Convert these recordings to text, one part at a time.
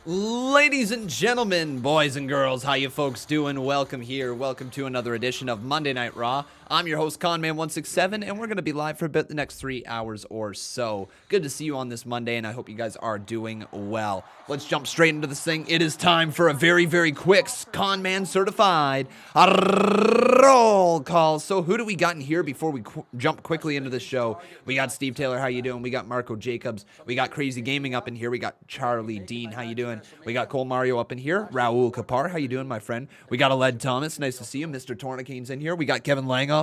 Ladies and gentlemen, boys and girls, how you folks doing? Welcome here. Welcome to another edition of Monday Night Raw. I'm your host, Conman167, and we're going to be live for about the next 3 hours or so. Good to see you on this Monday, and I hope you guys are doing well. Let's jump straight into this thing. It is time for a very, very quick Conman certified roll call. So who do we got in here before we jump quickly into the show? We got Steve Taylor, how you doing? We got Marco Jacobs. We got Crazy Gaming up in here. We got Charlie Dean, how you doing? We got Cole Mario up in here. Raul Kapar, how you doing, my friend? We got Aled Thomas, nice to see you. Mr. Tornicane's in here. We got Kevin Langoff.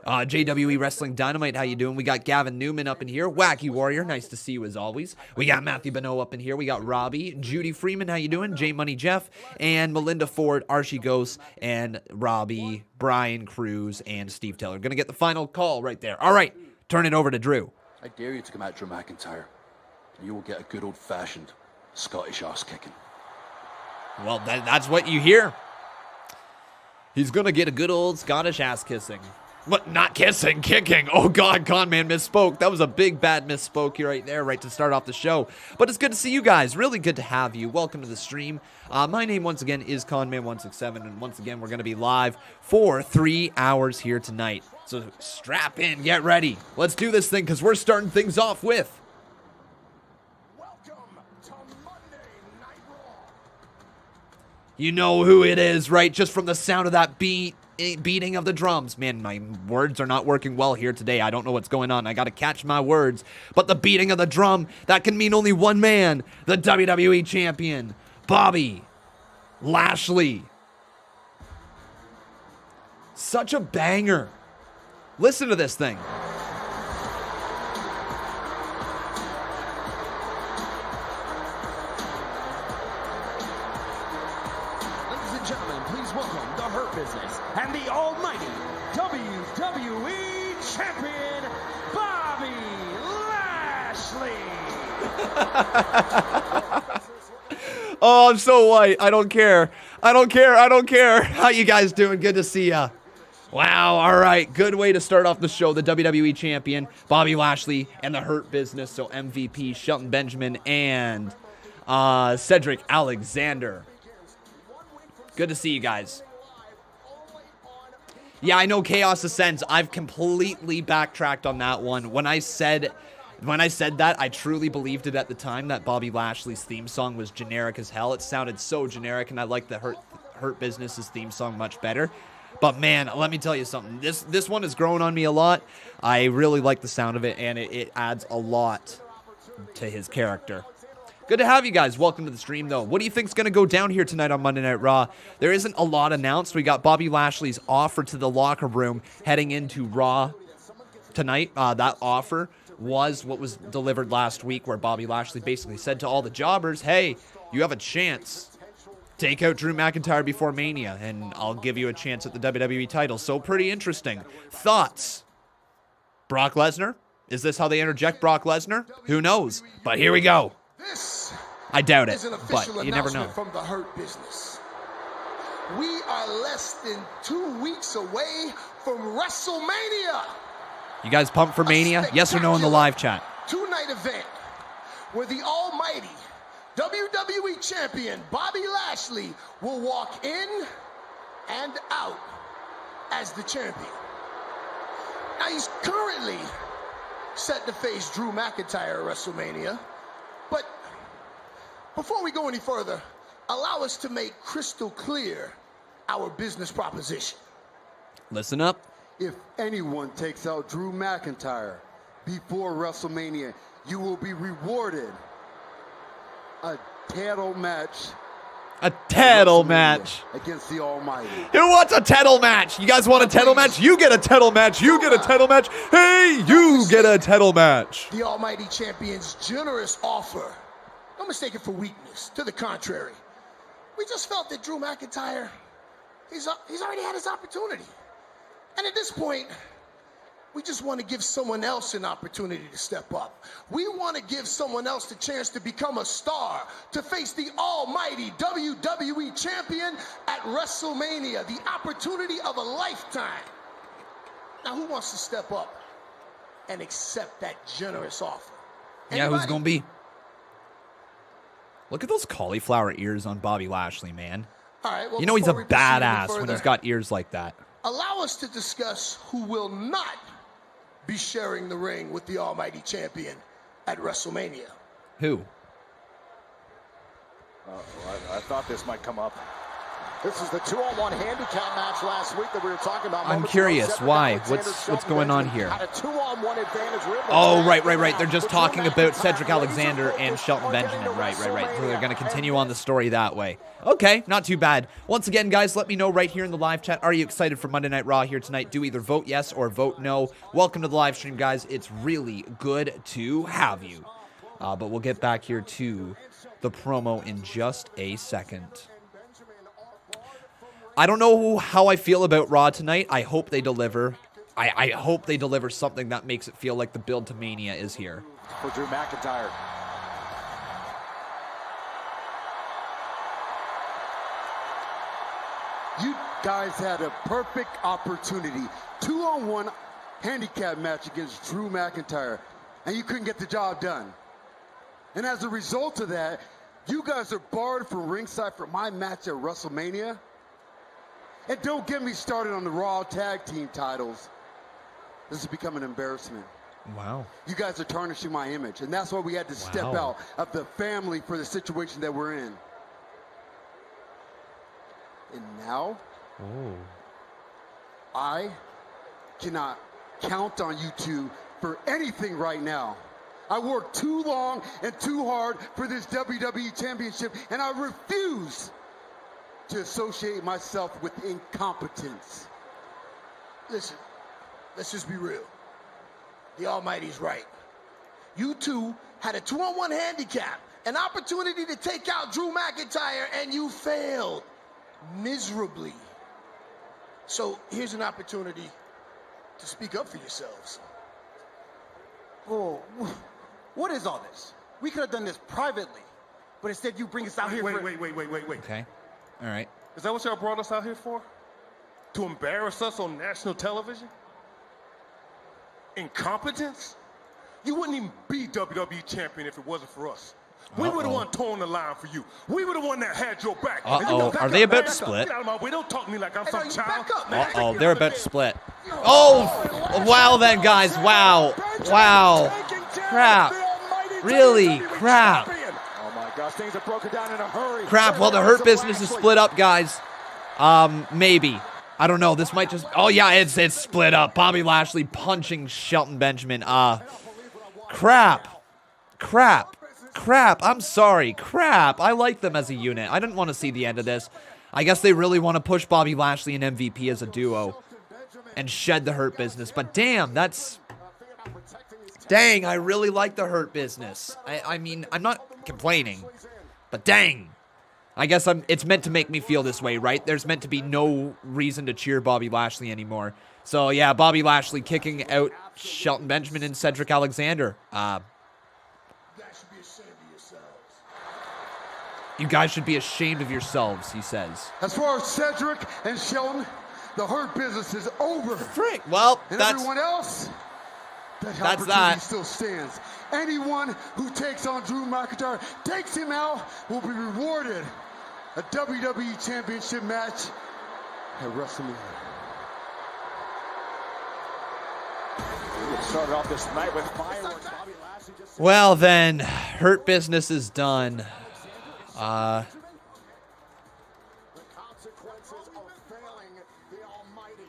JWE Wrestling Dynamite, how you doing? We got Gavin Newman up in here. Wacky Warrior, nice to see you as always. We got Matthew Beno up in here. We got Robbie. Judy Freeman, how you doing? J Money Jeff. And Melinda Ford, Archie Ghost, and Robbie, Brian Cruz, and Steve Taylor. Gonna get the final call right there. All right, turn it over to Drew. I dare you to come out Drew McIntyre. You will get a good old-fashioned Scottish ass kicking. Well, that's what you hear. He's going to get a good old Scottish ass kissing. What? Not kissing, kicking. Oh, God, Conman misspoke. That was a big, bad misspoke here right there, right to start off the show. But it's good to see you guys. Really good to have you. Welcome to the stream. My name, once again, is Conman167, and once again, we're going to be live for 3 hours here tonight. So strap in, get ready. Let's do this thing, because we're starting things off with... You know who it is, right? Just from the sound of that beating of the drums. Man, my words are not working well here today. I don't know what's going on. I got to catch my words. But the beating of the drum, that can mean only one man. The WWE Champion, Bobby Lashley. Such a banger. Listen to this thing. And the almighty WWE Champion, Bobby Lashley. Oh, I'm so white. I don't care. I don't care. How you guys doing? Good to see ya. Wow, all right. Good way to start off the show. The WWE Champion, Bobby Lashley, and the Hurt Business. So MVP, Shelton Benjamin, and Cedric Alexander. Good to see you guys. Yeah, I know Chaos Ascends. I've completely backtracked on that one. When I said that, I truly believed it at the time that Bobby Lashley's theme song was generic as hell. It sounded so generic, and I liked the Hurt Business's theme song much better. But man, let me tell you something. This one has grown on me a lot. I really like the sound of it, and it adds a lot to his character. Good to have you guys. Welcome to the stream, though. What do you think's going to go down here tonight on Monday Night Raw? There isn't a lot announced. We got Bobby Lashley's offer to the locker room heading into Raw tonight. That offer was what was delivered last week, where Bobby Lashley basically said to all the jobbers, hey, you have a chance. Take out Drew McIntyre before Mania, and I'll give you a chance at the WWE title. So pretty interesting. Thoughts? Brock Lesnar? Is this how they interject Brock Lesnar? Who knows? But here we go. I doubt it, but you never know. From the Hurt Business. We are less than 2 weeks away from WrestleMania. You guys pumped for Mania? Yes or no in the live chat? Two-night event where the almighty WWE Champion Bobby Lashley will walk in and out as the champion. Now he's currently set to face Drew McIntyre at WrestleMania. But before we go any further, allow us to make crystal clear our business proposition. Listen up. If anyone takes out Drew McIntyre before WrestleMania, you will be rewarded a title match. A title match against the Almighty. Who wants a title match? You guys want a title match? You get a title match. You get a title match. Hey, you get a title match. The Almighty Champion's generous offer. Don't mistake it for weakness. To the contrary, we just felt that Drew McIntyre, he's already had his opportunity. And at this point, we just want to give someone else an opportunity to step up. We want to give someone else the chance to become a star, to face the almighty WWE Champion at WrestleMania, the opportunity of a lifetime. Now, who wants to step up and accept that generous offer? Yeah, who's going to be? Look at those cauliflower ears on Bobby Lashley, man. All right, well, You know he's a before we proceed any badass when further, he's got ears like that. allow us to discuss who will not be sharing the ring with the almighty champion at WrestleMania. Who? I thought this might come up. This is the 2-on-1 handicap match last week that we were talking about. I'm curious, why? What's going on here? Had a 2-on-1 advantage. Oh, right. They're just talking about Cedric Alexander and Shelton Benjamin. Right. So they're going to continue on the story that way. Okay, not too bad. Once again, guys, let me know right here in the live chat. Are you excited for Monday Night Raw here tonight? Do either vote yes or vote no. Welcome to the live stream, guys. It's really good to have you. But we'll get back here to the promo in just a second. I don't know how I feel about Raw tonight. I hope they deliver. I hope they deliver something that makes it feel like the build to Mania is here. For Drew McIntyre. You guys had a perfect opportunity. 2-on-1 handicap match against Drew McIntyre, and you couldn't get the job done. And as a result of that, you guys are barred from ringside for my match at WrestleMania. And don't get me started on the Raw tag team titles. This has become an embarrassment. Wow. You guys are tarnishing my image, and that's why we had to step out of the family for the situation that we're in. And now, I cannot count on you two for anything right now. I worked too long and too hard for this WWE Championship, and I refuse to associate myself with incompetence. Listen, let's just be real. The Almighty's right. You two had a 2-on-1 handicap, an opportunity to take out Drew McIntyre, and you failed miserably. So here's an opportunity to speak up for yourselves. Oh, what is all this? We could have done this privately, but instead you bring us out here for... Wait. Okay. All right. Is that what y'all brought us out here for? To embarrass us on national television? Incompetence? You wouldn't even be WWE champion if it wasn't for us. We were the one towing the line for you. We were the one that had your back. Are they about to split? Get out of my way. Don't talk to me like I'm some child. They're about to split. Oh, wow then, guys. Wow. Crap. Really? Crap. Oh my gosh, things are broken down in a hurry. Crap. Well, the Hurt Business is split up, guys. Maybe. I don't know. This might just... Oh, yeah, it's split up. Bobby Lashley punching Shelton Benjamin. Crap. I'm sorry. Crap. I like them as a unit. I didn't want to see the end of this. I guess they really want to push Bobby Lashley and MVP as a duo and shed the Hurt Business. But damn, that's... Dang, I really like the Hurt Business. I mean, I'm not complaining, but dang. I guess it's meant to make me feel this way, right? There's meant to be no reason to cheer Bobby Lashley anymore. So, yeah, Bobby Lashley kicking out Shelton Benjamin and Cedric Alexander. You guys should be ashamed of yourselves, he says. As far as Cedric and Shelton, the Hurt Business is over. Frick. Well, and that's... everyone else, that opportunity still stands. Anyone who takes on Drew McIntyre, takes him out, will be rewarded a WWE Championship match at WrestleMania. We started off this night with fireworks. Well then, Hurt Business is done. The consequences of failing the Almighty.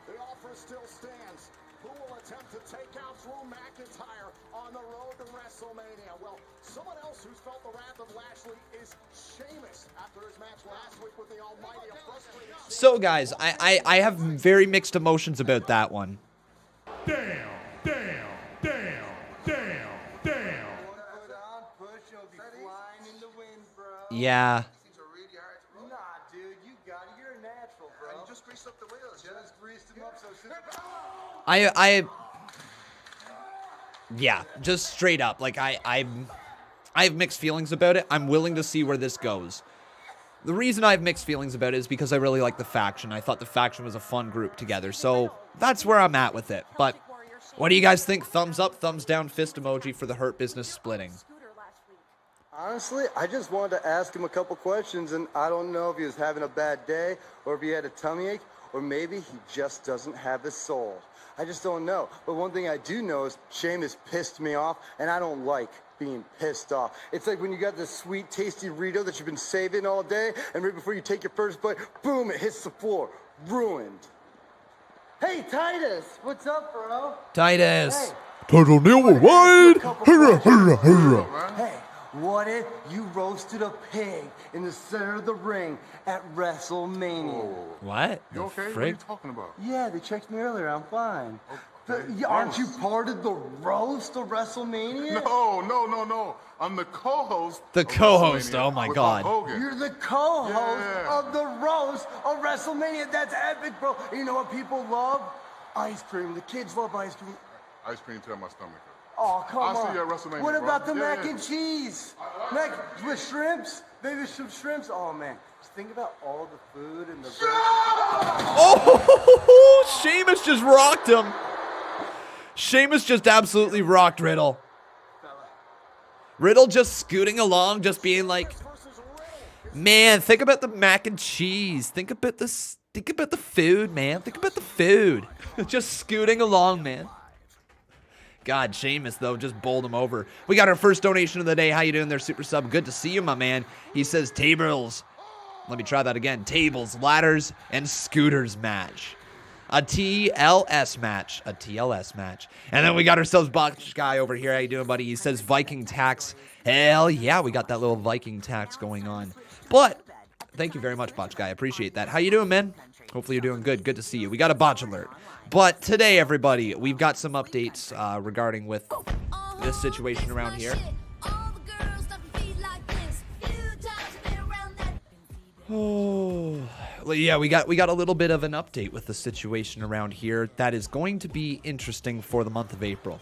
The offer still stands. Who will attempt to take out Drew McIntyre on the road to WrestleMania? Well, someone else who's felt the wrath of Lashley is Sheamus after his match last week with the Almighty. So, guys, I have very mixed emotions about that one. Damn. Yeah. Nah, dude, you got it. You're a natural, bro. You just greased up the wheels. Just greased them up so Yeah, just straight up. Like, I have mixed feelings about it. I'm willing to see where this goes. The reason I have mixed feelings about it is because I really like the faction. I thought the faction was a fun group together. So, that's where I'm at with it. But, what do you guys think? Thumbs up, thumbs down, fist emoji for the Hurt Business splitting. Honestly, I just wanted to ask him a couple questions, and I don't know if he was having a bad day, or if he had a tummy ache, or maybe he just doesn't have his soul. I just don't know. But one thing I do know is Sheamus pissed me off, and I don't like being pissed off. It's like when you got this sweet, tasty Rito that you've been saving all day, and right before you take your first bite, boom, it hits the floor. Ruined. Hey, Titus! What's up, bro? Titus. Hey. Title Neil wide. Hurrah, hurrah, hurrah. Hey, what if you roasted a pig in the center of the ring at WrestleMania? What? You okay? What are you talking about? Yeah, they checked me earlier. I'm fine. Okay. Aren't you part of the roast of WrestleMania? No. I'm the co-host. The of co-host. WrestleMania Oh my with God. Hulk Hogan. You're the co-host Yeah. of the roast of WrestleMania. That's epic, bro. You know what people love? Ice cream. The kids love ice cream. Ice cream to my stomach. Oh, come on. I'll see you at WrestleMania, What bro. about the Yeah, mac yeah. and cheese? Mac with shrimps? Maybe some shrimps? Oh, man. Just think about all the food and the... Oh, Sheamus just rocked him. Sheamus just absolutely rocked Riddle. Riddle just scooting along, just being like, man, think about the mac and cheese. Think about this. Think about the food, man. Think about the food. Just scooting along, man. God, Sheamus, though, just bowled him over. We got our first donation of the day. How you doing there, Super Sub? Good to see you, my man. He says tables. Let me try that again. Tables, ladders, and scooters match. A TLS match. A TLS match. And then we got ourselves Botch Guy over here. How you doing, buddy? He says Viking tax. Hell yeah, we got that little Viking tax going on. But thank you very much, Botch Guy. I appreciate that. How you doing, man? Hopefully you're doing good. Good to see you. We got a botch alert. But today, everybody, we've got some updates regarding with this situation around here. Oh, well, yeah, we got a little bit of an update with the situation around here that is going to be interesting for the month of April.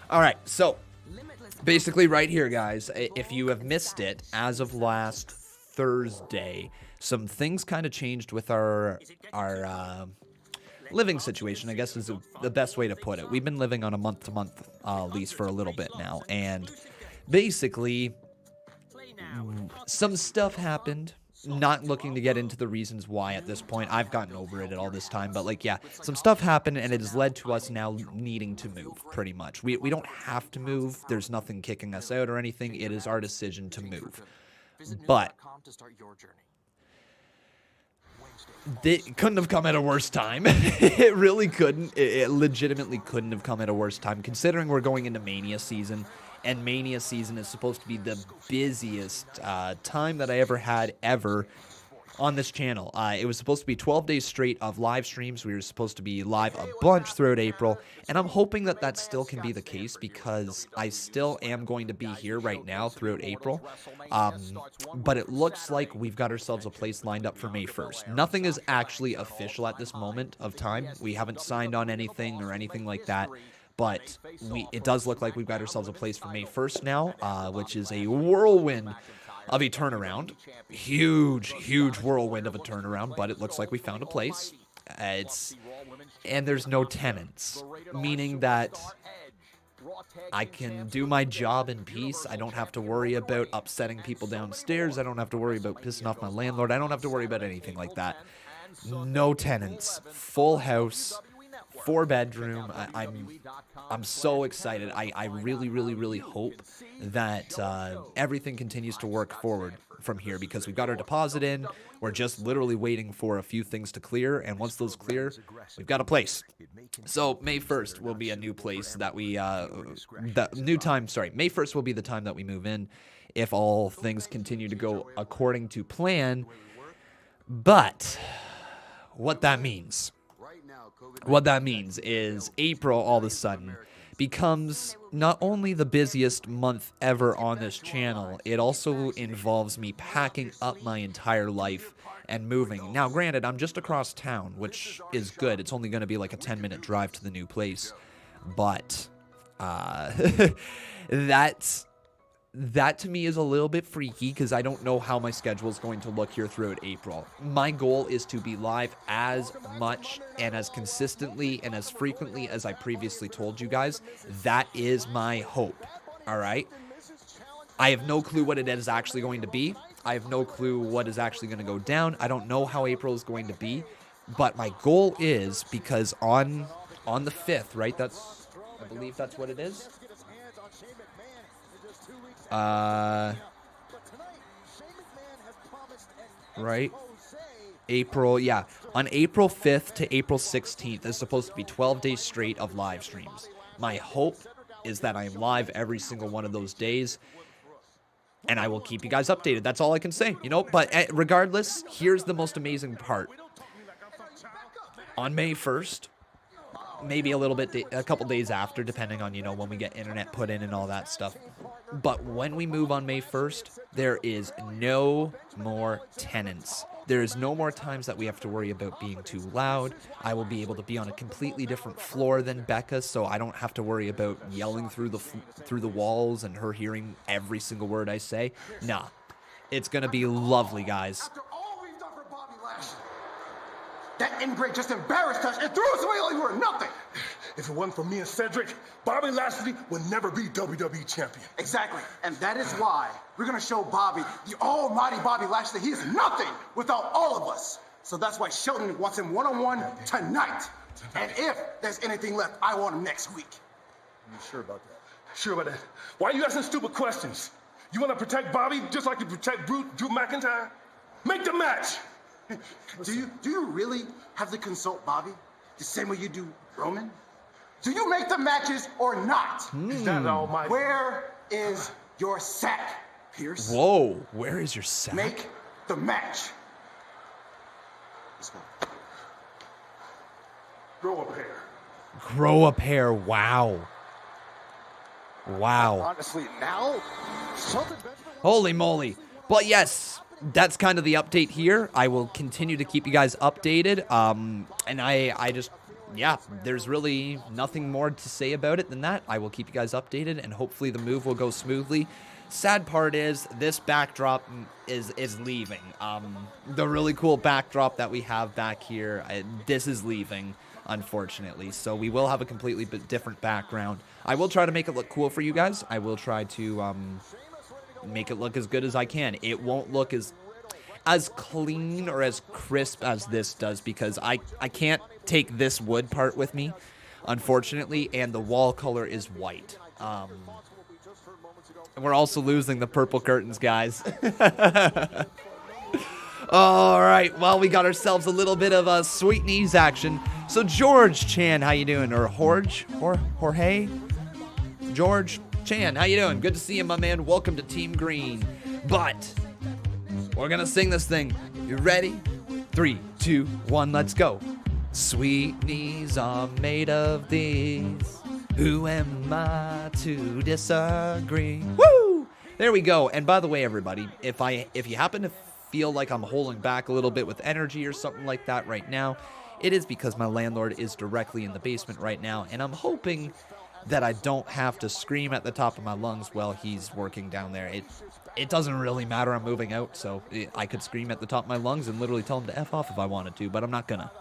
All right, so basically right here, guys, if you have missed it, as of last Thursday, some things kind of changed with our living situation, I guess is the best way to put it. We've been living on a month-to-month lease for a little bit now, and basically some stuff happened. Not looking to get into the reasons why at this point. I've gotten over it all this time, but like, yeah, some stuff happened and it has led to us now needing to move, pretty much. We don't have to move. There's nothing kicking us out or anything. It is our decision to move. But it couldn't have come at a worse time. It really couldn't. It legitimately couldn't have come at a worse time, considering we're going into Mania season. And Mania season is supposed to be the busiest time that I ever had on this channel. It was supposed to be 12 days straight of live streams. We were supposed to be live a bunch throughout April. And I'm hoping that that still can be the case because I still am going to be here right now throughout April. But it looks like we've got ourselves a place lined up for May 1st. Nothing is actually official at this moment of time. We haven't signed on anything or anything like that. But it does look like we've got ourselves a place for May 1st now, which is a whirlwind of a turnaround. Huge whirlwind of a turnaround, but it looks like we found a place. And there's no tenants, meaning that I can do my job in peace. I don't have to worry about upsetting people downstairs. I don't have to worry about pissing off my landlord. I don't have to worry about anything like that. No tenants, full house. 4-bedroom. I'm so excited. I really hope that everything continues to work forward from here because we've got our deposit in. We're just literally waiting for a few things to clear, and once those clear, we've got a place. So May 1st will be a new place that we May 1st will be the time that we move in if all things continue to go according to plan. But what that means is April all of a sudden becomes not only the busiest month ever on this channel, it also involves me packing up my entire life and moving. Now, granted, I'm just across town, which is good. It's only going to be like a 10-minute drive to the new place. But that's that to me is a little bit freaky because I don't know how my schedule is going to look here throughout April. My goal is to be live as much and as consistently and as frequently as I previously told you guys. That is my hope. All right. I have no clue what it is actually going to be. I have no clue what is actually going to go down. I don't know how April is going to be, but my goal is, because on the 5th, right? I believe that's what it is. Right? April, yeah. On April 5th to April 16th, there's supposed to be 12 days straight of live streams. My hope is that I'm live every single one of those days, and I will keep you guys updated. That's all I can say, you know? But regardless, here's the most amazing part. On May 1st, maybe a couple days after, depending on, you know, when we get internet put in and all that stuff. But when we move on May 1st, there is no more tenants. There is no more times that we have to worry about being too loud. I will be able to be on a completely different floor than Becca, so I don't have to worry about yelling through the walls and her hearing every single word I say. Nah, it's gonna be lovely, guys. After all we've done for Bobby Lashley, that ingrate just embarrassed us and threw us away like we were nothing. If it wasn't for me and Cedric, Bobby Lashley would never be WWE champion. Exactly, and that is why we're gonna show Bobby, the almighty Bobby Lashley, he is nothing without all of us. So that's why Shelton wants him one-on-one tonight. And if there's anything left, I want him next week. You sure about that? Sure about that. Why are you asking stupid questions? You want to protect Bobby just like you protect Drew McIntyre? Make the match! Do you really have to consult Bobby the same way you do Roman? Do you make the matches or not? Is that almighty? Where is your sack, Pierce? Whoa, where is your sack? Make the match. Let's go. Grow a pair. Grow a pair, wow. Wow. Honestly, now, Holy moly. But yes, that's kind of the update here. I will continue to keep you guys updated. And I just, yeah, there's really nothing more to say about it than that. I will keep you guys updated, and hopefully the move will go smoothly. Sad part is this backdrop is leaving. The really cool backdrop that we have back here, this is leaving, unfortunately. So we will have a completely different background. I will try to make it look cool for you guys. I will try to make it look as good as I can. It won't look as clean or as crisp as this does, because I can't take this wood part with me, unfortunately, and the wall color is white. And we're also losing the purple curtains, guys. All right, well, we got ourselves a little bit of a sweet knees action. So George Chan, how you doing? Or Jorge? George Chan, how you doing? Good to see you, my man. Welcome to Team Green. But we're gonna sing this thing. You ready? 3, 2, 1, let's go. Sweet knees are made of these. Who am I to disagree? Woo! There we go. And by the way, everybody, if you happen to feel like I'm holding back a little bit with energy or something like that right now, it is because my landlord is directly in the basement right now, and I'm hoping that I don't have to scream at the top of my lungs while he's working down there. It doesn't really matter. I'm moving out, so I could scream at the top of my lungs and literally tell him to F off if I wanted to, but I'm not gonna.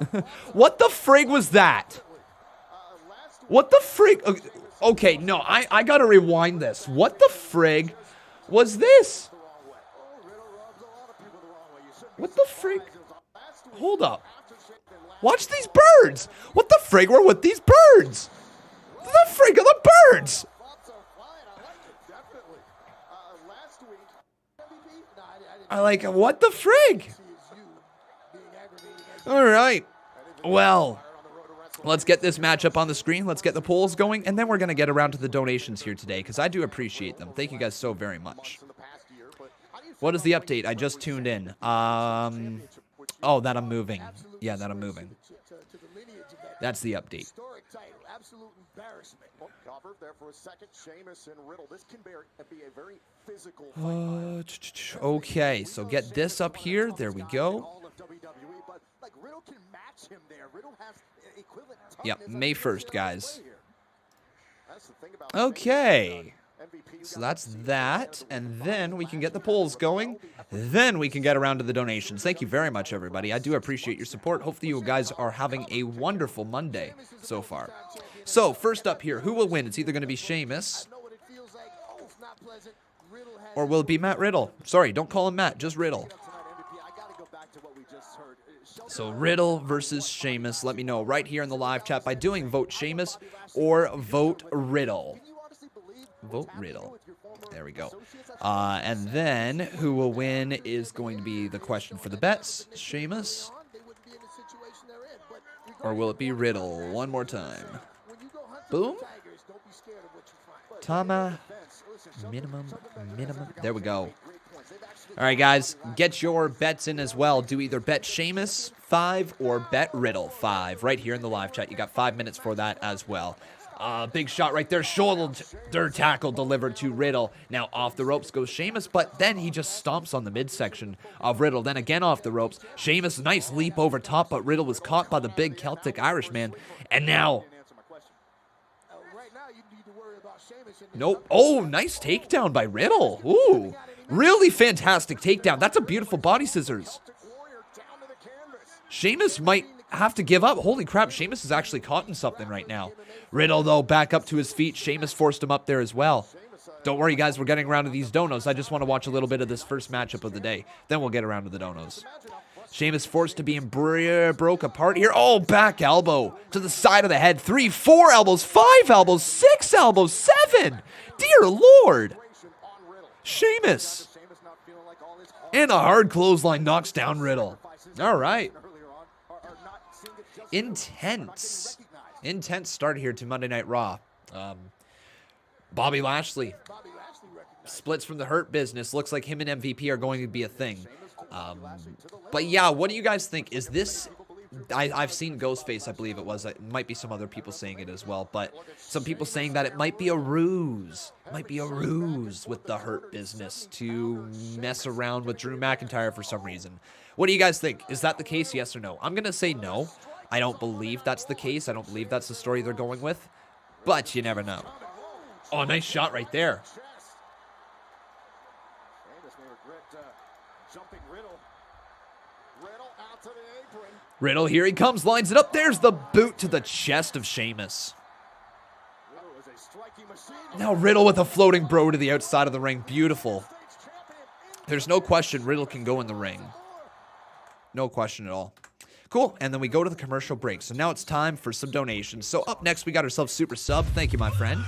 What the frig was that? What the frig? Okay, no, I gotta rewind this. What the frig was this? What the frig? Hold up. Watch these birds. What the frig were with these birds? The frig are the birds. I like, what the frig? All right. Well, let's get this matchup on the screen. Let's get the polls going, and then we're going to get around to the donations here today, because I do appreciate them. Thank you guys so very much. What is the update? I just tuned in. Oh, that I'm moving. Yeah, that I'm moving. That's the update. Okay, so get this up here. There we go. Yep, May 1st, guys. Okay. So that's that, and then we can get the polls going. Then we can get around to the donations. Thank you very much, everybody. I do appreciate your support. Hopefully you guys are having a wonderful Monday so far. So, first up here, who will win? It's either going to be Sheamus, or will it be Matt Riddle? Sorry, don't call him Matt, just Riddle. So Riddle versus Sheamus. Let me know right here in the live chat by doing vote Sheamus or vote Riddle. Vote Riddle. There we go. And then who will win is going to be the question for the bets. Sheamus, or will it be Riddle? One more time. Boom. Tama. Minimum. There we go. All right, guys, get your bets in as well. Do either bet Sheamus 5 or bet Riddle 5 right here in the live chat. You got 5 minutes for that as well. Big shot right there. Shoulder tackle delivered to Riddle. Now off the ropes goes Sheamus, but then he just stomps on the midsection of Riddle. Then again off the ropes. Sheamus, nice leap over top, but Riddle was caught by the big Celtic Irishman. And now... Nope. Oh, nice takedown by Riddle. Ooh. Really fantastic takedown. That's a beautiful body scissors. Sheamus might have to give up. Holy crap, Sheamus is actually caught in something right now. Riddle, though, back up to his feet. Sheamus forced him up there as well. Don't worry, guys. We're getting around to these donos. I just want to watch a little bit of this first matchup of the day. Then we'll get around to the donos. Sheamus forced to be broke apart here. Oh, back elbow to the side of the head. 3, 4 elbows, 5 elbows, 6 elbows, 7. Dear Lord. Sheamus. And a hard clothesline knocks down Riddle. All right. Intense start here to Monday Night Raw. Bobby Lashley splits from the Hurt Business. Looks like him and MVP are going to be a thing. But yeah, what do you guys think? Is this... I've seen Ghostface, I believe it was. It might be some other people saying it as well. But some people saying that it might be a ruse. Might be a ruse with the Hurt Business to mess around with Drew McIntyre for some reason. What do you guys think? Is that the case, yes or no? I'm going to say no. I don't believe that's the case. I don't believe that's the story they're going with. But you never know. Oh, nice shot right there. Riddle, here he comes, lines it up. There's the boot to the chest of Sheamus. Now Riddle with a floating bro to the outside of the ring. Beautiful. There's no question Riddle can go in the ring. No question at all. Cool, and then we go to the commercial break. So now it's time for some donations. So up next, we got ourselves Super Sub. Thank you, my friend.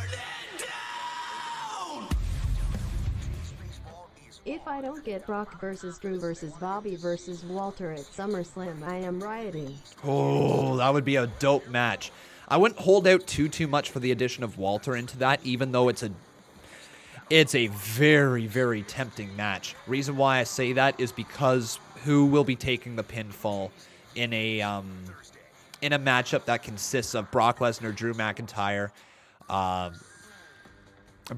If I don't get Brock versus Drew versus Bobby versus Walter at SummerSlam, I am rioting. Oh, that would be a dope match. I wouldn't hold out too much for the addition of Walter into that, even though it's a very, very tempting match. Reason why I say that is because who will be taking the pinfall in a matchup that consists of Brock Lesnar, Drew McIntyre,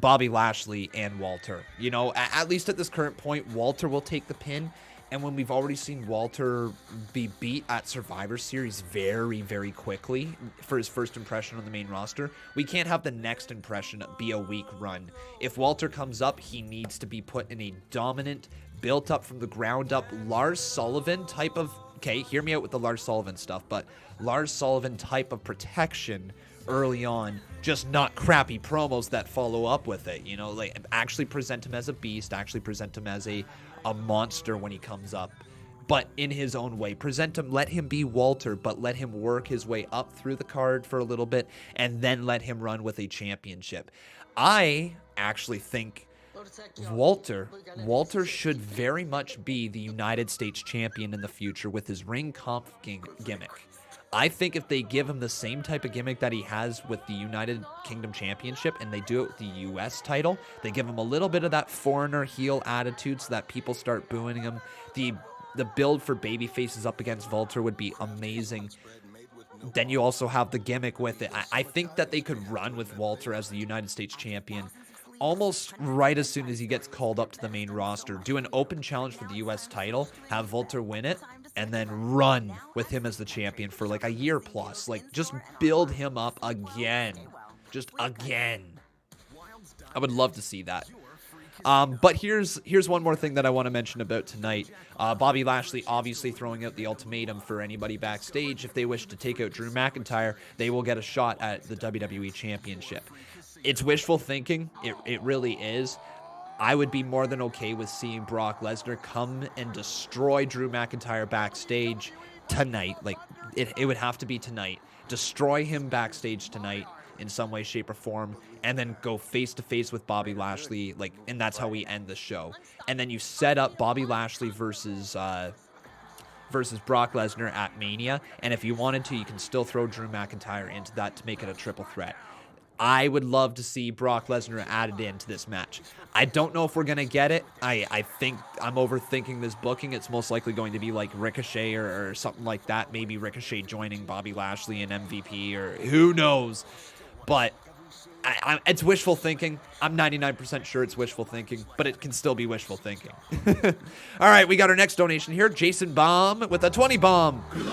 Bobby Lashley, and Walter. You know, at least at this current point, Walter will take the pin. And when we've already seen Walter be beat at Survivor Series very, very quickly for his first impression on the main roster, we can't have the next impression be a weak run. If Walter comes up, he needs to be put in a dominant, built up from the ground up, Lars Sullivan type of, okay, hear me out with the Lars Sullivan stuff, but Lars Sullivan type of protection early on, just not crappy promos that follow up with it, you know, like actually present him as a beast, actually present him as a monster when he comes up, but in his own way. Present him, let him be Walter, but let him work his way up through the card for a little bit, and then let him run with a championship. I actually think Walter should very much be the United States champion in the future with his ring comp gimmick. I think if they give him the same type of gimmick that he has with the United Kingdom Championship and they do it with the U.S. title, they give him a little bit of that foreigner heel attitude so that people start booing him. The build for baby faces up against Walter would be amazing. Then you also have the gimmick with it. I think that they could run with Walter as the United States champion almost right as soon as he gets called up to the main roster. Do an open challenge for the U.S. title, have Walter win it, and then run with him as the champion for like a year plus. Like, just build him up again. Just again. I would love to see that. But here's one more thing that I want to mention about tonight. Bobby Lashley obviously throwing out the ultimatum for anybody backstage. If they wish to take out Drew McIntyre, they will get a shot at the WWE Championship. It's wishful thinking. It really is. I would be more than okay with seeing Brock Lesnar come and destroy Drew McIntyre backstage tonight. Like, it would have to be tonight. Destroy him backstage tonight in some way, shape, or form, and then go face-to-face with Bobby Lashley, like, and that's how we end the show. And then you set up Bobby Lashley versus Brock Lesnar at Mania, and if you wanted to, you can still throw Drew McIntyre into that to make it a triple threat. I would love to see Brock Lesnar added into this match. I don't know if we're going to get it. I think I'm overthinking this booking. It's most likely going to be like Ricochet or something like that. Maybe Ricochet joining Bobby Lashley and MVP, or who knows. But it's wishful thinking. I'm 99% sure it's wishful thinking, but it can still be wishful thinking. All right, we got our next donation here. Jason Baum with a 20 bomb. No,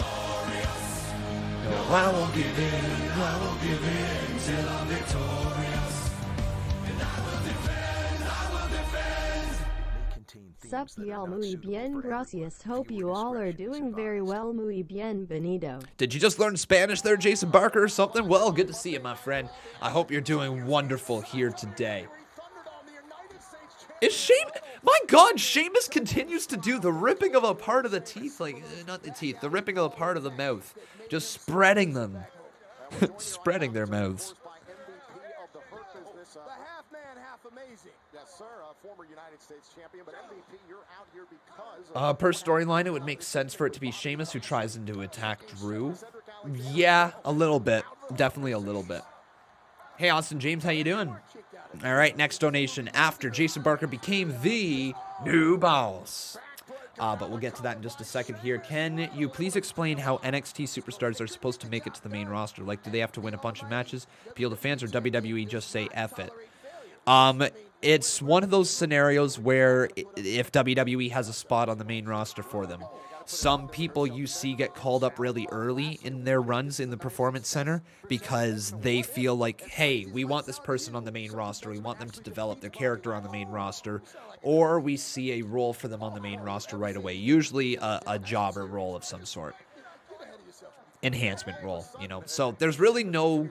I won't give in. I won't give in till I'm victorious. And I will defend. I will defend. Sup y'all, muy bien, gracias. Hope you all are doing very well, muy bien, Benito. Did you just learn Spanish there, Jason Barker, or something? Well, good to see you, my friend. I hope you're doing wonderful here today. Is Sheamus... My God, Sheamus continues to do the ripping of a part of the teeth. Like, not the teeth, the ripping of a part of the mouth. Just spreading them. Spreading their mouths. Per storyline, it would make sense for it to be Sheamus who tries to attack Drew. Yeah, a little bit. Definitely a little bit. Hey, Austin James, how you doing? All right, next donation after Jason Barker became the new boss. But we'll get to that in just a second here. Can you please explain how NXT superstars are supposed to make it to the main roster? Like, do they have to win a bunch of matches, appeal to fans, or WWE just say F it? It's one of those scenarios where if WWE has a spot on the main roster for them, some people you see get called up really early in their runs in the Performance Center because they feel like, hey, we want this person on the main roster. We want them to develop their character on the main roster. Or we see a role for them on the main roster right away. Usually a jobber role of some sort. Enhancement role, you know. So there's really no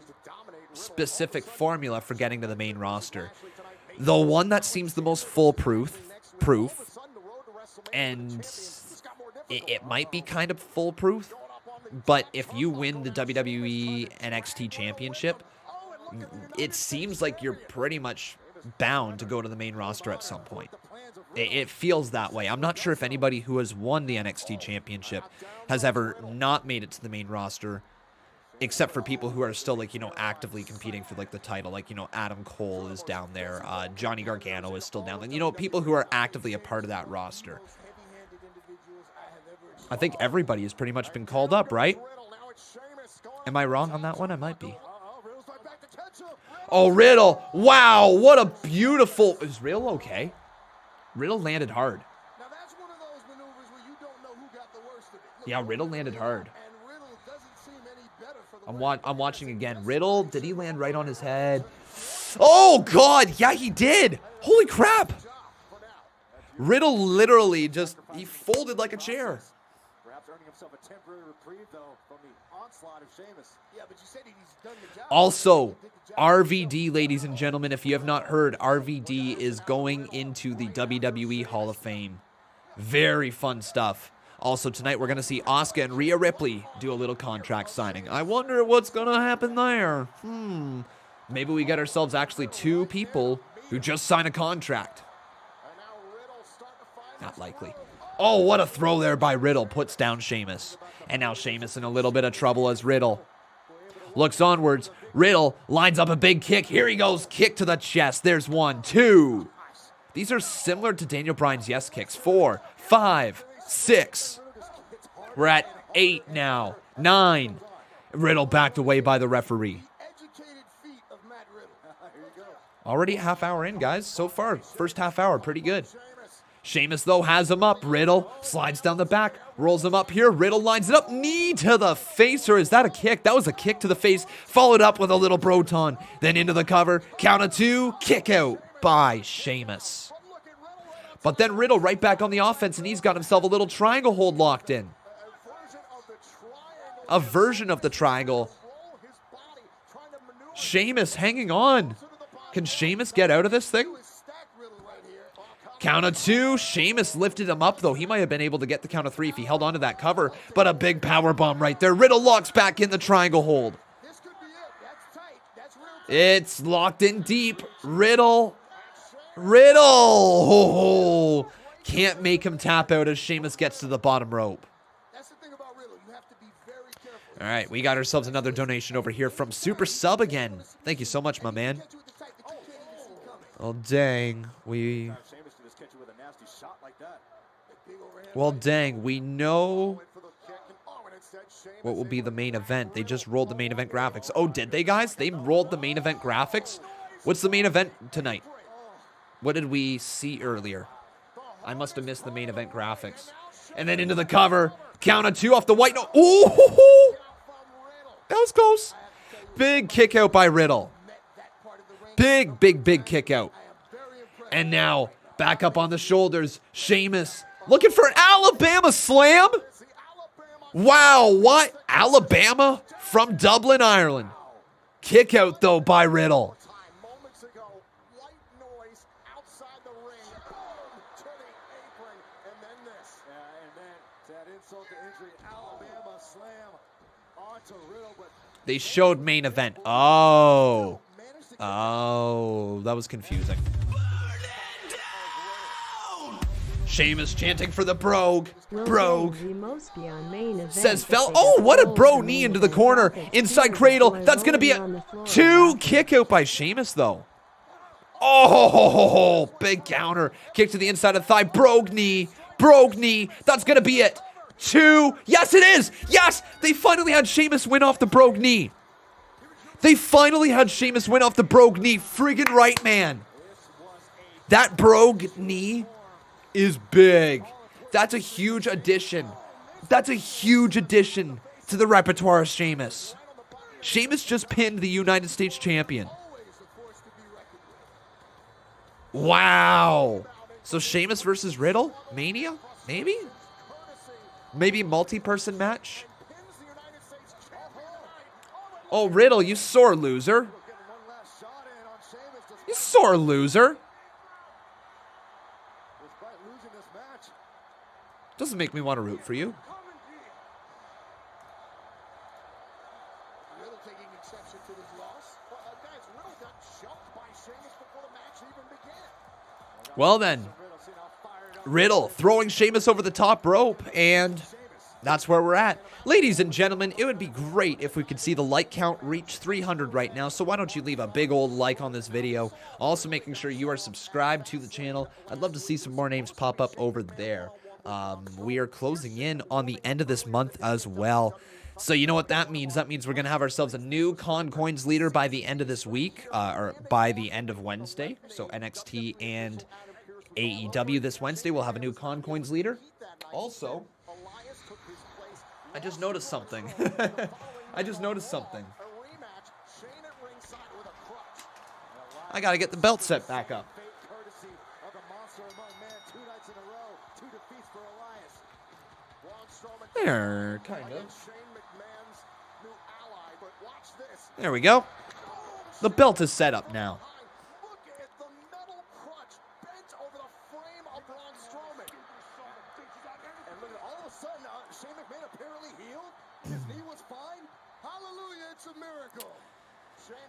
specific formula for getting to the main roster. The one that seems the most foolproof, and it might be kind of foolproof, but if you win the WWE NXT Championship, it seems like you're pretty much bound to go to the main roster at some point. It feels that way. I'm not sure if anybody who has won the NXT Championship has ever not made it to the main roster, except for people who are still, like, you know, actively competing for, like, the title. Like, you know, Adam Cole is down there. Johnny Gargano is still down there. You know, people who are actively a part of that roster. I think everybody has pretty much been called up, right? Am I wrong on that one? I might be. Oh, Riddle. Wow, what a beautiful... Is Riddle okay? Riddle landed hard. Yeah, Riddle landed hard. I'm watching again. Riddle, did he land right on his head? Oh, God. Yeah, he did. Holy crap. Riddle literally just... He folded like a chair. Also, RVD, ladies and gentlemen, if you have not heard, RVD is going into the WWE Hall of Fame. Very fun stuff. Also, tonight we're going to see Asuka and Rhea Ripley do a little contract signing. I wonder what's going to happen there. Maybe we get ourselves actually two people who just sign a contract. Not likely. Oh, what a throw there by Riddle. Puts down Sheamus. And now Sheamus in a little bit of trouble as Riddle looks onwards. Riddle lines up a big kick. Here he goes. Kick to the chest. There's 1, 2. These are similar to Daniel Bryan's yes kicks. 4, 5, 6. We're at 8 now. 9. Riddle backed away by the referee. Already a half hour in, guys. So far, first half hour, pretty good. Sheamus, though, has him up. Riddle slides down the back, rolls him up here. Riddle lines it up. Knee to the face, or is that a kick? That was a kick to the face, followed up with a little Broton. Then into the cover. Count of 2. Kick out by Sheamus. But then Riddle right back on the offense, and he's got himself a little triangle hold locked in. A version of the triangle. Sheamus hanging on. Can Sheamus get out of this thing? Count of 2. Sheamus lifted him up, though. He might have been able to get the count of 3 if he held on to that cover. But a big power bomb right there. Riddle locks back in the triangle hold. It's locked in deep. Riddle. Oh, can't make him tap out as Sheamus gets to the bottom rope. All right, we got ourselves another donation over here from Super Sub again. Thank you so much, my man. Oh, dang. Well, dang, we know what will be the main event. They just rolled the main event graphics. Oh, did they, guys? They rolled the main event graphics? What's the main event tonight? What did we see earlier? I must have missed the main event graphics. And then into the cover. Count of 2 off the white. No. Ooh! That was close. Big kick out by Riddle. Big kick out. And now, back up on the shoulders. Sheamus looking for an Alabama slam. Wow, what? Alabama from Dublin, Ireland. Kick out, though, by Riddle. They showed main event. Oh, that was confusing. Sheamus chanting for the brogue. Says fell. Oh, what a bro knee into the corner. Inside cradle. That's going to be a 2 kick out by Sheamus, though. Oh, big counter. Kick to the inside of the thigh. Brogue knee. That's going to be it. 2. Yes, it is. Yes, they finally had Sheamus win off the brogue knee. Friggin' right, man. That brogue knee is big. That's a huge addition. To the repertoire of Sheamus. Sheamus just pinned the United States champion. Wow. So Sheamus versus Riddle? Mania? Maybe multi-person match? Oh, Riddle, you sore loser. Doesn't make me want to root for you. Well then, Riddle throwing Sheamus over the top rope, and that's where we're at. Ladies and gentlemen, it would be great if we could see the like count reach 300 right now, so why don't you leave a big old like on this video. Also making sure you are subscribed to the channel. I'd love to see some more names pop up over there. We are closing in on the end of this month as well. So you know what that means? That means we're going to have ourselves a new Con Coins leader by the end of this week, or by the end of Wednesday. So NXT and AEW this Wednesday, we'll have a new Con Coins leader. Also, I just noticed something. I got to get the belt set back up. There, kind of. There we go. The belt is set up now.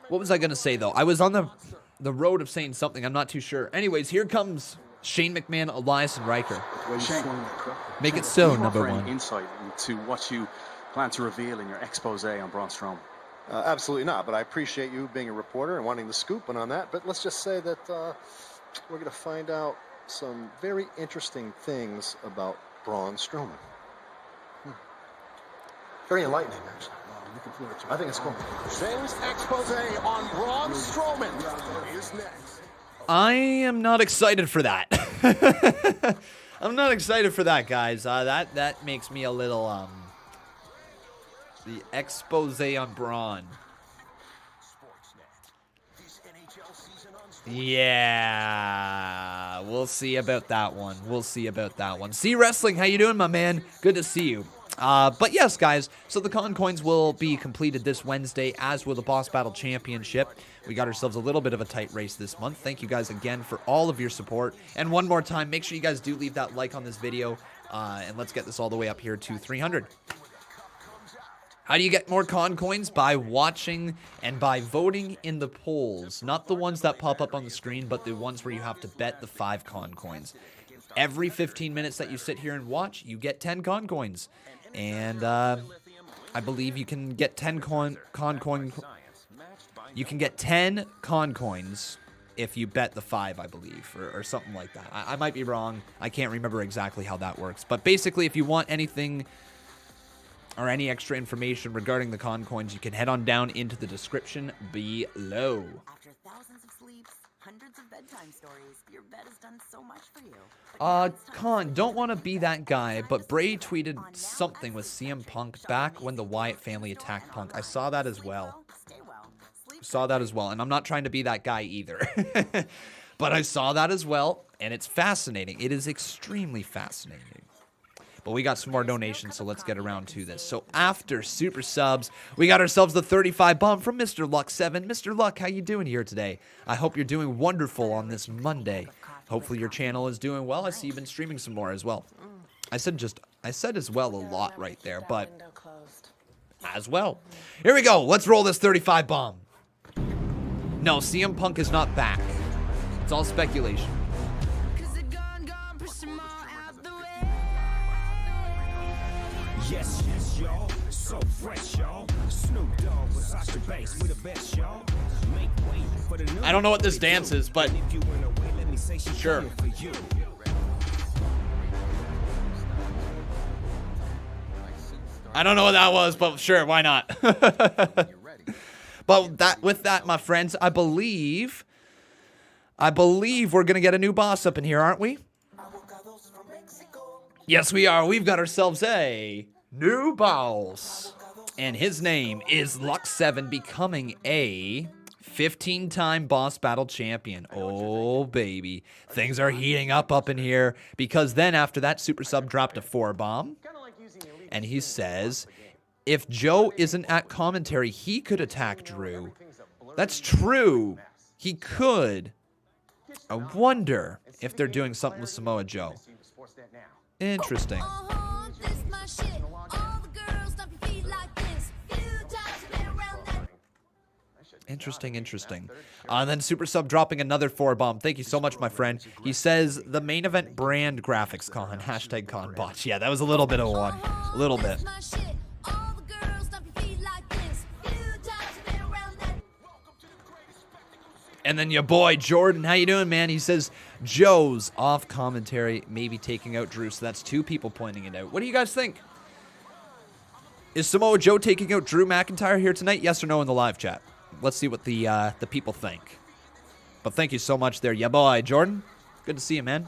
What was I going to say, though? I was on the road of saying something. I'm not too sure. Anyways, here comes Shane McMahon, Elias, and Riker. Shane, Make it so, number one. Insight into what you plan to reveal in your expose on Braun Strowman. Absolutely not, but I appreciate you being a reporter and wanting the scoop on that. But let's just say that we're going to find out some very interesting things about Braun Strowman. Very enlightening, actually. Looking forward to it. I think it's cool. Shane's expose on Braun Strowman is next. I am not excited for that. I'm not excited for that, guys. That makes me a little, the expose on Braun. Yeah, we'll see about that one. We'll see about that one. See Wrestling, how you doing, my man? Good to see you. But yes, guys, so the Con Coins will be completed this Wednesday, as will the Boss Battle Championship. We got ourselves a little bit of a tight race this month. Thank you guys again for all of your support. And one more time, make sure you guys do leave that like on this video, and let's get this all the way up here to 300. How do you get more Con Coins? By watching and by voting in the polls. Not the ones that pop up on the screen, but the ones where you have to bet the 5 Con Coins. Every 15 minutes that you sit here and watch, you get 10 Con Coins. And I believe you can get 10 You can get 10 Con Coins if you bet the 5, I believe, or something like that. I might be wrong. I can't remember exactly how that works. But basically, if you want anything or any extra information regarding the Con Coins, you can head on down into the description below. After thousands of sleeps, hundreds of bedtime stories, your bed has done so much for you. Con, don't want to be that guy, but Bray tweeted something with CM Punk back when the Wyatt family attacked Punk. I saw that as well. And I'm not trying to be that guy either. But I saw that as well, and it's fascinating. It is extremely fascinating. But we got some more donations, so let's get around to this. So after Super Subs, we got ourselves the 35 bomb from Mr. Luck7. Mr. Luck, how you doing here today? I hope you're doing wonderful on this Monday. Hopefully your channel is doing well. I see you've been streaming some more as well. I said as well a lot right there, but as well. Here we go. Let's roll this 35 bomb. No, CM Punk is not back. It's all speculation. Yes, y'all. So fresh, y'all. Snoop Dogg was Sasha Banks. We the best, y'all. Make way for the new. I don't know what this dance is, but sure. I don't know what that was, but sure, why not? But with that, my friends, I believe we're gonna get a new boss up in here, aren't we? Yes, we are. We've got ourselves a new boss. And his name is Luck7, becoming a 15-time Boss Battle champion. Oh, baby. Things are heating up in here. Because then after that, Super Sub dropped a 4-bomb. And he says, if Joe isn't at commentary, he could attack Drew. That's true. He could. I wonder if they're doing something with Samoa Joe. Interesting. Interesting. Then Super Sub dropping another 4-bomb. Thank you so much, my friend. He says the main event brand graphics con. Hashtag con bots. Yeah, that was a little bit of one. A little bit. And then your boy, Jordan, how you doing, man? He says Joe's off commentary, maybe taking out Drew. So that's 2 people pointing it out. What do you guys think? Is Samoa Joe taking out Drew McIntyre here tonight? Yes or no in the live chat? Let's see what the people think. But thank you so much there, yeah, boy, Jordan. Good to see you, man.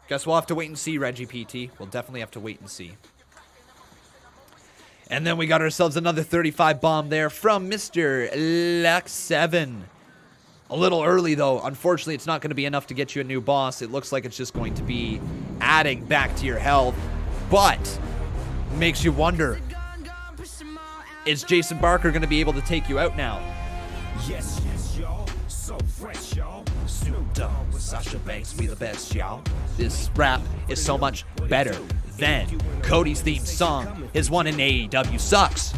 Guess we'll have to wait and see, Reggie PT. We'll definitely have to wait and see. And then we got ourselves another 35 bomb there from Mr. Luck7. A little early, though. Unfortunately, it's not going to be enough to get you a new boss. It looks like it's just going to be adding back to your health. But makes you wonder, is Jason Barker going to be able to take you out now? Yes, y'all. So fresh, y'all. Snoop Dogg with Sasha Banks, we the best, y'all. This rap is so much better than Cody's theme song. His one in AEW sucks.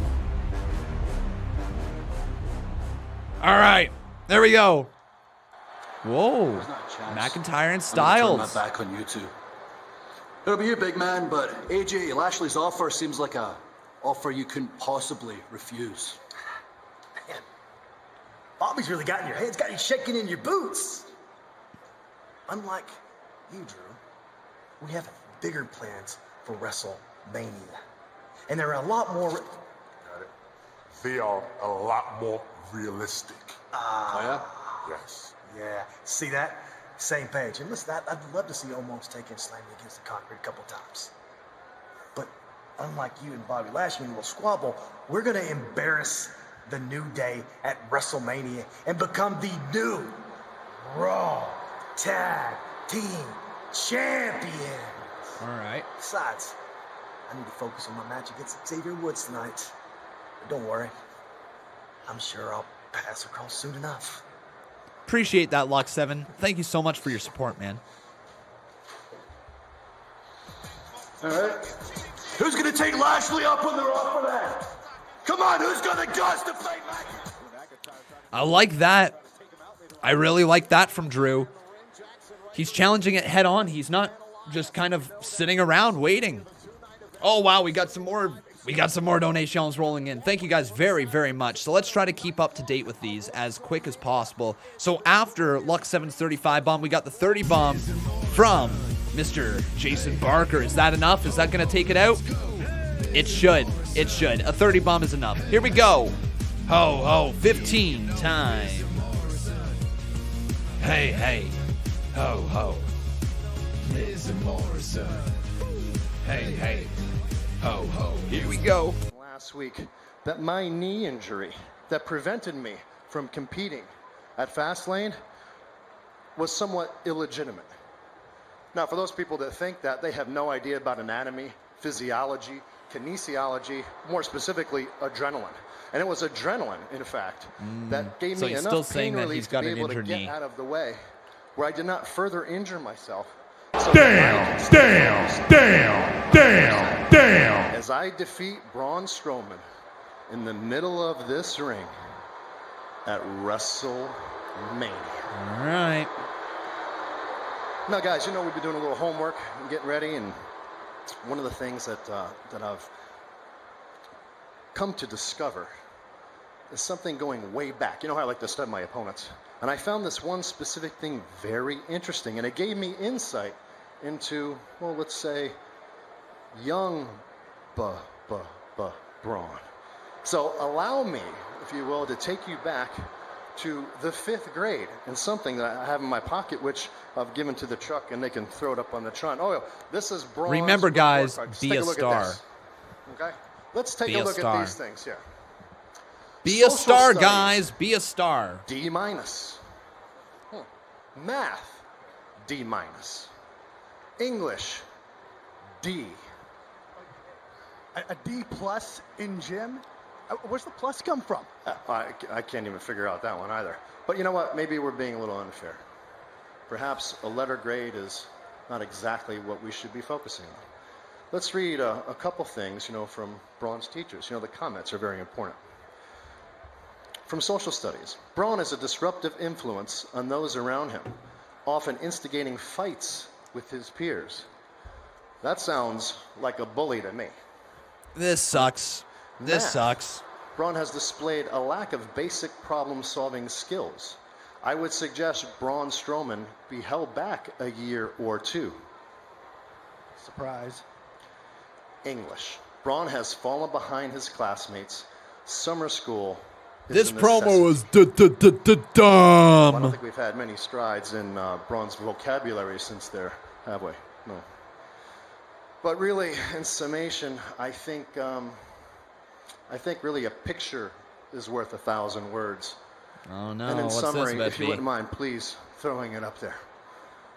All right, there we go. Whoa, McIntyre and Styles. I'm turn my back on you two. It'll be you, big man, but AJ Lashley's offer seems like a offer you couldn't possibly refuse. Man, Bobby's really got in your head. It's got you shaking in your boots. Unlike you, Drew, we have bigger plans for WrestleMania. And there are a lot more... they are a lot more realistic. Yeah? Yes. Yeah. See that? Same page. And listen, I'd love to see Omos take and slam me against the concrete a couple times. But unlike you and Bobby Lashley in a little squabble, we're going to embarrass the New Day at WrestleMania and become the new Raw Tag Team Champions. All right. Besides, I need to focus on my match against Xavier Woods tonight. But don't worry. I'm sure I'll pass across soon enough. Appreciate that, Lock 7. Thank you so much for your support, man. All right. Who's going to take Lashley up when they're off for that? Come on, who's going to guts to fight McIntyre? I like that. I really like that from Drew. He's challenging it head on. He's not just kind of sitting around waiting. Oh, wow, we got some more donations rolling in. Thank you guys very, very much. So let's try to keep up to date with these as quick as possible. So after Lux 7's 35 bomb, we got the 30 bomb from Mr. Jason Barker. Is that enough? Is that going to take it out? It should. It should. A 30 bomb is enough. Here we go. Ho, ho, 15 time. Hey, hey. Ho, ho. Liz Morrison. Hey, hey. Ho, ho. Here we go. Last week, that my knee injury that prevented me from competing at Fastlane was somewhat illegitimate. Now, for those people that think that, they have no idea about anatomy, physiology, kinesiology, more specifically, adrenaline. And it was adrenaline, in fact, that gave me enough pain relief to be able to get out of the way, where I did not further injure myself. So down. As I defeat Braun Strowman in the middle of this ring at WrestleMania. All right. Now, guys, you know we've been doing a little homework and getting ready, and one of the things that I've come to discover is something going way back. You know how I like to study my opponents? And I found this one specific thing very interesting, and it gave me insight into, well, let's say, young Braun. So allow me, if you will, to take you back to the 5th grade and something that I have in my pocket, which I've given to the truck, and they can throw it up on the trunk. Oh, this is Braun's. Remember, guys, be a star. Okay? Let's take a look at these things here. Be a star, guys. Be a star. D-. Math, D-. English, D. A D+ in gym? Where's the plus come from? I can't even figure out that one either. But you know what? Maybe we're being a little unfair. Perhaps a letter grade is not exactly what we should be focusing on. Let's read a couple things, from Braun's teachers. The comments are very important. From social studies, Braun is a disruptive influence on those around him, often instigating fights with his peers. That sounds like a bully to me. This sucks. This sucks. Braun has displayed a lack of basic problem-solving skills. I would suggest Braun Strowman be held back a year or two. Surprise. English. Braun has fallen behind his classmates. Summer school. This promo was dumb. I don't think we've had many strides in Braun's vocabulary since there, have we? No. But really, in summation, I think really a picture is worth 1,000 words. Oh no! And in What's summary, this, if you wouldn't mind, please throwing it up there.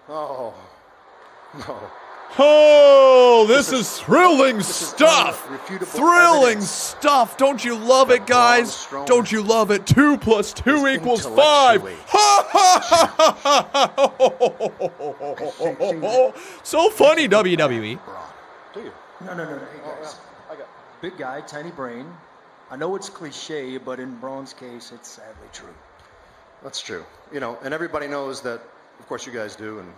Oh no. Oh, this is thrilling stuff. Thrilling stuff. Don't you love it, guys? Don't you love it? 2 + 2 = 5. So funny, WWE. Do you? No. Hey, guys. Big guy, tiny brain. I know it's cliche, but in Braun's case, it's sadly true. That's true. And everybody knows that, of course you guys do, and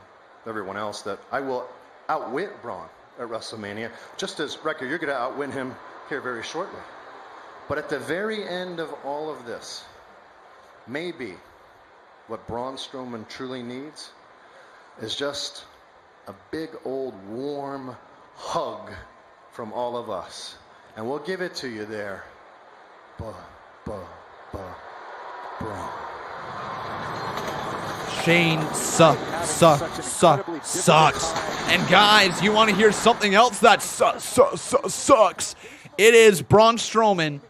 everyone else, that I will outwit Braun at WrestleMania. Just as record, you're going to outwin him here very shortly. But at the very end of all of this, maybe what Braun Strowman truly needs is just a big old warm hug from all of us. And we'll give it to you there. But Braun. Shane sucks. And guys, you want to hear something else that sucks? It is Braun Strowman.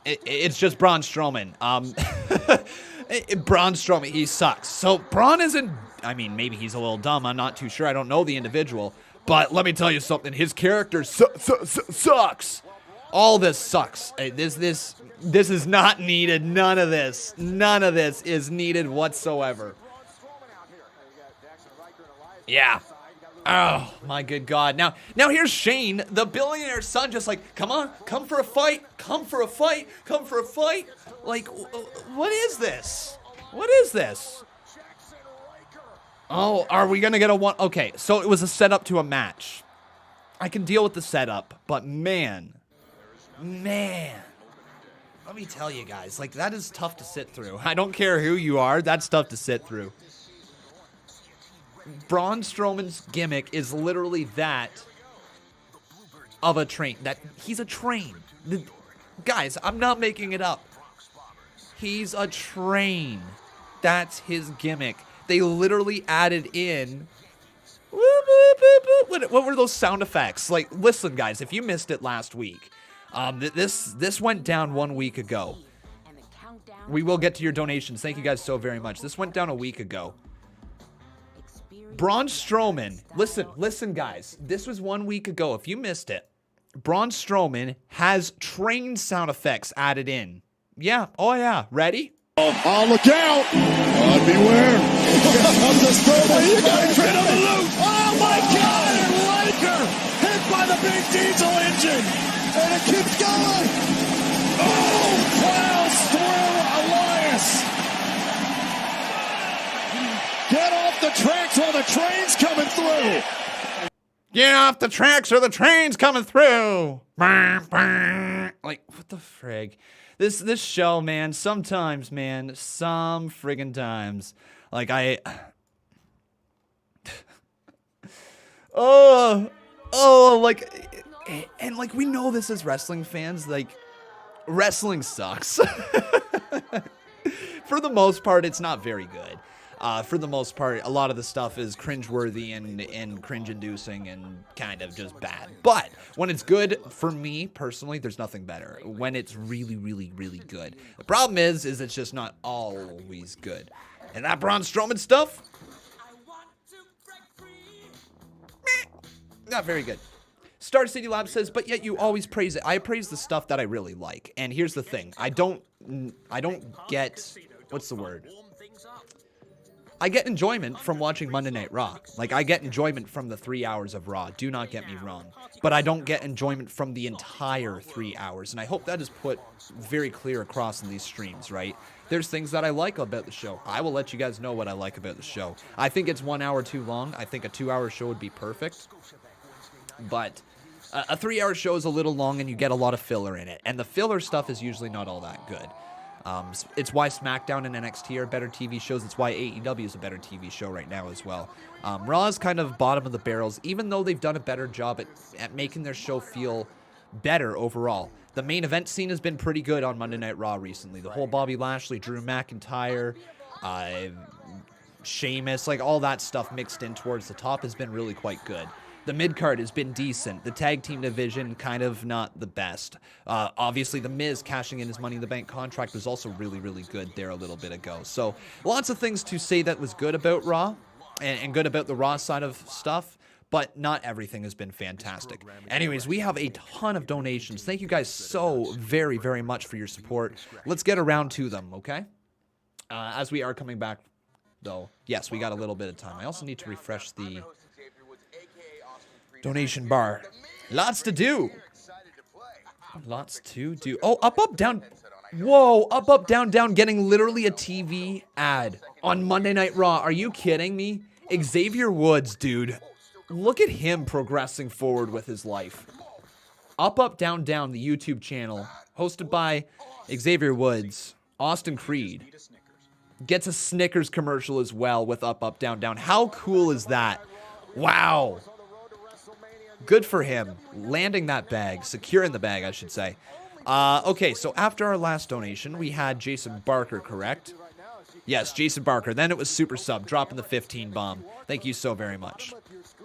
It's just Braun Strowman. Braun Strowman, he sucks. So Braun isn't, I mean, maybe he's a little dumb. I'm not too sure. I don't know the individual. But let me tell you something. His character sucks. All this sucks. This is not needed. None of this is needed whatsoever. Yeah. Oh, my good God. Now here's Shane, the billionaire's son, just like, come on, come for a fight. Like, what is this? Oh, are we going to get a one? Okay, so it was a setup to a match. I can deal with the setup, but man, let me tell you guys, like, that is tough to sit through. I don't care who you are, that's tough to sit through. Braun Strowman's gimmick is literally that of a train. He's a train. Guys, I'm not making it up. He's a train. That's his gimmick. They literally added in... What were those sound effects? Like, listen, guys, if you missed it last week, this went down 1 week ago. We will get to your donations. Thank you guys so very much. This went down a week ago. Braun Strowman, listen, guys. This was 1 week ago. If you missed it, Braun Strowman has train sound effects added in. Yeah. Oh, yeah. Ready? Oh, look out! Beware! You got to tread on the loop! Oh my God! And Riker hit by the big diesel engine, and it keeps going. Oh, plows through Elias. Get off the tracks while the train's coming through. Get off the tracks or the train's coming through. Like, what the frig? This show, man, sometimes, man, some friggin' times, like, and like, we know this as wrestling fans, like, wrestling sucks. For the most part, it's not very good. For the most part, a lot of the stuff is cringeworthy and cringe-inducing and kind of just bad. But when it's good, for me, personally, there's nothing better. When it's really, really, really good. The problem is it's just not always good. And that Braun Strowman stuff? Not very good. Star City Lab says, but yet you always praise it. I praise the stuff that I really like. And here's the thing. I don't get... What's the word? I get enjoyment from watching Monday Night Raw. Like, I get enjoyment from the 3 hours of Raw. Do not get me wrong. But I don't get enjoyment from the entire 3 hours. And I hope that is put very clear across in these streams, right? There's things that I like about the show. I will let you guys know what I like about the show. I think it's 1 hour too long. I think a 2-hour show would be perfect. But a 3-hour show is a little long and you get a lot of filler in it. And the filler stuff is usually not all that good. It's why SmackDown and NXT are better TV shows. It's why AEW is a better TV show right now as well. Raw is kind of bottom of the barrels, even though they've done a better job at making their show feel better overall. The main event scene has been pretty good on Monday Night Raw recently. The whole Bobby Lashley, Drew McIntyre, Sheamus, like all that stuff mixed in towards the top has been really quite good. The mid-card has been decent. The tag team division, kind of not the best. Obviously, The Miz cashing in his Money in the Bank contract was also really, really good there a little bit ago. So, lots of things to say that was good about Raw, and good about the Raw side of stuff, but not everything has been fantastic. Anyways, we have a ton of donations. Thank you guys so very, very much for your support. Let's get around to them, okay? As we are coming back, though, yes, we got a little bit of time. I also need to refresh the... donation bar. Lots to do. Lots to do. Oh, up, down. Whoa, up, down, getting literally a TV ad on Monday Night Raw. Are you kidding me? Xavier Woods, dude. Look at him progressing forward with his life. Up, down, the YouTube channel, hosted by Xavier Woods. Austin Creed gets a Snickers commercial as well with up, down. How cool is that? Wow. Good for him. Landing that bag. Securing the bag, I should say. Okay, so after our last donation, we had Jason Barker, correct? Yes, Jason Barker. Then it was Super Sub, dropping the 15 bomb. Thank you so very much.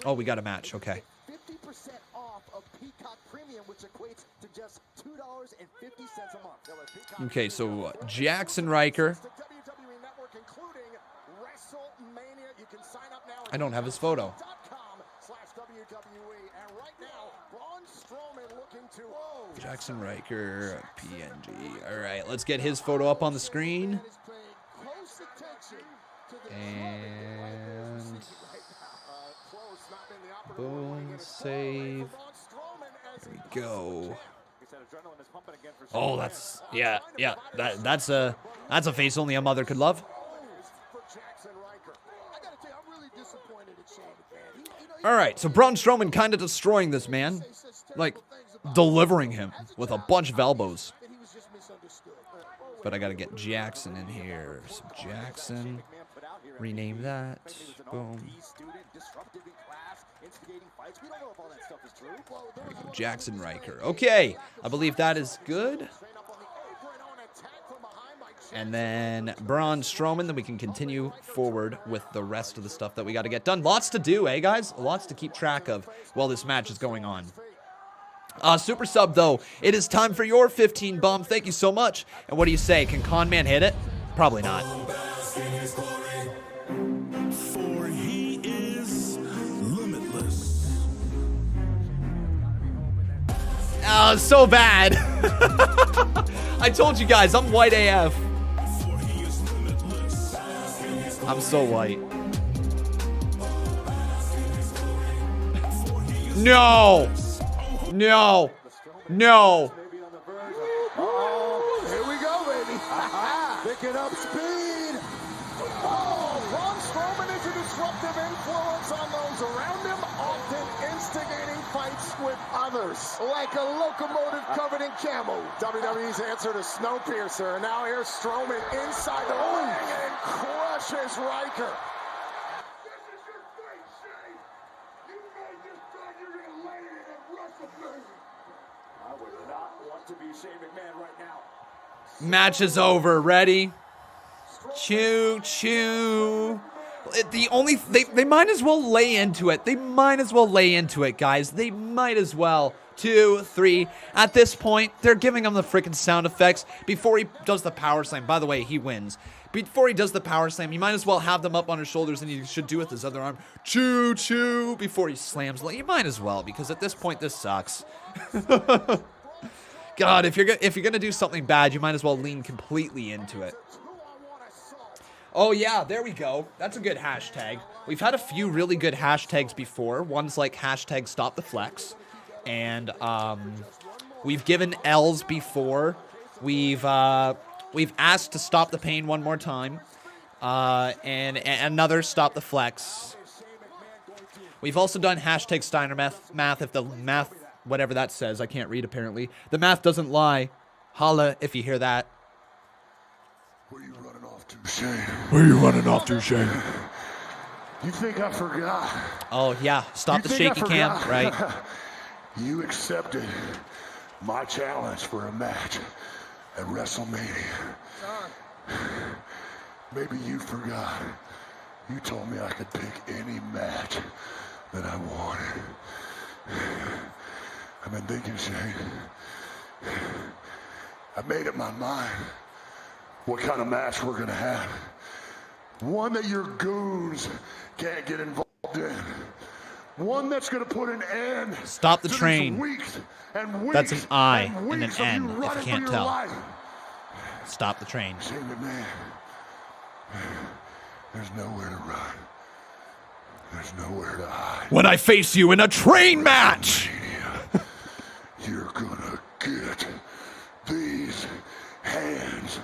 Oh, we got a match. Okay. 50% off of Peacock Premium, which equates to just $2.50 a month. Okay, so Jackson Riker. I don't have his photo. Jackson Riker, PNG. All right, let's get his photo up on the screen. And boom, save. There we go. Oh, that's that's a face only a mother could love. All right, so Braun Strowman kind of destroying this man, like delivering him with a bunch of elbows. But I got to get Jackson in here. So Jackson, rename that. Boom. Jackson Riker. Okay, I believe that is good. And then Braun Strowman, then we can continue forward with the rest of the stuff that we got to get done. Lots to do, eh, guys? Lots to keep track of while this match is going on. Super Sub, though, it is time for your 15 bomb. Thank you so much. And what do you say? Can Con Man hit it? Probably not. For he is limitless. Oh, so bad. I told you guys, I'm white AF. I'm so white. No! No! No! Oh, here we go, baby. Picking up speed. Oh, Braun Strowman is a disruptive influence on those around him, often instigating fights with others. Like a locomotive covered in camo. WWE's answer to Snowpiercer. And now here's Strowman inside the ring and crushes Riker. I would not want to be Shane McMahon right now. Match is over. Ready? Choo choo. They might as well lay into it. They might as well lay into it, guys. They might as well. 2, 3. At this point, they're giving him the freaking sound effects before he does the power slam. By the way, he wins. Before he does the power slam, you might as well have them up on his shoulders, and he should do with his other arm. Choo choo before he slams. You might as well, because at this point, this sucks. God, if you're gonna do something bad, you might as well lean completely into it. Oh yeah, there we go. That's a good hashtag. We've had a few really good hashtags before. One's like hashtag stop the flex. And we've given L's before. We've asked to stop the pain one more time. And another stop the flex. We've also done hashtag Steiner math if the math, whatever that says, I can't read apparently. The math doesn't lie. Holla if you hear that. Where you running off to, Shane? Where you running off to, Shane? You think I forgot? Oh yeah, stop the shaky cam, right? You accepted my challenge for a match at WrestleMania. Maybe you forgot. You told me I could pick any match that I wanted. I've been thinking, Shane. I made up my mind what kind of match we're gonna have. One that your goons can't get involved in. One that's gonna put an end. Stop the to train. Weeks and weeks That's an I and an weeks N, of you if you can't for tell. your life. Stop the train. Shane McMahon, there's nowhere to run. There's nowhere to hide. When I face you in a train match! You're gonna get these hands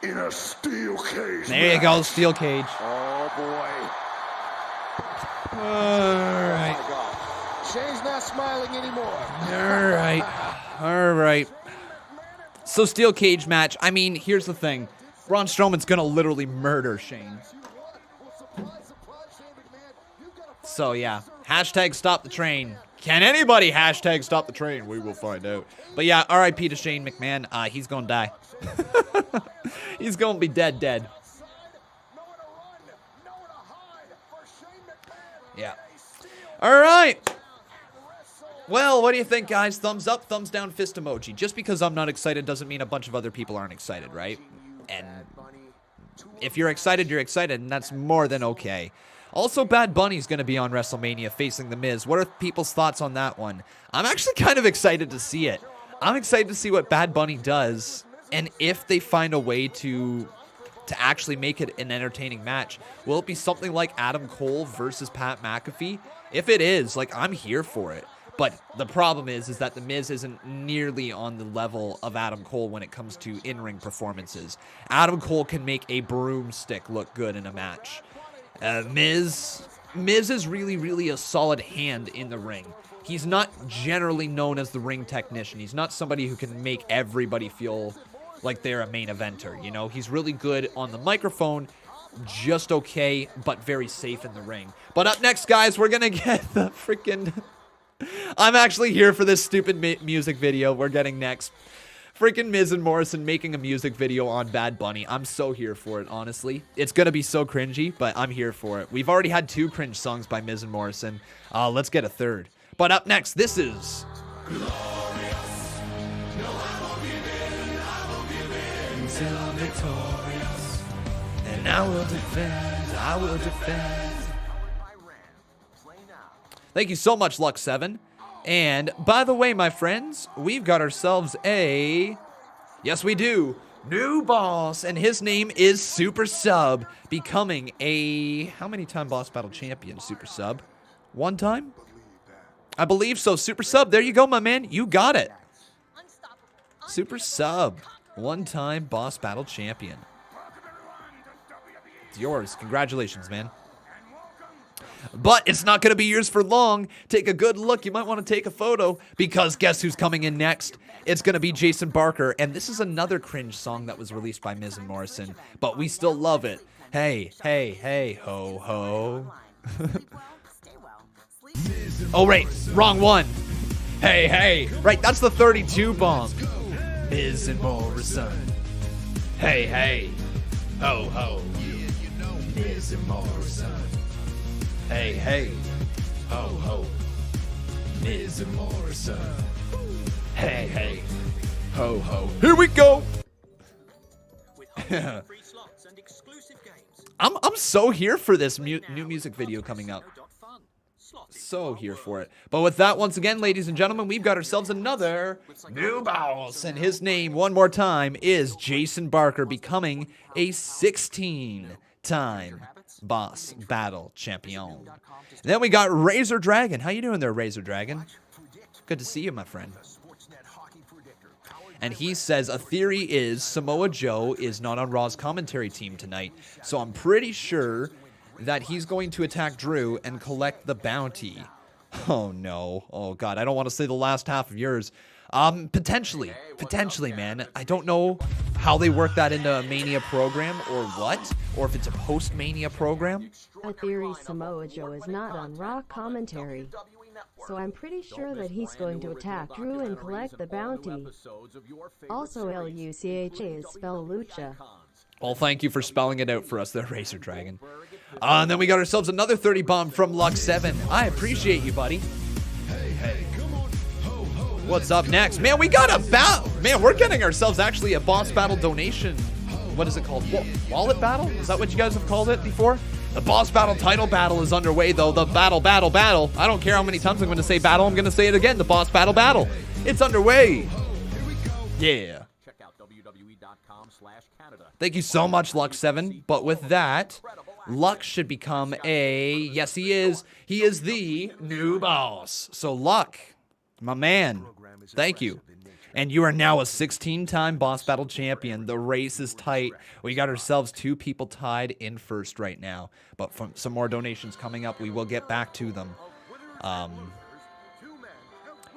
in a steel cage. There you go, steel cage. Oh boy. All right. Oh, Shane's not smiling anymore. All right. All right. So steel cage match. I mean, here's the thing. Braun Strowman's gonna literally murder Shane. So, yeah. Hashtag stop the train. Can anybody hashtag stop the train? We will find out. But, yeah, RIP to Shane McMahon. He's going to die. He's going to be dead. Yeah. All right. Well, what do you think, guys? Thumbs up, thumbs down, fist emoji. Just because I'm not excited doesn't mean a bunch of other people aren't excited, right? And if you're excited, and that's more than okay. Also, Bad Bunny's going to be on WrestleMania facing The Miz. What are people's thoughts on that one? I'm actually kind of excited to see it. I'm excited to see what Bad Bunny does, and if they find a way to actually make it an entertaining match. Will it be something like Adam Cole versus Pat McAfee? If it is, like, I'm here for it. But the problem is that The Miz isn't nearly on the level of Adam Cole when it comes to in-ring performances. Adam Cole can make a broomstick look good in a match. Miz is really a solid hand in the ring. He's not generally known as the ring technician. He's not somebody who can make everybody feel like they're a main eventer, you know? He's really good on the microphone, just okay, but very safe in the ring. But up next, guys, we're gonna get the freaking... I'm actually here for this stupid music video we're getting next. Freaking Miz and Morrison making a music video on Bad Bunny. I'm so here for it, honestly. It's gonna be so cringy, but I'm here for it. We've already had 2 cringe songs by Miz and Morrison. Let's get a 3rd. But up next, this is... Until I'm victorious, and I will defend. Thank you so much, Lux7. And by the way, my friends, we've got ourselves a... Yes, we do. New boss, and his name is Super Sub, becoming a... How many time boss battle champion, Super Sub? 1 time? I believe so. Super Sub, there you go, my man. You got it. Super Sub, 1-time boss battle champion. It's yours. Congratulations, man. But it's not going to be yours for long. Take a good look. You might want to take a photo, because guess who's coming in next? It's going to be Jason Barker, and this is another cringe song that was released by Miz and Morrison, but we still love it. Hey, hey, hey, ho, ho. Oh, wait, wrong one. Hey, hey. Right, that's the 32 bomb. Miz and Morrison. Hey, hey, ho, ho. Miz and Morrison. Hey, hey, ho, ho, Miz and Morrison. Hey, hey, ho, ho. Here we go. I'm so here for this new music video coming up. So here for it. But with that, once again, ladies and gentlemen, we've got ourselves another new boss, and his name, one more time, is Jason Barker, becoming a 16-time boss battle champion. Then we got Razor Dragon. How you doing there, Razor Dragon? Good to see you, my friend. And he says a theory is Samoa Joe is not on Raw's commentary team tonight, so I'm pretty sure that he's going to attack Drew and collect the bounty. Oh no. Oh god, I don't want to say the last half of yours. Potentially, man. I don't know how they work that into a Mania program or what, or if it's a post-Mania program. A theory Samoa Joe is not on Raw commentary, so I'm pretty sure that he's going to attack Drew and collect the bounty. Also, Lucha is spelled Lucha. Well, thank you for spelling it out for us there, Razor Dragon. And then we got ourselves another 30 bomb from Lux7. I appreciate you, buddy. Hey, hey. What's up next? Man, we got a man, we're getting ourselves actually a boss battle donation. What is it called? Wallet battle? Is that what you guys have called it before? The boss battle title battle is underway, though. The battle. I don't care how many times I'm going to say battle. I'm going to say it again. The boss battle. It's underway. Yeah. Check out WWE.com/Canada. Thank you so much, Lux7. But with that, Lux should become a... Yes, he is. He is the new boss. So, Luck, my man, thank you. And you are now a 16-time boss battle champion. The race is tight. We got ourselves 2 people tied in first right now. But from some more donations coming up, we will get back to them.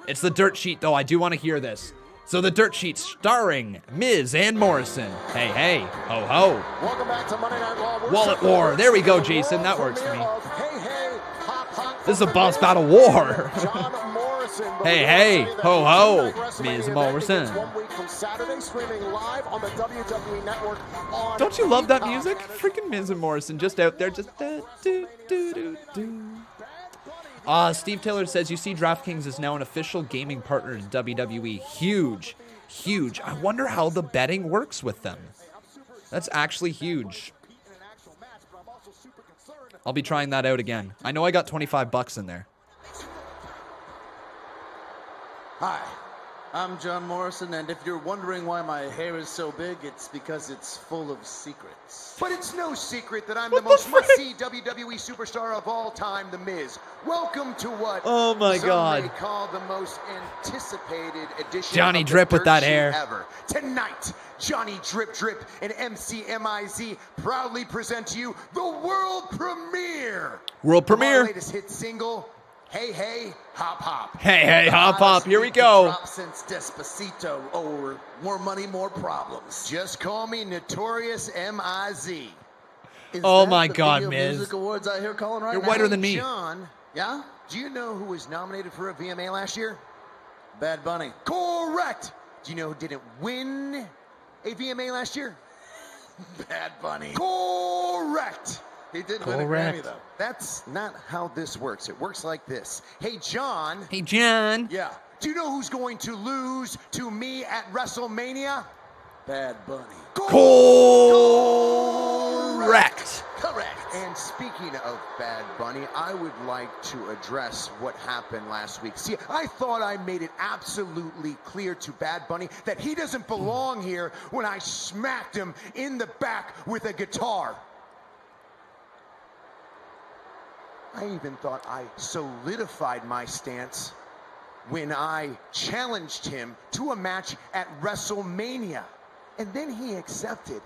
It's the dirt sheet, though. I do want to hear this. So the dirt sheet starring Miz and Morrison. Hey, hey, ho, ho. Welcome back to Monday Night Raw. Wallet War. There we go, Jason. That works for me. Hey, hey, hot This is a boss battle war. Hey, hey, ho, ho, Ms. Morrison. Don't you love that music? Freaking Ms. and Morrison just out there, just Steve Taylor says, you see DraftKings is now an official gaming partner to WWE. Huge, huge. I wonder how the betting works with them. That's actually huge. I'll be trying that out again. I know I got 25 bucks in there. Hi, I'm John Morrison, and if you're wondering why my hair is so big, it's because it's full of secrets. But it's no secret that I'm the most must-see WWE superstar of all time, The Miz. Welcome to what oh my God. Some may call the most anticipated edition Johnny of Drip the with that Dirt hair. Sheet ever. Tonight, Johnny Drip Drip and MCMIZ proudly present to you the world premiere. World premiere. Our latest hit single, Hey Hey Hop Hop. Hey Hey Hop Hop. Here we go. Since Despacito, or More Money, More Problems. Just call me Notorious M.I.Z. Oh my God, Video Miz. Music Awards I hear calling right You're now? whiter than me. John, yeah? Do you know who was nominated for a VMA last year? Bad Bunny. Correct. Do you know who didn't win a VMA last year? Bad Bunny. Correct. He did win a Grammy, though. That's not how this works. It works like this. Hey, John. Hey, John. Yeah. Do you know who's going to lose to me at WrestleMania? Bad Bunny. Correct. Correct. And speaking of Bad Bunny, I would like to address what happened last week. See, I thought I made it absolutely clear to Bad Bunny that he doesn't belong here when I smacked him in the back with a guitar. I even thought I solidified my stance when I challenged him to a match at WrestleMania. And then he accepted.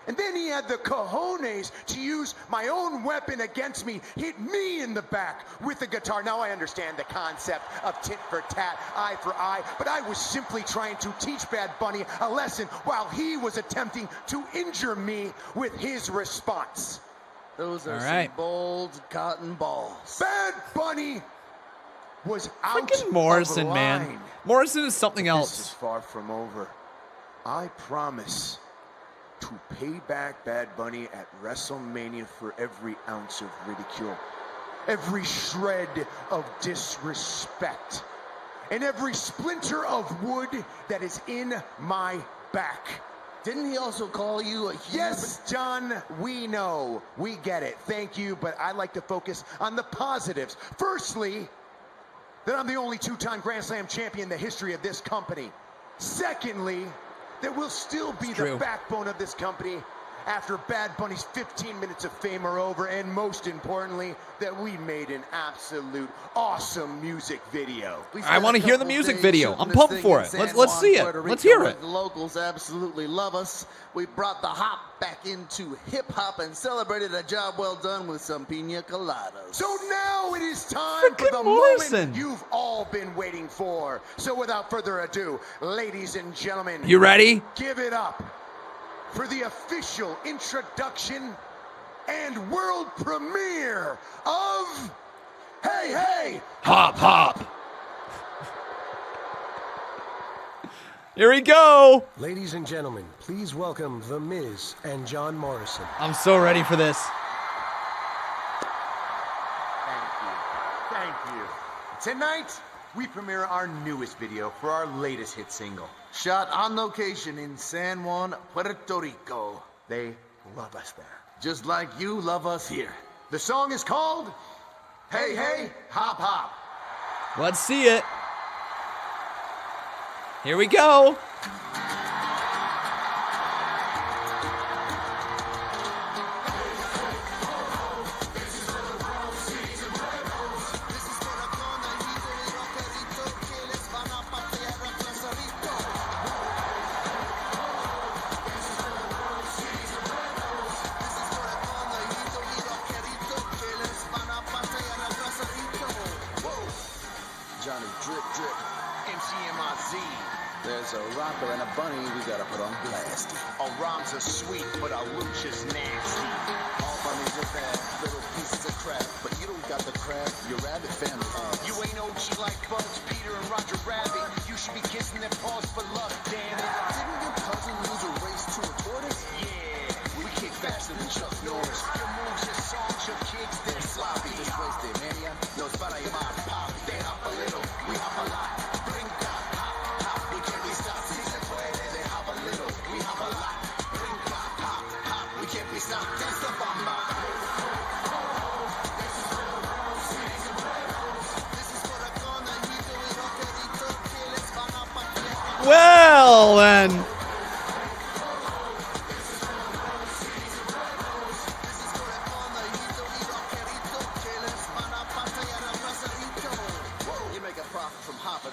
And then he had the cojones to use my own weapon against me, hit me in the back with the guitar. Now I understand the concept of tit for tat, eye for eye, but I was simply trying to teach Bad Bunny a lesson while he was attempting to injure me with his response. Those are some bold cotton balls. Bad Bunny was out Freaking Morrison, of man. line. Morrison is something else. This is far from over. I promise to pay back Bad Bunny at WrestleMania for every ounce of ridicule, every shred of disrespect, and every splinter of wood that is in my back. Didn't he also call you a human? Yes, John, we know. We get it. Thank you, but I like to focus on the positives. Firstly, that I'm the only two-time Grand Slam champion in the history of this company. Secondly, that we'll still be the backbone of this company after Bad Bunny's 15 minutes of fame are over, and most importantly, that we made an absolute awesome music video. I want to hear the music video. I'm pumped for it. Let's see it. Let's hear it. The locals absolutely love us. We brought the hop back into hip-hop and celebrated a job well done with some pina coladas. So now it is time for the moment you've all been waiting for. So without further ado, ladies and gentlemen. You ready? Give it up for the official introduction and world premiere of Hey Hey Hop Hop. Here we go. Ladies and gentlemen, please welcome The Miz and John Morrison. I'm so ready for this. Thank you. Tonight, we premiere our newest video for our latest hit single. Shot on location in San Juan, Puerto Rico. They love us there. Just like you love us here. The song is called Hey Hey Hop Hop. Let's see it. Here we go. Johnny Drip Drip, MCMIZ. There's a rocker and a bunny we gotta put on blast. Our rhymes are sweet, but our luch is nasty. All bunnies are bad, little pieces of crap, but you don't got the crab, your rabbit family. You ain't OG like Bugs, Peter, and Roger Rabbit. You should be kissing their paws for luck, damn it. Didn't your cousin lose a race to a tortoise? Yeah, we kick faster than Chuck Norris. Your moves, your songs, your kicks, they're sloppy. This race de media, nos para llamar pop. They hop a little, we hop a lot. Brinca, hop, hop, we can't be stopped. Si se puede, they hop a little, we hop a lot. Brinca, hop, hop, we can't be stopped. That's the bomba. Well, then.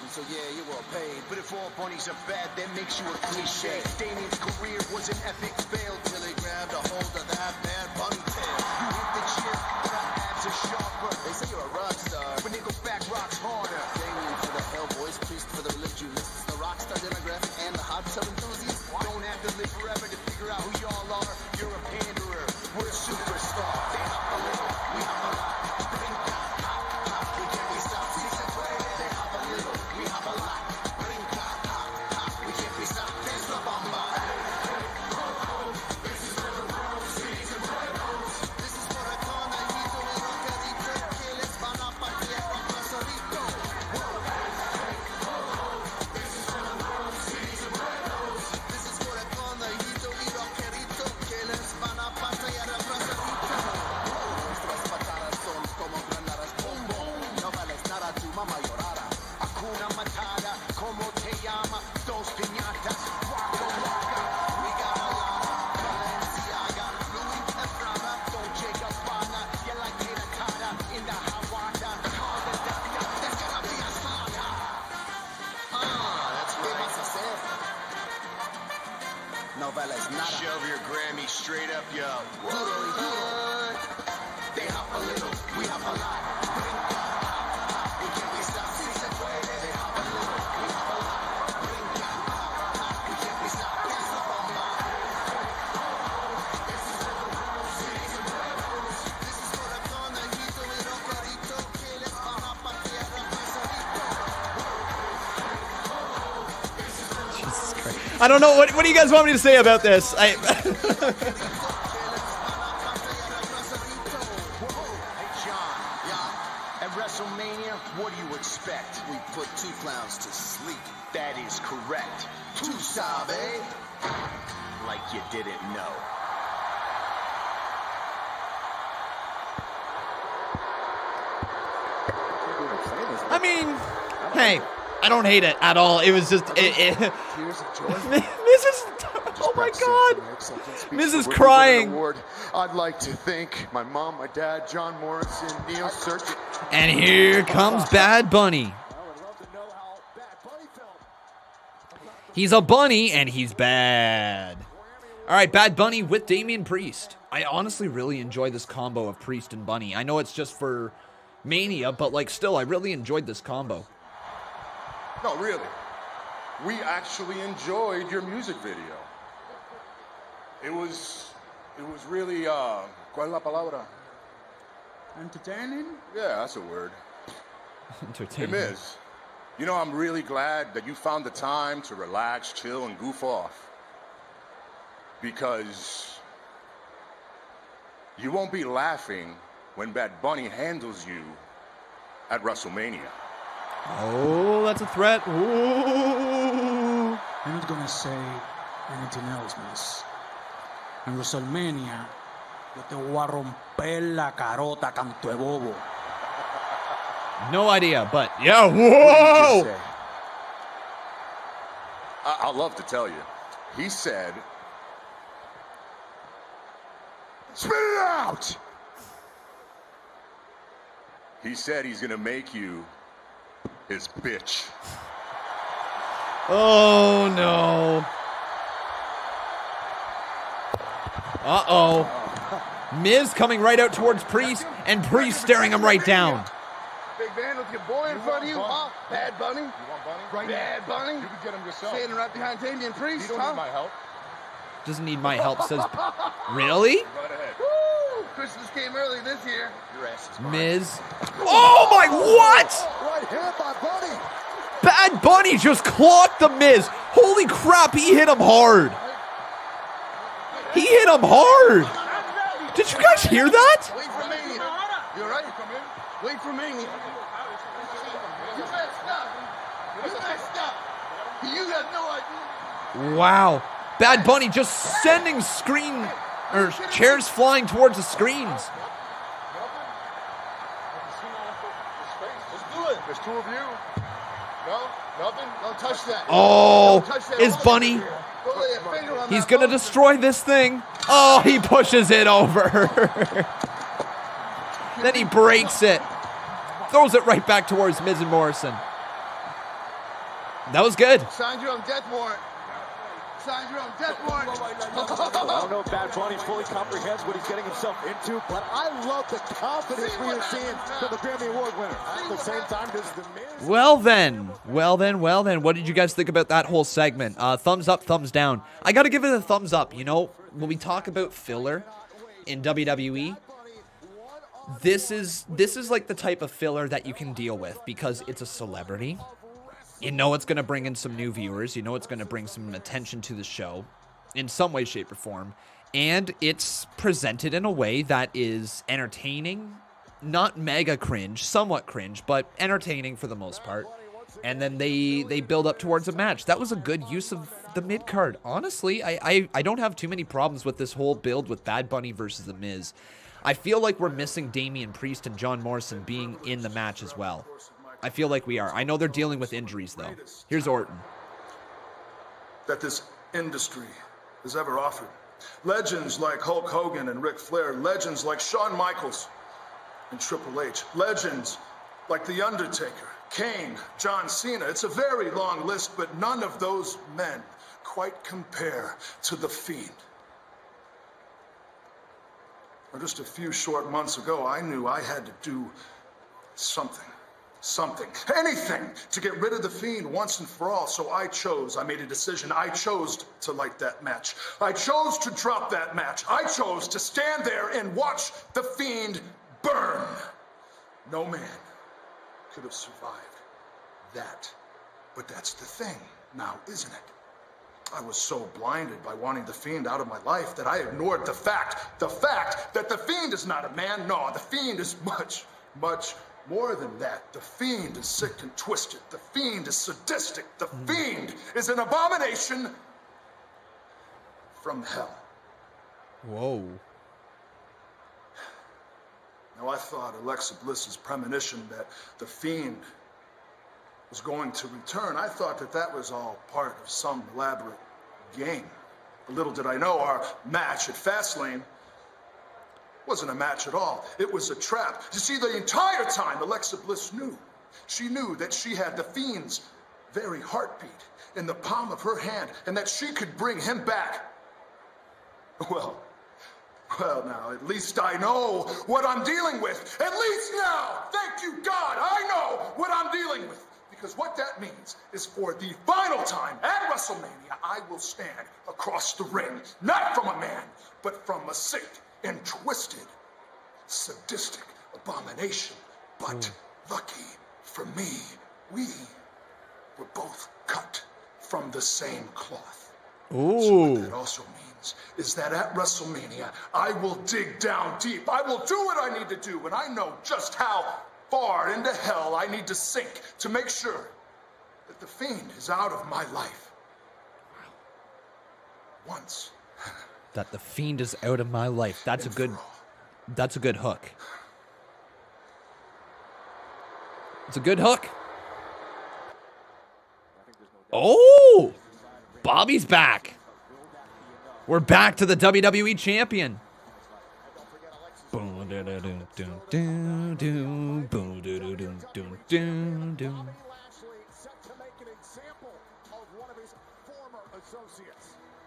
So yeah, you were paid. But if all bunnies are bad, that makes you a cliche. Damien's career was an epic fail till he grabbed a hold of that bad bunny tail. You hit the gym, but our abs are sharper. They say you're a rock star, but Nickelback rocks harder. Damien for the Hellboys, Priest for the religionists, the rock star demographic, and the hot tub enthusiasts. Don't have to live forever to figure out who y'all are. You're a panderer, we're a superstar. They hop a little, we hop a lot. Brinca, hop, hop, we can't be stopped. Si se puede, they hop a little, we hop a lot. Brinca, hop, hop, we can't be stopped. There's the bomba. This is for the world, cities and pueblos. This is for the conejito y rockerito que les van a patear a Pasorito. This is for the world, cities and pueblos. This is for the conejito y rockerito que les van a patear a Pasorito. Nuestras patadas son como granadas, bom bom. No vales nada, tu mamá llorara. Hakuna Matata, como te llama? Dos piñatas, Waka Waka. We got a lana, Balenciaga, Louis and Prada, Dolce Gabbana. You like Tina Tata in the Hawata. Call the doctor, there's gonna be a slaughter. That's what I hacer. No vales nada. Shove your Grammy straight up, yo. Duro y duro. They hop a little, we hop a lot. Brinca, hop, hop, we can't be stopped. Si se puede, they hop a little, we hop a lot. Brinca, hop, hop, we can't be stopped. That's the bomba. This is for the world, cities and pueblos. This is for the conejito y rockerito que les van a patear a Pasorito. Jesus Christ. I don't know. What do you guys want me to say about this? At WrestleMania, what do you expect? We put two clowns to sleep. That is correct. Tu sabe? Like you didn't know. I mean, hey, I don't hate it at all. It was just Tears of joy. Oh my God, Mrs. crying. I'd like to thank my mom, my dad, John Morrison, Neil Search. And here comes Bad Bunny. He's a bunny and he's bad. All right, Bad Bunny with Damian Priest. I honestly really enjoy this combo of Priest and Bunny. I know it's just for Mania, but like still, I really enjoyed this combo. No, really. We actually enjoyed your music video. It was really, ¿cuál es la palabra? Entertaining? Yeah, that's a word. Entertaining. It is. You know, I'm really glad that you found the time to relax, chill, and goof off. Because you won't be laughing when Bad Bunny handles you at WrestleMania. Oh, that's a threat. Ooh. I'm not gonna say anything else, miss. En WrestleMania, yo te voy a romper la carota, canto de bobo. No idea, but yeah, whoa! I'd love to tell you. He said, Spit it out! He said he's gonna make you his bitch. Oh no. Uh-oh. Miz coming right out towards Priest, and Priest staring him right down. Big man with your boy in front of you, huh? Bad Bunny? You want Bunny? Right Bad Bunny? You can get him yourself. Standing right behind Damian Priest, You don't need my help. Doesn't need my help, says... Really? Right ahead. Woo! Christmas came early this year. Your ass is mine. Miz. Oh my, what? Right hand by Bunny. Bad Bunny just clocked the Miz. Holy crap, he hit him hard. He hit him hard. Did you guys hear that? Wait for Mania. You all right? Wait for Mania. You messed up. You messed up. You have no idea. Wow. Bad Bunny just sending chairs flying towards the screens. Let's do it. There's two of you. No, nothing. Don't touch that. Oh, Don't touch that. is Bunny? Don't lay a finger on He's that gonna bone. destroy this thing. Oh, he pushes it over. Then he breaks it. Throws it right back towards Miz and Morrison. That was good. Signed you on death warrant. Signed you on death warrant. I don't know if Bad Bunny fully comprehends what he's getting himself into, but I love the confidence we are seeing from the Grammy Award winner. At the same time, this is the Miz. Well then. What did you guys think about that whole segment? Thumbs up, thumbs down. I gotta give it a thumbs up. You know, when we talk about filler in WWE, this is like the type of filler that you can deal with because it's a celebrity. You know it's going to bring in some new viewers. You know it's going to bring some attention to the show in some way, shape, or form. And it's presented in a way that is entertaining, not mega cringe, somewhat cringe, but entertaining for the most part. And then they build up towards a match. That was a good use of the mid-card. Honestly, I don't have too many problems with this whole build with Bad Bunny versus The Miz. I feel like we're missing Damian Priest and John Morrison being in the match as well. I feel like we are. I know they're dealing with injuries, though. Here's Orton. That this industry has ever offered. Legends like Hulk Hogan and Ric Flair. Legends like Shawn Michaels and Triple H. Legends like The Undertaker, Kane, John Cena. It's a very long list, but none of those men quite compare to The Fiend. Just a few short months ago, I knew I had to do something, anything to get rid of The Fiend once and for all. So I made a decision. I chose to light that match. I chose to drop that match. I chose to stand there and watch The Fiend burn. No man could have survived that. But that's the thing now, isn't it? I was so blinded by wanting The Fiend out of my life that I ignored the fact that The Fiend is not a man. No, The Fiend is much, much more than that. The Fiend is sick and twisted. The Fiend is sadistic. The Fiend is an abomination from hell. Whoa. Now, I thought Alexa Bliss's premonition that The Fiend was going to return, I thought that was all part of some elaborate game. Little did I know our match at Fastlane wasn't a match at all. It was a trap. You see, the entire time Alexa Bliss knew. She knew that she had The Fiend's very heartbeat in the palm of her hand and that she could bring him back. Well, now, at least I know what I'm dealing with. At least now, thank you, God, I know what I'm dealing with. Because what that means is for the final time at WrestleMania, I will stand across the ring, not from a man, but from a sick and twisted, sadistic abomination. But lucky for me, we were both cut from the same cloth. Ooh. So what that also means is that at WrestleMania, I will dig down deep. I will do what I need to do, and I know just how far into hell I need to sink to make sure that The Fiend is out of my life. Once. That The Fiend is out of my life. That's a good hook. It's a good hook. Oh! Bobby's back. We're back to the WWE champion.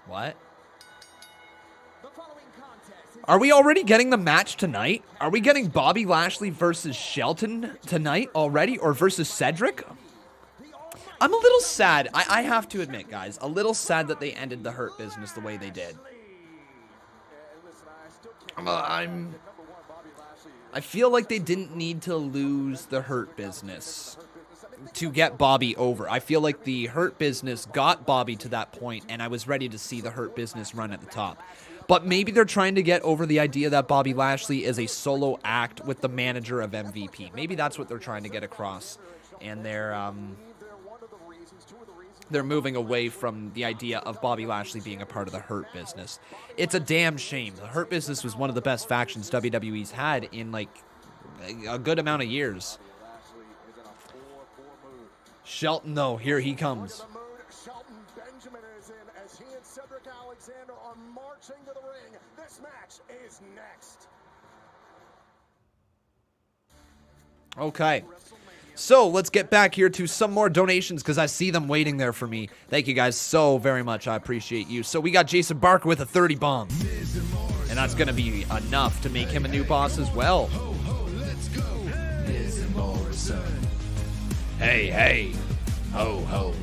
What? Are we already getting the match tonight? Are we getting Bobby Lashley versus Shelton tonight already, or versus Cedric? I'm a little sad. I have to admit, guys, a little sad that they ended the Hurt Business the way they did. I feel like they didn't need to lose the Hurt Business to get Bobby over. I feel like the Hurt Business got Bobby to that point, and I was ready to see the Hurt Business run at the top. But maybe they're trying to get over the idea that Bobby Lashley is a solo act with the manager of MVP. Maybe that's what they're trying to get across, and they're moving away from the idea of Bobby Lashley being a part of the Hurt Business. It's a damn shame. The Hurt Business was one of the best factions WWE's had in, like, a good amount of years. Shelton, though, here he comes. Shelton Benjamin is in as he and Cedric Alexander are marching to the ring. This match is next. Okay. So, let's get back here to some more donations because I see them waiting there for me. Thank you guys so very much. I appreciate you. So, we got Jason Barker with a 30 bomb. And that's going to be enough to make him a new boss as well. Hey, hey. Ho, ho.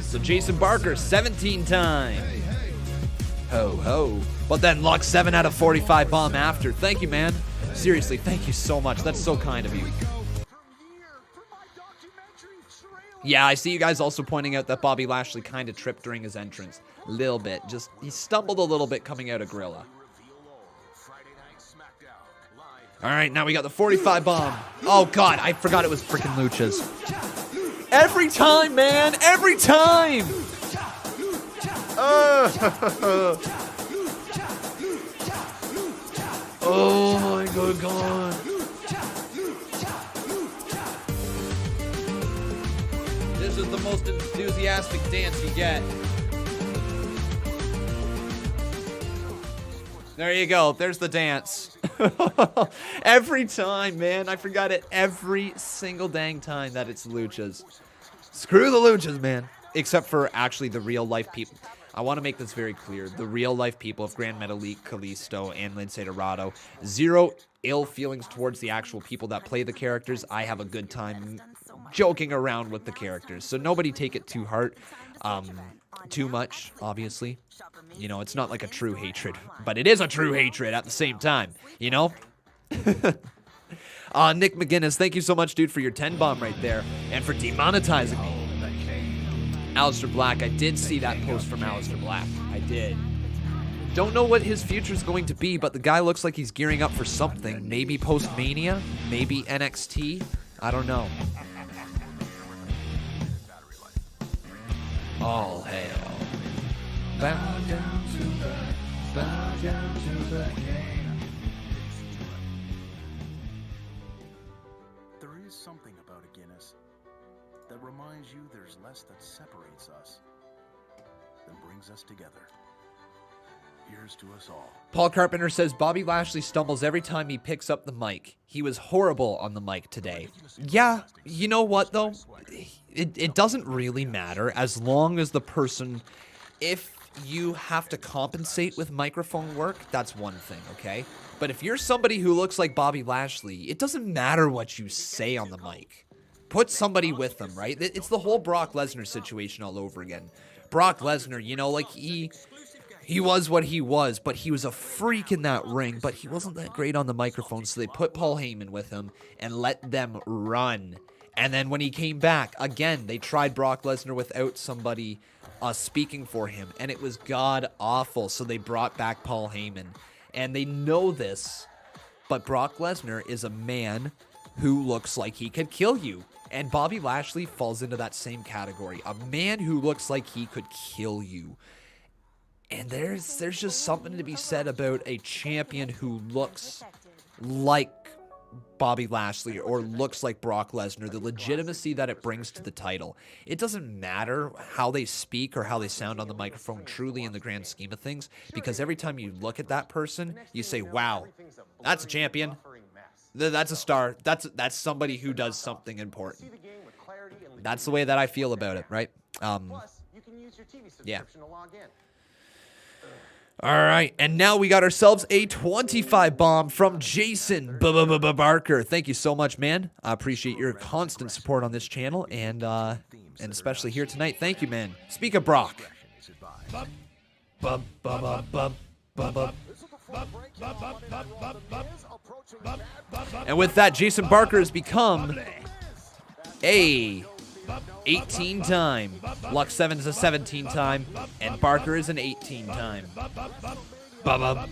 So, Jason Barker, 17 time. Ho, ho. But then Luck 7 out of 45 bomb after. Thank you, man. Seriously, thank you so much. That's so kind of you. Yeah, I see you guys also pointing out that Bobby Lashley kind of tripped during his entrance. A little bit. Just, he stumbled a little bit coming out of Gorilla. All right, now we got the 45 bomb. Oh, God, I forgot it was freaking Luchas. Every time, man. Every time. Oh, my good God. This is the most enthusiastic dance you get. There you go. There's the dance. Every time, man. I forgot it every single dang time that it's Luchas. Screw the Luchas, man. Except for actually the real life people. I want to make this very clear. The real life people of Grand Metalik, Kalisto, and Lince Dorado. Zero ill feelings towards the actual people that play the characters. I have a good time joking around with the characters. So nobody take it too hard. Too much, obviously. You know, it's not like a true hatred, but it is a true hatred at the same time, you know? Nick McGinnis, thank you so much, dude, for your 10 bomb right there, and for demonetizing me. Aleister Black, I did see that post from Aleister Black. I did. Don't know what his future is going to be, but the guy looks like he's gearing up for something. Maybe post-Mania? Maybe NXT? I don't know. All hail. Bow down to the king. There is something about a Guinness that reminds you there's less that separates us than brings us together. Here's to us all. Paul Carpenter says Bobby Lashley stumbles every time he picks up the mic. He was horrible on the mic today. Yeah, you know what though? It doesn't really matter as long as the person, if you have to compensate with microphone work, that's one thing, okay? But if you're somebody who looks like Bobby Lashley, it doesn't matter what you say on the mic. Put somebody with them, right? It's the whole Brock Lesnar situation all over again. Brock Lesnar, you know, like he was what he was, but he was a freak in that ring, but he wasn't that great on the microphone, so they put Paul Heyman with him and let them run. And then when he came back, again, they tried Brock Lesnar without somebody speaking for him, and it was god-awful, so they brought back Paul Heyman. And they know this, but Brock Lesnar is a man who looks like he could kill you. And Bobby Lashley falls into that same category. A man who looks like he could kill you. And there's just something to be said about a champion who looks like Bobby Lashley or looks like Brock Lesnar, the legitimacy that it brings to the title. It doesn't matter how they speak or how they sound on the microphone truly in the grand scheme of things, because every time you look at that person, you say, wow, that's a champion. That's a star. That's somebody who does something important. That's the way that I feel about it, right? Yeah. All right, and now we got ourselves a 25 bomb from Jason Barker. Thank you so much, man. I appreciate your constant support on this channel, and especially here tonight. Thank you, man. Speak of Brock. And with that, Jason Barker has become a 18-time. Lux 7 is a 17-time, and Barker is an 18-time. Bubba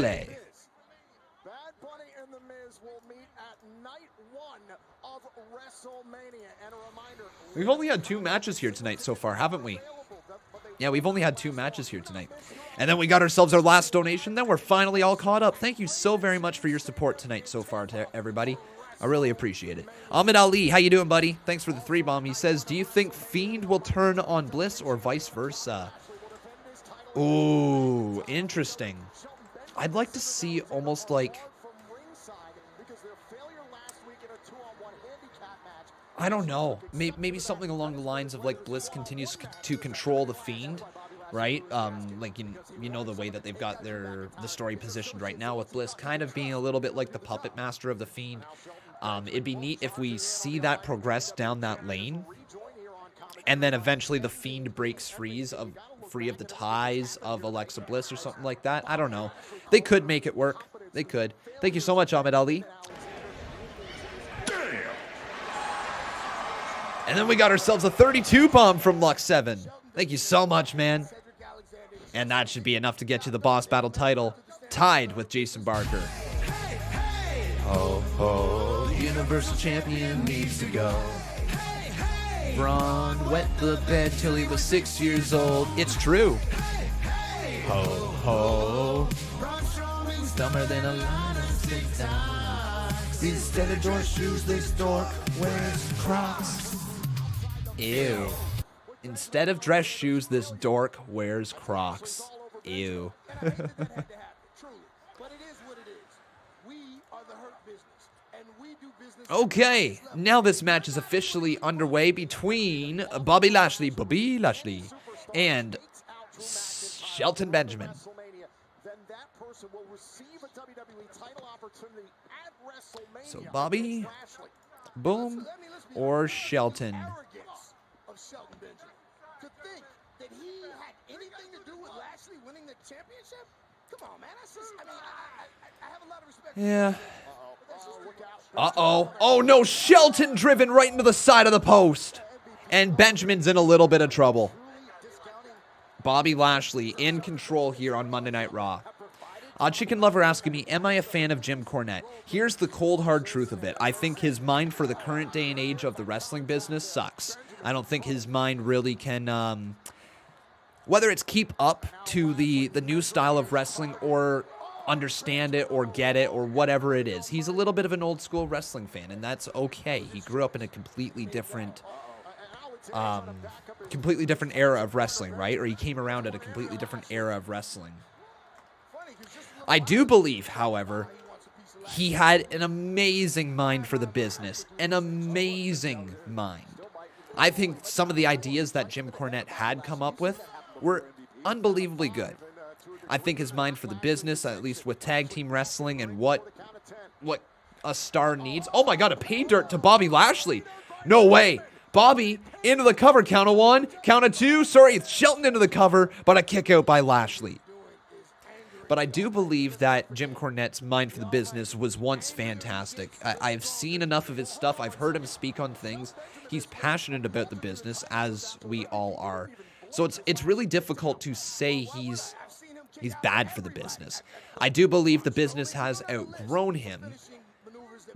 Lay. We've only had 2 matches here tonight so far, haven't we? Yeah, we've only had 2 matches here tonight. And then we got ourselves our last donation. Then we're finally all caught up. Thank you so very much for your support tonight so far, to everybody. I really appreciate it. Ahmed Ali, how you doing, buddy? Thanks for the 3-bomb. He says, do you think Fiend will turn on Bliss or vice versa? Ooh, interesting. I'd like to see almost like... I don't know. Maybe something along the lines of like Bliss continues to control the Fiend, right? Like you know the way that they've got the story positioned right now with Bliss kind of being a little bit like the puppet master of the Fiend. It'd be neat if we see that progress down that lane, and then eventually the Fiend breaks free of the ties of Alexa Bliss or something like that. I don't know. They could make it work. They could. Thank you so much, Ahmed Ali. And then we got ourselves a 32 bomb from Lux 7. Thank you so much, man. And that should be enough to get you the boss battle title, tied with Jason Barker. Ho, ho, Universal Champion needs to go. Braun wet the bed till he was 6 years old. It's true. Ho, ho. He's dumber than a lion. Sit down. Instead of door shoes, this dork wears Crocs. Ew. Instead of dress shoes, this dork wears Crocs. Ew. Okay, now this match is officially underway between Bobby Lashley, and Shelton Benjamin. So Bobby, boom, or Shelton. Shelton Benjamin. To think that he had anything to do with Lashley winning the championship? Come on, man. That's just, I have a lot of respect. Yeah. Uh-oh. Oh, no. Shelton driven right into the side of the post. And Benjamin's in a little bit of trouble. Bobby Lashley in control here on Monday Night Raw. Chicken Lover asking me, am I a fan of Jim Cornette? Here's the cold, hard truth of it. I think his mind for the current day and age of the wrestling business sucks. I don't think his mind really can, whether it's keep up to the new style of wrestling or understand it or get it or whatever it is. He's a little bit of an old school wrestling fan, and that's okay. He grew up in a completely different era of wrestling, right? Or he came around at a completely different era of wrestling. I do believe, however, he had an amazing mind for the business. An amazing mind. I think some of the ideas that Jim Cornette had come up with were unbelievably good. I think his mind for the business, at least with tag team wrestling and what a star needs. Oh my God, a pay dirt to Bobby Lashley. No way. Bobby into the cover. Count of 1, count of 2. Sorry, Shelton into the cover, but a kick out by Lashley. But I do believe that Jim Cornette's mind for the business was once fantastic. I've seen enough of his stuff. I've heard him speak on things. He's passionate about the business, as we all are. So it's really difficult to say he's bad for the business. I do believe the business has outgrown him,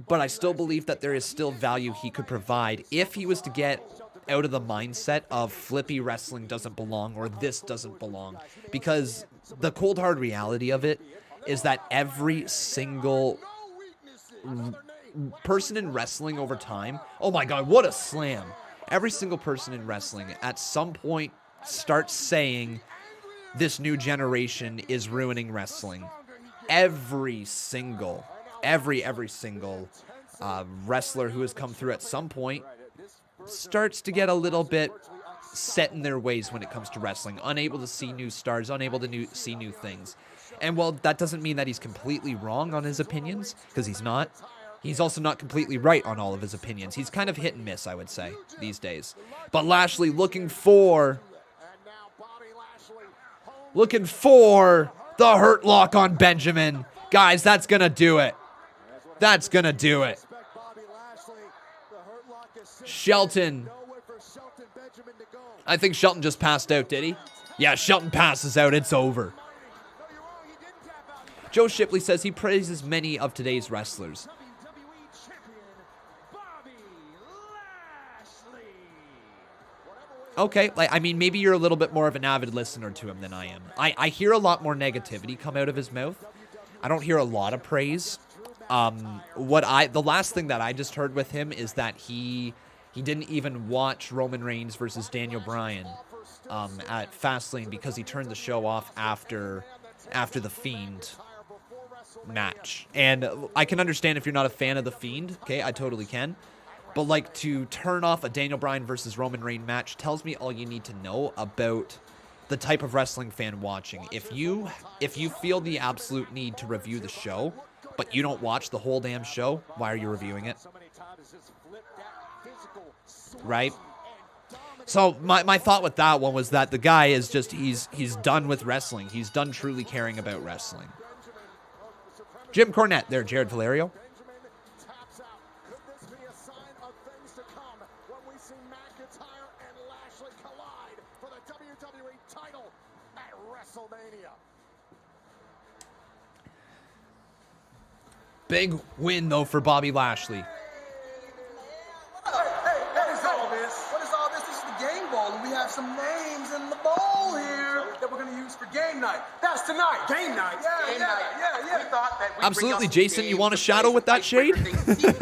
but I still believe that there is still value he could provide if he was to get out of the mindset of flippy wrestling doesn't belong or this doesn't belong. Because the cold hard reality of it is that every single person in wrestling over time, oh my God, what a slam. Every single person in wrestling at some point starts saying this new generation is ruining wrestling. Every single wrestler who has come through at some point starts to get a little bit set in their ways when it comes to wrestling, unable to see new stars, unable to see new things. And while that doesn't mean that he's completely wrong on his opinions, because he's not, he's also not completely right on all of his opinions. He's kind of hit and miss, I would say, these days. But Lashley looking for the hurt lock on Benjamin. Guys, that's going to do it. That's gonna do it. Shelton. I think Shelton just passed out, did he? Yeah, Shelton passes out. It's over. Joe Shipley says he praises many of today's wrestlers. Okay, like, I mean, maybe you're a little bit more of an avid listener to him than I am. I hear a lot more negativity come out of his mouth. I don't hear a lot of praise. The last thing that I just heard with him is that he didn't even watch Roman Reigns versus Daniel Bryan at Fastlane because he turned the show off after the Fiend match. And I can understand if you're not a fan of the Fiend, okay, I totally can. But like, to turn off a Daniel Bryan versus Roman Reigns match tells me all you need to know about the type of wrestling fan watching. If you feel the absolute need to review the show, but you don't watch the whole damn show, why are you reviewing it? Right? So my thought with that one was that the guy is just, he's done with wrestling. He's done truly caring about wrestling. Jim Cornette there, Jared Valerio. Big win, though, for Bobby Lashley. What is all this? What is all this? This is the game ball, and we have some names in the bowl here that we're going to use for game night. That's tonight. Game night. Yeah. We thought that absolutely, Jason, you want a shadow with that shade? Let's really get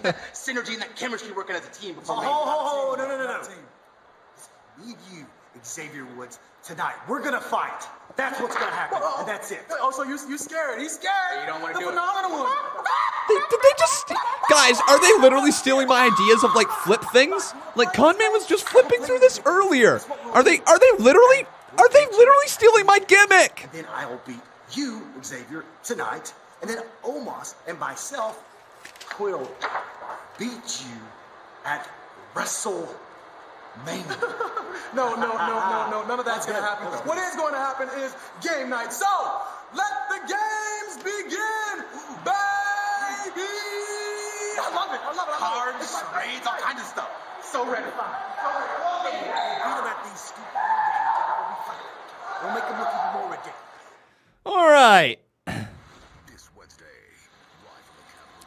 that synergy and that chemistry working as a team before No. Need you, Xavier Woods, tonight. We're going to fight. That's what's going to happen, and that's it. Oh, so you scared. He's scared. You don't want to do it. The phenomenal one. Did they just... Guys, are they literally stealing my ideas of, like, flip things? Like, Conman was just flipping through this earlier. Are they literally stealing my gimmick? And then I'll beat you, Xavier, tonight, and then Omos and myself will beat you at WrestleMania. No, none of that's going to happen. What is going to happen is game night. So, let the games begin, baby! I love it. Cards, charades, all kinds of stuff. So ready. Beat them at these stupid games, and we'll make them look even more ridiculous. All right.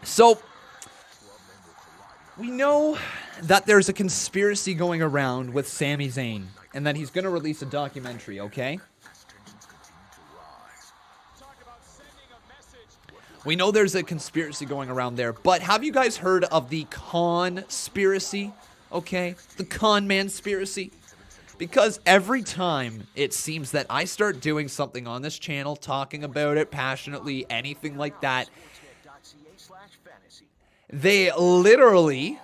So, we know that there's a conspiracy going around with Sami Zayn, and that he's going to release a documentary, okay? We know there's a conspiracy going around there, but have you guys heard of the conspiracy, okay? The con-man-spiracy? Because every time it seems that I start doing something on this channel, talking about it passionately, anything like that, they literally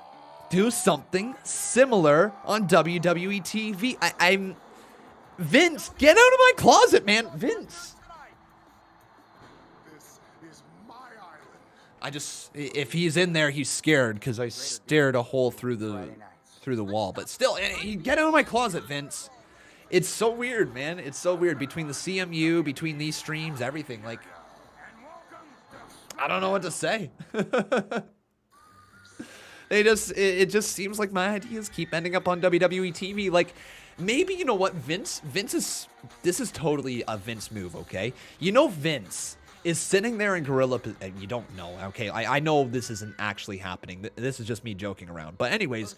do something similar on WWE TV. I'm... Vince, get out of my closet, man. Vince. If he's in there, he's scared because I stared a hole through the wall. But still, get out of my closet, Vince. It's so weird, man. It's so weird. Between the CMU, between these streams, everything. Like, I don't know what to say. It just seems like my ideas keep ending up on WWE TV. Like, maybe, you know what, Vince is, this is totally a Vince move, okay? You know Vince is sitting there in gorilla, and you don't know, okay? I know this isn't actually happening. This is just me joking around. But anyways,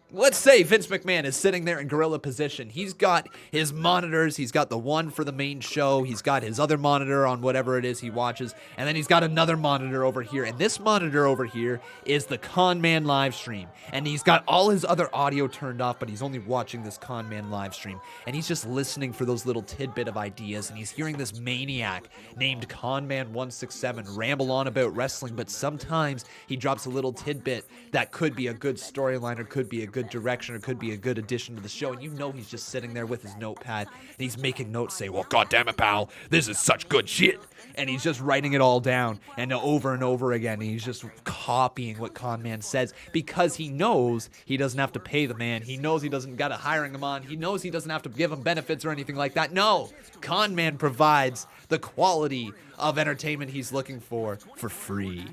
let's say Vince McMahon is sitting there in gorilla position. He's got his monitors. He's got the one for the main show. He's got his other monitor on whatever it is he watches. And then he's got another monitor over here. And this monitor over here is the Con Man live stream. And he's got all his other audio turned off, but he's only watching this Con Man live stream. And he's just listening for those little tidbit of ideas. And he's hearing this maniac named Con Man 167 ramble on about wrestling. But sometimes he drops a little tidbit that could be a good storyline or could be a good good direction or could be a good addition to the show. And you know he's just sitting there with his notepad and he's making notes, say, well, goddamn it, pal, this is such good shit. And he's just writing it all down and over again. And he's just copying what Conman says because he knows he doesn't have to pay the man. He knows he doesn't got to hiring him on. He knows he doesn't have to give him benefits or anything like that. No, Conman provides the quality of entertainment he's looking for free.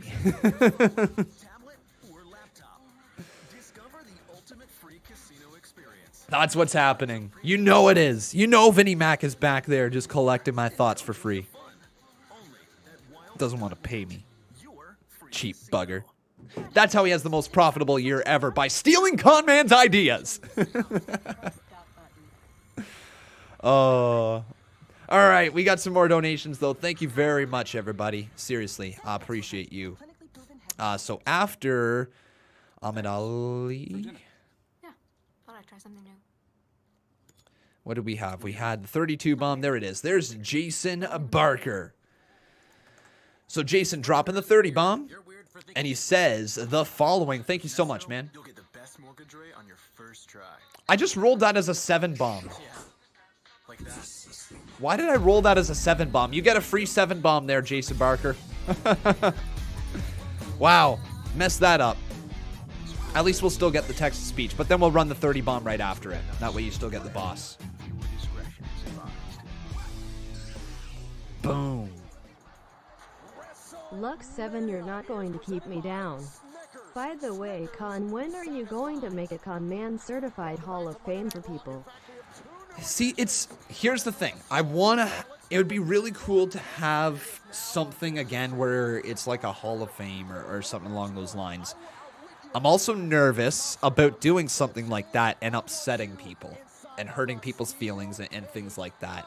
That's what's happening. You know it is. You know Vinnie Mac is back there just collecting my thoughts for free. Doesn't want to pay me. Cheap bugger. That's how he has the most profitable year ever, by stealing Conman's ideas. All right, we got some more donations, though. Thank you very much, everybody. Seriously, I appreciate you. So after Ahmed Ali... Thought I'd try something new. What did we have? We had the 32 bomb. There it is. There's Jason Barker. So Jason dropping the 30 bomb, and he says the following. Thank you so much, man. I just rolled that as a 7 bomb. Why did I roll that as a 7 bomb? You get a free 7 bomb there, Jason Barker. Wow, messed that up. At least we'll still get the text-to-speech, but then we'll run the 30 bomb right after it. That way you still get the boss. Boom. Lux 7, you're not going to keep me down. By the way, Con, when are you going to make a Conman certified Hall of Fame for people? See, here's the thing. It would be really cool to have something again where it's like a Hall of Fame or something along those lines. I'm also nervous about doing something like that and upsetting people and hurting people's feelings and things like that.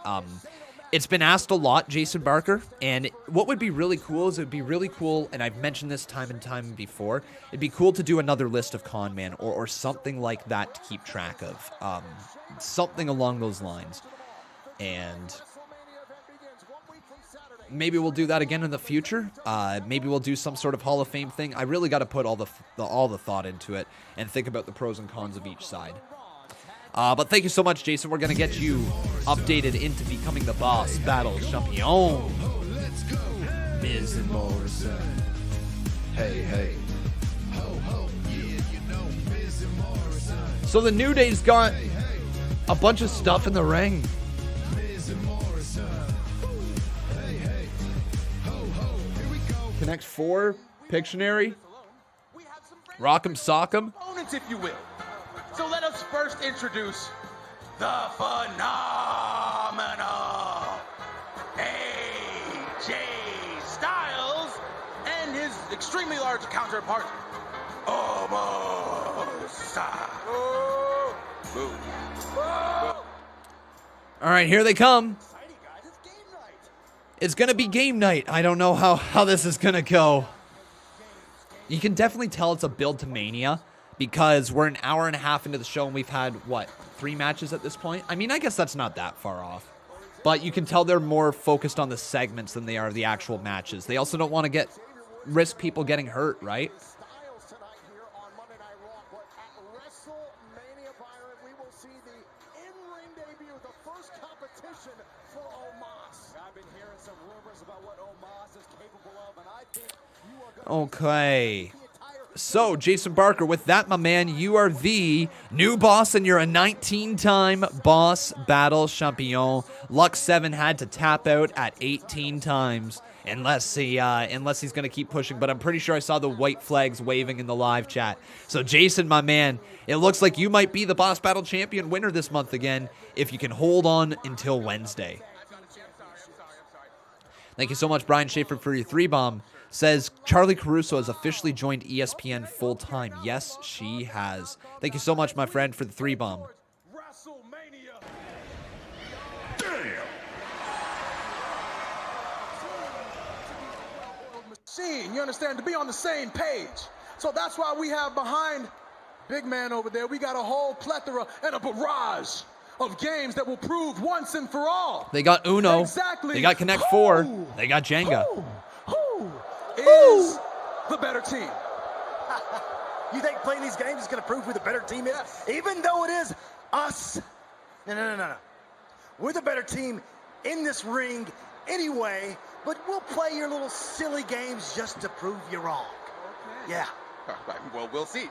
It's been asked a lot, Jason Barker, and what would be really cool is it would be really cool, and I've mentioned this time and time before, it'd be cool to do another list of Conman or something like that to keep track of. Something along those lines. And maybe we'll do that again in the future. Maybe we'll do some sort of Hall of Fame thing. I really got to put all the thought into it and think about the pros and cons of each side. But thank you so much, Jason. We're going to get you updated into becoming the boss battle champion. Miz and Morrison. Hey, hey. So the New Day's got a bunch of stuff in the ring. Connect 4, Pictionary, Rock'em Sock'em. Opponents, if you will. So let us first introduce the phenomenal AJ Styles and his extremely large counterpart, Omos. All right, here they come. It's going to be game night. I don't know how this is going to go. You can definitely tell it's a build to Mania because we're an hour and a half into the show and we've had, 3 matches at this point? I mean, I guess that's not that far off. But you can tell they're more focused on the segments than they are the actual matches. They also don't want to risk people getting hurt, right? Okay. So, Jason Barker, with that, my man, you are the new boss and you're a 19-time boss battle champion. Lux 7 had to tap out at 18 times unless he's going to keep pushing. But I'm pretty sure I saw the white flags waving in the live chat. So, Jason, my man, it looks like you might be the boss battle champion winner this month again if you can hold on until Wednesday. Thank you so much, Brian Schaefer, for your 3-bomb. Says, Charlie Caruso has officially joined ESPN full-time. Yes, she has. Thank you so much, my friend, for the 3-bomb. Machine, you understand, to be on the same page. So that's why we have behind big man over there, we got a whole plethora and a barrage of games that will prove once and for all. They got Uno. Exactly. They got Connect 4. They got Jenga. Who is the better team? You think playing these games is going to prove who the better team is? Yes. Even though it is us. No. We're the better team in this ring anyway, but we'll play your little silly games just to prove you wrong. Okay. Yeah. All right, well, we'll see.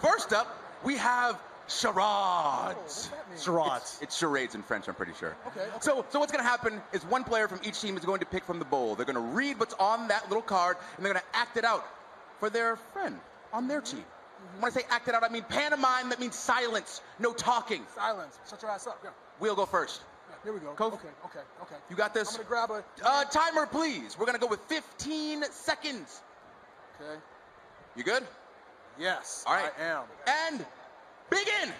First up, we have charades. Charades. It's charades in French, I'm pretty sure. Okay. So what's going to happen is one player from each team is going to pick from the bowl. They're going to read what's on that little card, and they're going to act it out for their friend on their team. When I say act it out, I mean pantomime. That means silence, no talking. Silence. Shut your ass up. Yeah. We'll go first. Yeah, here we go. Kofi? Okay. You got this? I'm going to grab a... timer, please. We're going to go with 15 seconds. Okay. You good? Yes, all right. I am. And begin.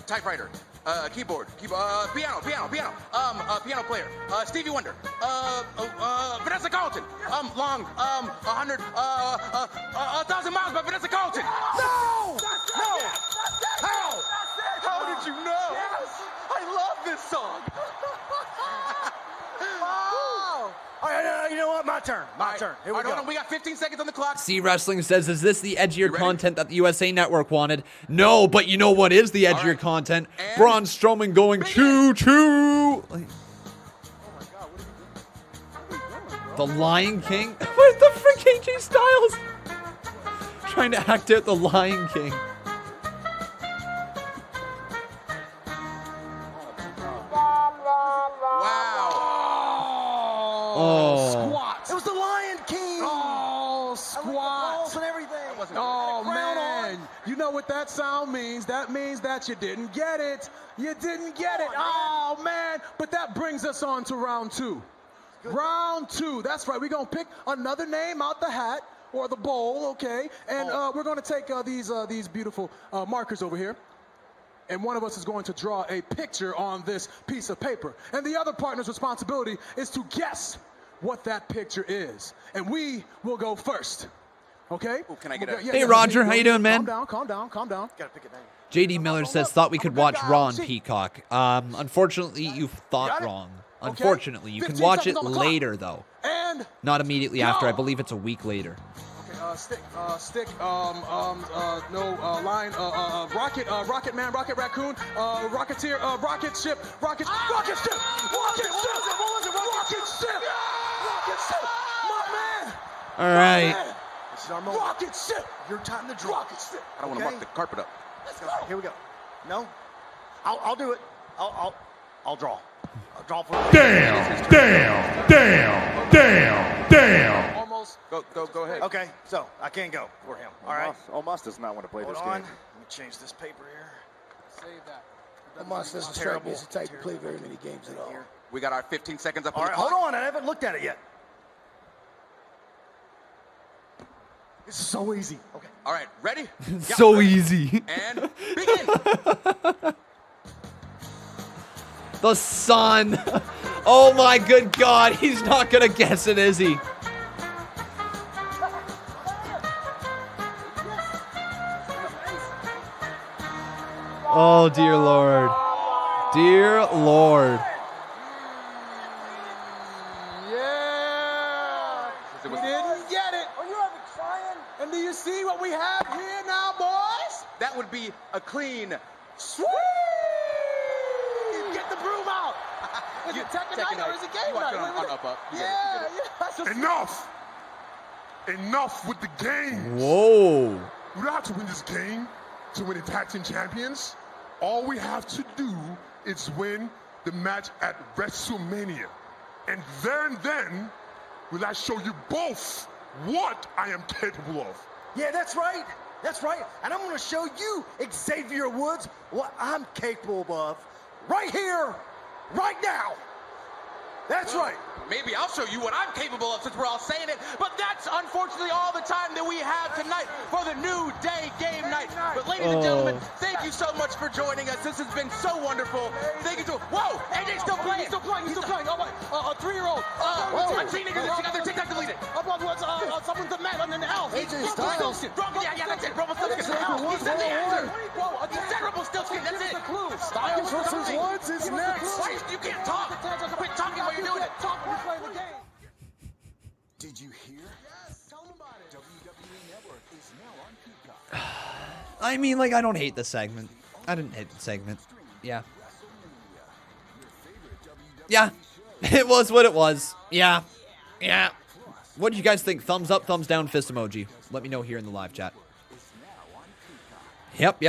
Typewriter, keyboard, piano, piano player, Stevie Wonder, Vanessa Carlton, long, 100, 1,000 miles by Vanessa Carlton. No! How did you know? Yes! I love this song. Wow! All right, you know what? My turn. Here we go. Hold on. We got 15 seconds on the clock. See Wrestling says, is this the edgier content that the USA Network wanted? No, but you know what is the edgier content? And Braun Strowman going choo-choo. The Lion King? What the frick, AJ Styles? Trying to act out the Lion King. Oh. Squat. It was the Lion King. Oh, squat. And everything. Oh, man. You know what that sound means? That means that you didn't get it. You didn't get it. Oh, man. But that brings us on to round two. Round two. That's right. We're going to pick another name out the hat or the bowl, okay? And we're going to take these beautiful markers over here. And one of us is going to draw a picture on this piece of paper. And the other partner's responsibility is to guess what that picture is. And we will go first. Okay? Ooh, can I get a... Hey, Roger. How you doing, man? Calm down. Gotta pick a name. JD Miller says, thought we could watch Raw on Peacock. Unfortunately, you've thought wrong. Unfortunately, you can watch it later, though. And not immediately after. I believe it's a week later. Stick, line, rocket man, rocket raccoon, rocketeer, rocket ship, rocket ship, what was it? Rocket ship, my man. All right. This is our moment. Rocket ship. Your time to draw. Rocket ship. I don't want to muck the carpet up. Let's go. Here we go. No, I'll do it. I'll draw. I'll draw for Damn. Almost. Go ahead. Okay, so I can't go for him. All right. Omos does not want to play this game. Let me change this paper here. Save that. Omos doesn't strike me as the type to play very many games at all. We got our 15 seconds up all on right, the clock. hold on. I haven't looked at it yet. This is so easy. Okay. All right, ready? So easy. And begin. The sun. Oh my good God. He's not going to guess it, is he? Oh, dear Lord. Dear Lord. Yeah. We didn't get it. Are you having crying? And do you see what we have here now, boys? That would be a clean sweep. Get the broom out. Is it Tekken night or is it game night? Yeah. Enough with the games. Whoa. We don't have to win this game to win the tag team champions. All we have to do is win the match at WrestleMania. And then will I show you both what I am capable of. Yeah, that's right. That's right. And I'm going to show you, Xavier Woods, what I'm capable of right here, right now. That's right. Maybe I'll show you what I'm capable of since we're all saying it, but that's unfortunately all the time that we have tonight for the New Day Game Night. But ladies and gentlemen, thank you so much for joining us. This has been so wonderful. Thank you so Whoa! AJ's still playing. He's still playing. Oh, a 3-year-old. I'm teenagers that she got their TikTok deleted. Someone's the man in the house. AJ Styles. Yeah, that's it. Rumpelstiltskin. He said the answer. He said Rumpelstiltskin. That's it. Styles versus Woods is next. You can't talk. Quit talking while you're doing it. Playing the game. Did you hear? Yes. Tell them about it. WWE Network is now I mean, like, I don't hate the segment. I didn't hate the segment. Yeah. Yeah. It was what it was. Yeah. Yeah. What do you guys think? Thumbs up, thumbs down, fist emoji. Let me know here in the live chat. Yep.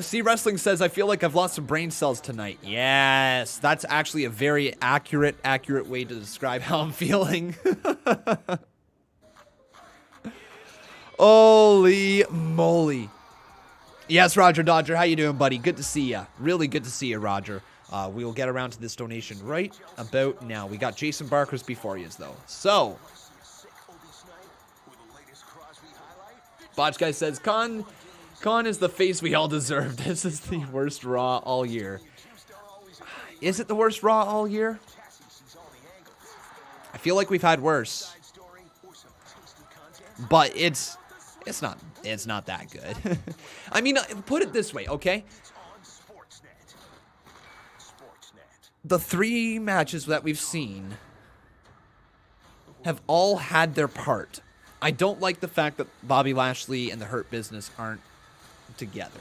See, Wrestling says, I feel like I've lost some brain cells tonight. Yes. That's actually a very accurate way to describe how I'm feeling. Holy moly. Yes, Roger Dodger. How you doing, buddy? Good to see ya. Really good to see you, Roger. We will get around to this donation right about now. We got Jason Barker's before you, though. So, Botch Guy says, Khan is the face we all deserve. This is the worst Raw all year. Is it the worst Raw all year? I feel like we've had worse. But it's not that good. I mean, put it this way, okay? The 3 matches that we've seen have all had their part. I don't like the fact that Bobby Lashley and the Hurt Business aren't together.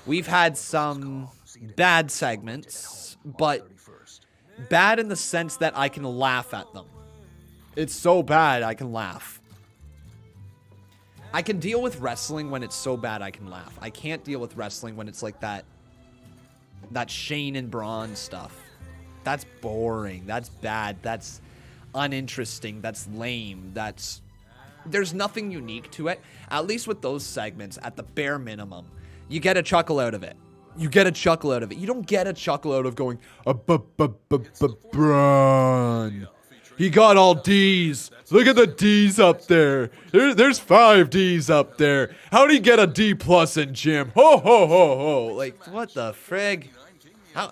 We've had some bad segments, but bad in the sense that I can laugh at them. It's so bad I can laugh. I can deal with wrestling when it's so bad I can laugh. I can't deal with wrestling when it's like that Shane and Braun stuff. That's boring. That's bad. That's uninteresting. That's lame. There's nothing unique to it. At least with those segments, at the bare minimum, you get a chuckle out of it. You don't get a chuckle out of going, Braun. He got all D's. Look at the D's up there. There's 5 D's up there. How'd he get a D+ in gym? Ho, ho, ho, ho. Like, what the frig?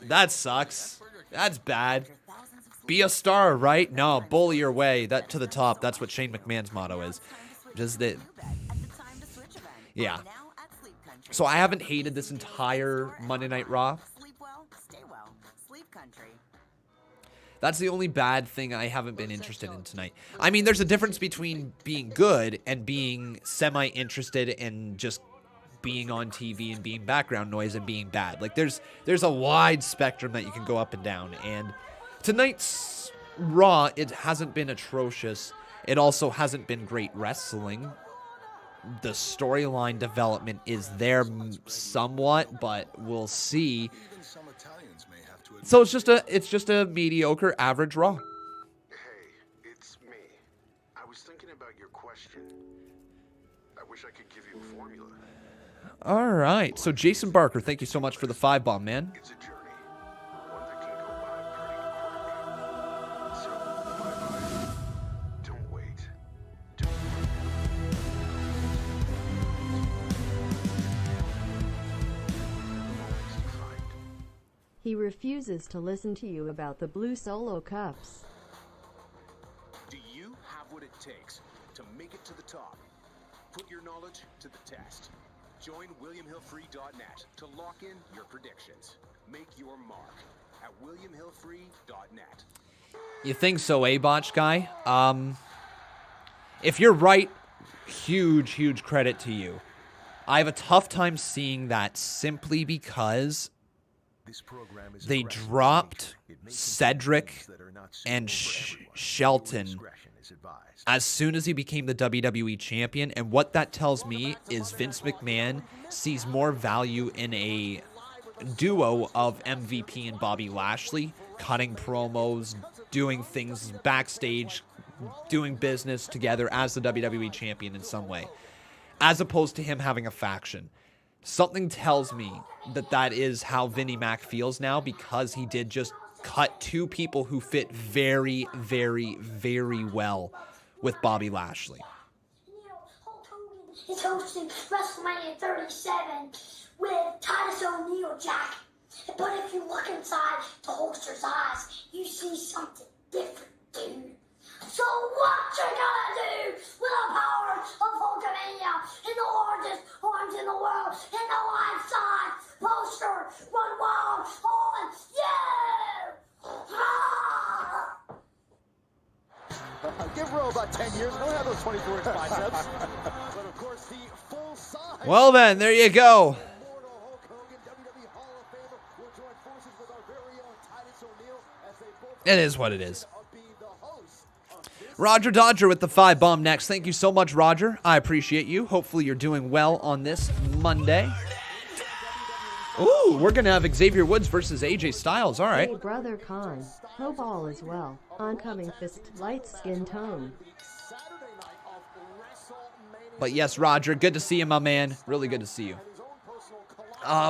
That sucks. That's bad. Be a star, right? No, bully your way to the top. That's what Shane McMahon's motto is. Yeah. So I haven't hated this entire Monday Night Raw. That's the only bad thing I haven't been interested in tonight. I mean, there's a difference between being good and being semi-interested and just being on TV and being background noise and being bad. Like, there's a wide spectrum that you can go up and down. And tonight's Raw, it hasn't been atrocious. It also hasn't been great wrestling. The storyline development is there somewhat, but we'll see. So it's just a mediocre average Raw. Hey, it's me. I was thinking about your question. I wish I could give you a formula. All right. So Jason Barker, thank you so much for the 5-bomb, man. It's a journey. One that can go by pretty quick. So, bye-bye. Don't wait. He refuses to listen to you about the blue solo cups. Do you have what it takes to make it to the top? Put your knowledge to the test. Join WilliamHillFree.net to lock in your predictions. Make your mark at WilliamHillFree.net. You think so, Botch Guy? If you're right, huge credit to you. I have a tough time seeing that simply because they dropped Cedric and Shelton as soon as he became the WWE champion, and what that tells me is Vince McMahon sees more value in a duo of MVP and Bobby Lashley, cutting promos, doing things backstage, doing business together as the WWE champion in some way, as opposed to him having a faction. Something tells me that is how Vinnie Mac feels now, because he did just cut 2 people who fit very well with Bobby Lashley. Is hosting WrestleMania 37 with Titus O'Neil, Jack. But if you look inside the holster's eyes, you see something different, dude. So what you gonna do with the power of Hulkamania in the largest arms in the world in the life-size poster run wild on you? Ah! Give Raw about 10 years. Don't have those 24-inch biceps. But of course, the full size Well then, there you go. It is what it is. Roger Dodger with the 5-bomb next. Thank you so much, Roger. I appreciate you. Hopefully you're doing well on this Monday. Ooh, we're going to have Xavier Woods versus AJ Styles. All right. Hey, Brother Khan. Hope all is well. Oncoming fist, light skin tone. But yes, Roger, good to see you, my man. Really good to see you.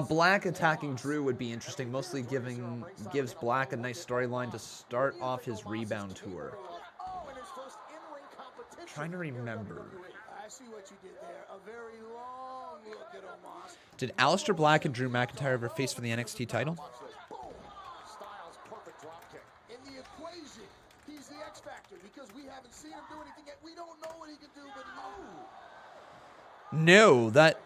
Black attacking Drew would be interesting. Mostly gives Black a nice storyline to start off his rebound tour. Trying to remember. Did Aleister Black and Drew McIntyre ever face for the NXT title? No, that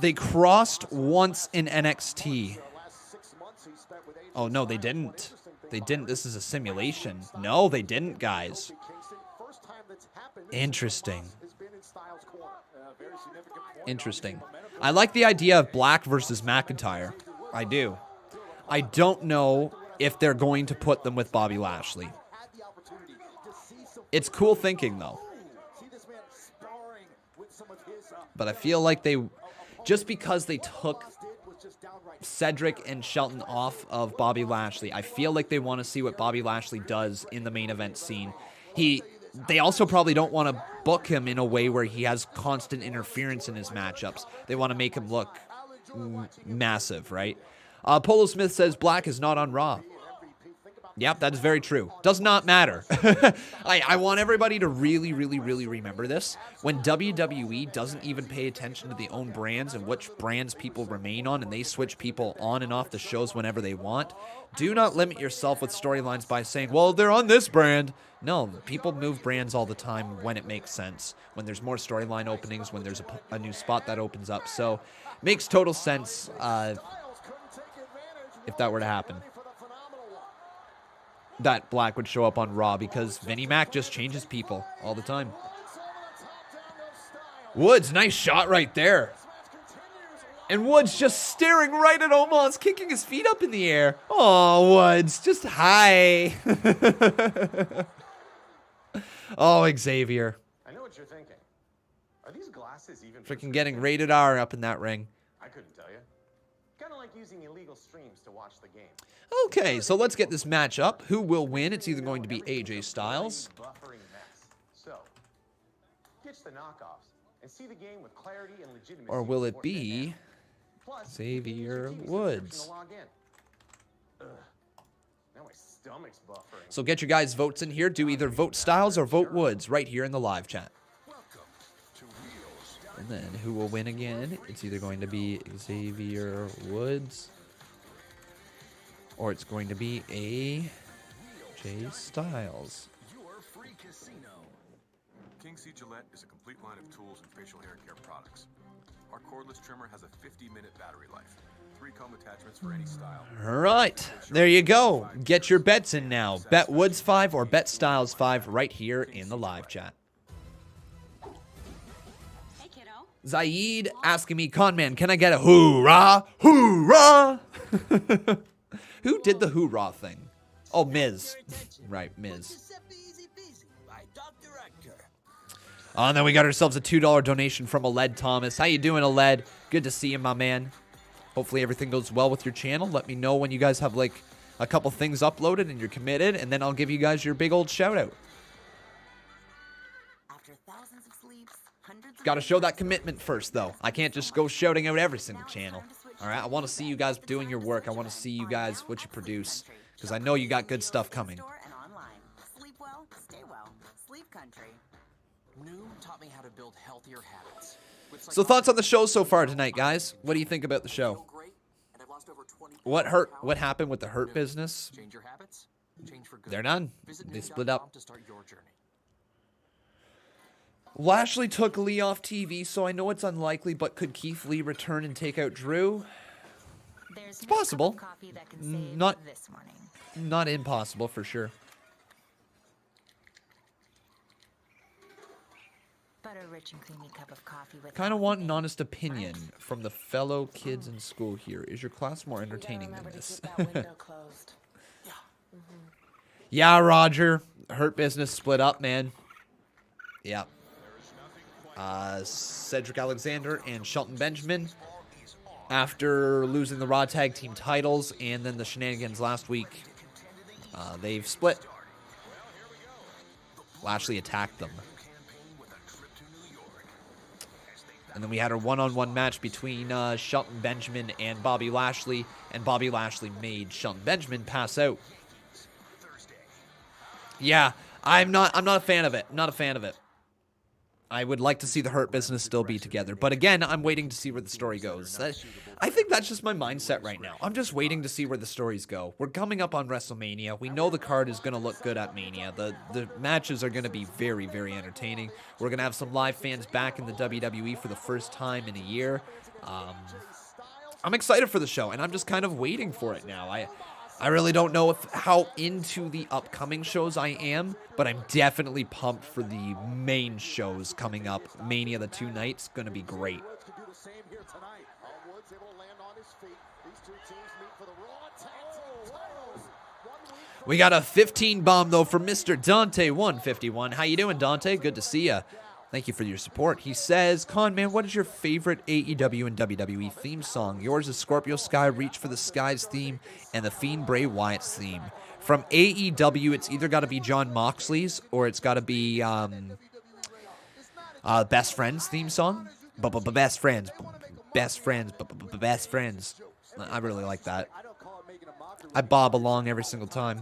they crossed once in NXT. Oh no, they didn't. They didn't. This is a simulation. No, they didn't, guys. Interesting. Interesting. I like the idea of Black versus McIntyre. I do. I don't know if they're going to put them with Bobby Lashley. It's cool thinking, though. But I feel like they, just because they took Cedric and Shelton off of Bobby Lashley, I feel like they want to see what Bobby Lashley does in the main event scene. They also probably don't want to book him in a way where he has constant interference in his matchups. They want to make him look massive, right? Polo Smith says Black is not on Raw. Yep, that is very true. Does not matter. I want everybody to really, really, really remember this. When WWE doesn't even pay attention to the own brands and which brands people remain on, and they switch people on and off the shows whenever they want, do not limit yourself with storylines by saying, well, they're on this brand. No, people move brands all the time when it makes sense. When there's more storyline openings, when there's a new spot that opens up. So, makes total sense if that were to happen. That Black would show up on Raw, because Vinnie Mac just changes people all the time. Woods, nice shot right there. And Woods just staring right at Omos, kicking his feet up in the air. Oh, Woods, just hi. Oh, Xavier. I know what you're thinking. Are these glasses even Freaking getting rated R up in that ring. I couldn't tell you. Kind of like using illegal streams to watch the game. Okay, so let's get this match up. Who will win? It's either going to be AJ Styles. So, ditch the knockoffs and see the game with clarity and legitimacy. Or will it be Xavier Woods? So get your guys' votes in here. Do either vote Styles or vote Woods right here in the live chat. And then who will win again? It's either going to be Xavier Woods, or it's going to be AJ Styles. King C Gillette is a complete line of tools and facial hair care products. Our cordless trimmer has a 50-minute battery life. 3 comb attachments for any style. All right, there you go. Get your bets in now. Bet Woods 5 or bet Styles 5 right here in the live chat. Zaid asking me, Conman, can I get a hoorah? Hoorah! Who did the hoorah thing? Oh, Miz. Right, Miz. Oh, and then we got ourselves a $2 donation from Aled Thomas. How you doing, Aled? Good to see you, my man. Hopefully everything goes well with your channel. Let me know when you guys have, like, a couple things uploaded and you're committed, and then I'll give you guys your big old shout-out. Got to show that commitment first, though. I can't just go shouting out every single channel. All right, I want to see you guys doing your work. I want to see you guys what you produce, because I know you got good stuff coming. Sleep well, stay well. Sleep Country. New taught me how to build healthier habits. So thoughts on the show so far tonight, guys? What do you think about the show? What hurt? What happened with the Hurt business? They're done. They split up. Lashley took Lee off TV, so I know it's unlikely, but could Keith Lee return and take out Drew? It's possible. Not impossible, for sure. butter-rich and creamy cup of coffee with Kind of want an honest opinion from the fellow kids in school here. Is your class more entertaining than this? Yeah, Roger. Hurt Business split up, man. Yeah. Cedric Alexander and Shelton Benjamin, after losing the Raw Tag Team titles and then the shenanigans last week, they've split. Lashley attacked them. And then we had a one-on-one match between Shelton Benjamin and Bobby Lashley, and Bobby Lashley made Shelton Benjamin pass out. Yeah, I'm not a fan of it. Not a fan of it. I would like to see the Hurt Business still be together. But again, I'm waiting to see where the story goes. I think that's just my mindset right now. I'm just waiting to see where the stories go. We're coming up on WrestleMania. We know the card is going to look good at Mania. The matches are going to be very, very entertaining. We're going to have some live fans back in the WWE for the first time in a year. I'm excited for the show, and I'm just kind of waiting for it now. I really don't know how into the upcoming shows I am, but I'm definitely pumped for the main shows coming up. Mania, the 2 nights, going to be great. We got a 15 bomb, though, from Mr. Dante151. How you doing, Dante? Good to see ya. Thank you for your support. He says, Con Man, what is your favorite AEW and WWE theme song? Yours is Scorpio Sky, Reach for the Skies theme, and the Fiend Bray Wyatt's theme. From AEW, it's either got to be John Moxley's, or it's got to be Best Friends theme song. Best Friends. Best Friends. Best Friends. I really like that. I bob along every single time.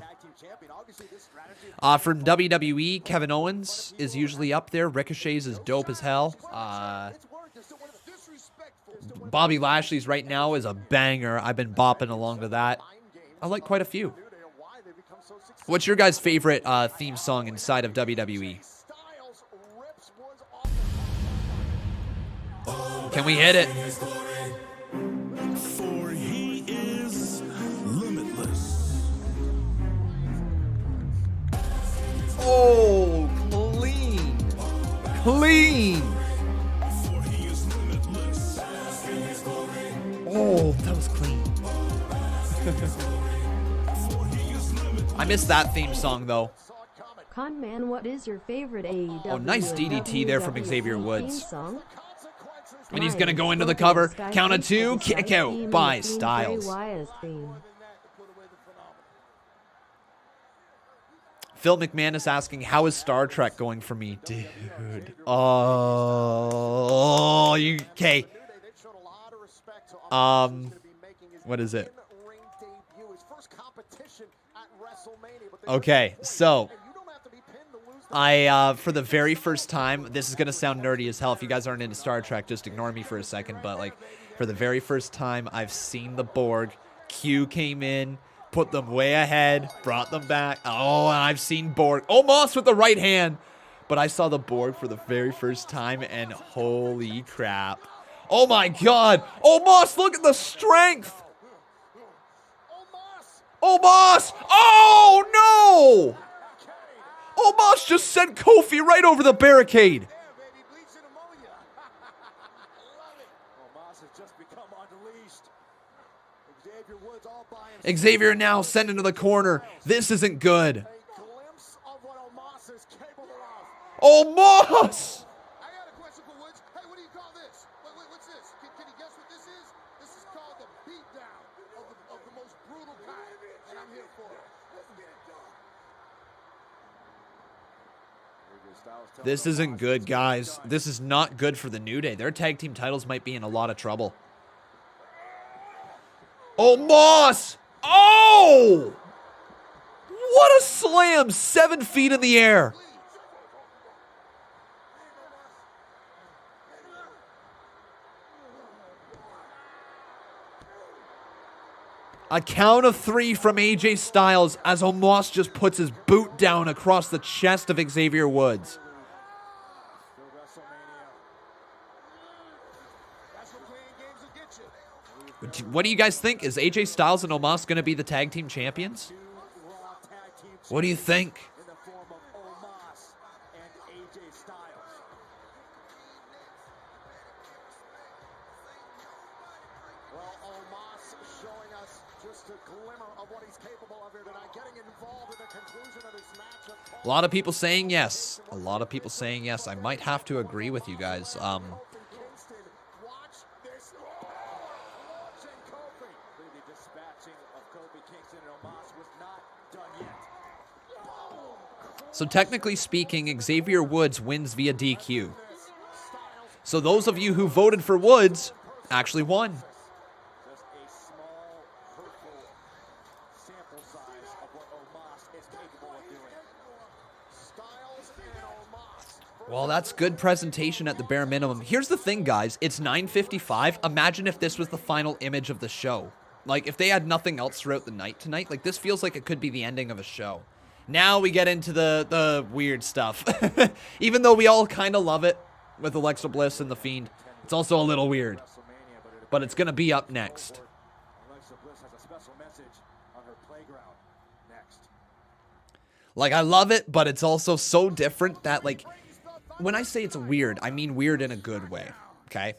From WWE, Kevin Owens is usually up there. Ricochet's is dope as hell. Bobby Lashley's right now is a banger. I've been bopping along to that. I like quite a few. What's your guys' favorite theme song inside of WWE? Can we hit it? For he is limitless. Oh, clean. Clean. Oh, that was clean. I missed that theme song, though. Con Man, what is your favorite AEW? Oh, nice DDT there from Xavier Woods. Song? And he's going to go into the cover. Count of 2, kick out by Styles. Phil McManus asking, how is Star Trek going for me? Dude. Oh, you... Okay. What is it? Okay, so... for the very first time, this is going to sound nerdy as hell. If you guys aren't into Star Trek, just ignore me for a second. But, like, for the very first time, I've seen the Borg. Q came in, put them way ahead, brought them back. Oh, and I've seen Borg. Almost with the right hand. But I saw the Borg for the very first time, and holy crap. Oh, my God. Almost, look at the strength. Almost. Oh, no. Omos just sent Kofi right over the barricade. Xavier now sent into the corner. This isn't good. Omos! This isn't good, guys. This is not good for the New Day. Their tag team titles might be in a lot of trouble. Oh, Moss! Oh! What a slam! 7 feet in the air. A count of 3 from AJ Styles as Omos just puts his boot down across the chest of Xavier Woods. What do you guys think? Is AJ Styles and Omos going to be the tag team champions? What do you think? showing us just a glimmer of what he's capable of here tonight, getting involved in the conclusion of this match. A lot of people saying yes. A lot of people saying yes. I might have to agree with you guys. Kingston, watch this. Launching Kofi. The dispatching of Kofi Kingston and Omos was not done yet. So technically speaking, Xavier Woods wins via DQ. So those of you who voted for Woods actually won. Just a small, hurtful sample size of what Omos is capable of doing. Styles and Omos. Well, that's good presentation at the bare minimum. Here's the thing, guys. It's 9:55. Imagine if this was the final image of the show. Like, if they had nothing else throughout the night tonight, like, this feels like it could be the ending of a show. Now we get into the weird stuff. Even though we all kind of love it with Alexa Bliss and The Fiend, it's also a little weird. But it's going to be up next. Alexa Bliss has a special message on her playground next. Like, I love it, but it's also so different that, like, when I say it's weird, I mean weird in a good way, okay?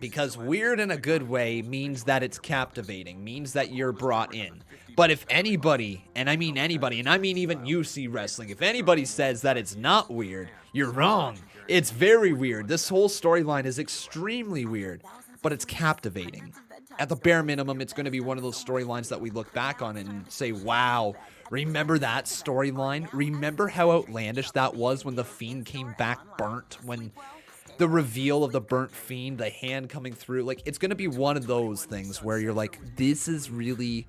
Because weird in a good way means that it's captivating, means that you're brought in. But if anybody, and I mean anybody, and I mean even UC Wrestling, if anybody says that it's not weird, you're wrong. It's very weird. This whole storyline is extremely weird, but it's captivating. At the bare minimum, it's going to be one of those storylines that we look back on and say, wow, remember that storyline? Remember how outlandish that was when The Fiend came back burnt? When the reveal of the burnt Fiend, the hand coming through, like, it's going to be one of those things where you're like, this is really,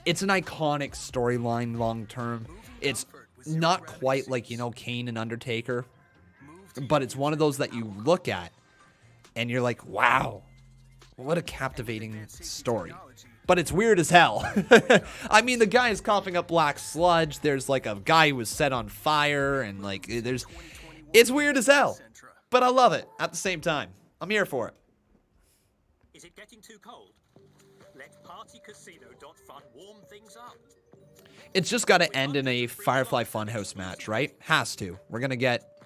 it's an iconic storyline long term. It's not quite like, you know, Kane and Undertaker, but it's one of those that you look at and you're like, wow, what a captivating story. But it's weird as hell. I mean, the guy is coughing up black sludge. There's like a guy who was set on fire, and like it's weird as hell. But I love it at the same time. I'm here for it. Is it getting too cold? Let partycasino.fun warm things up. It's just got to end in a Firefly Funhouse match, right? Has to. We're going to get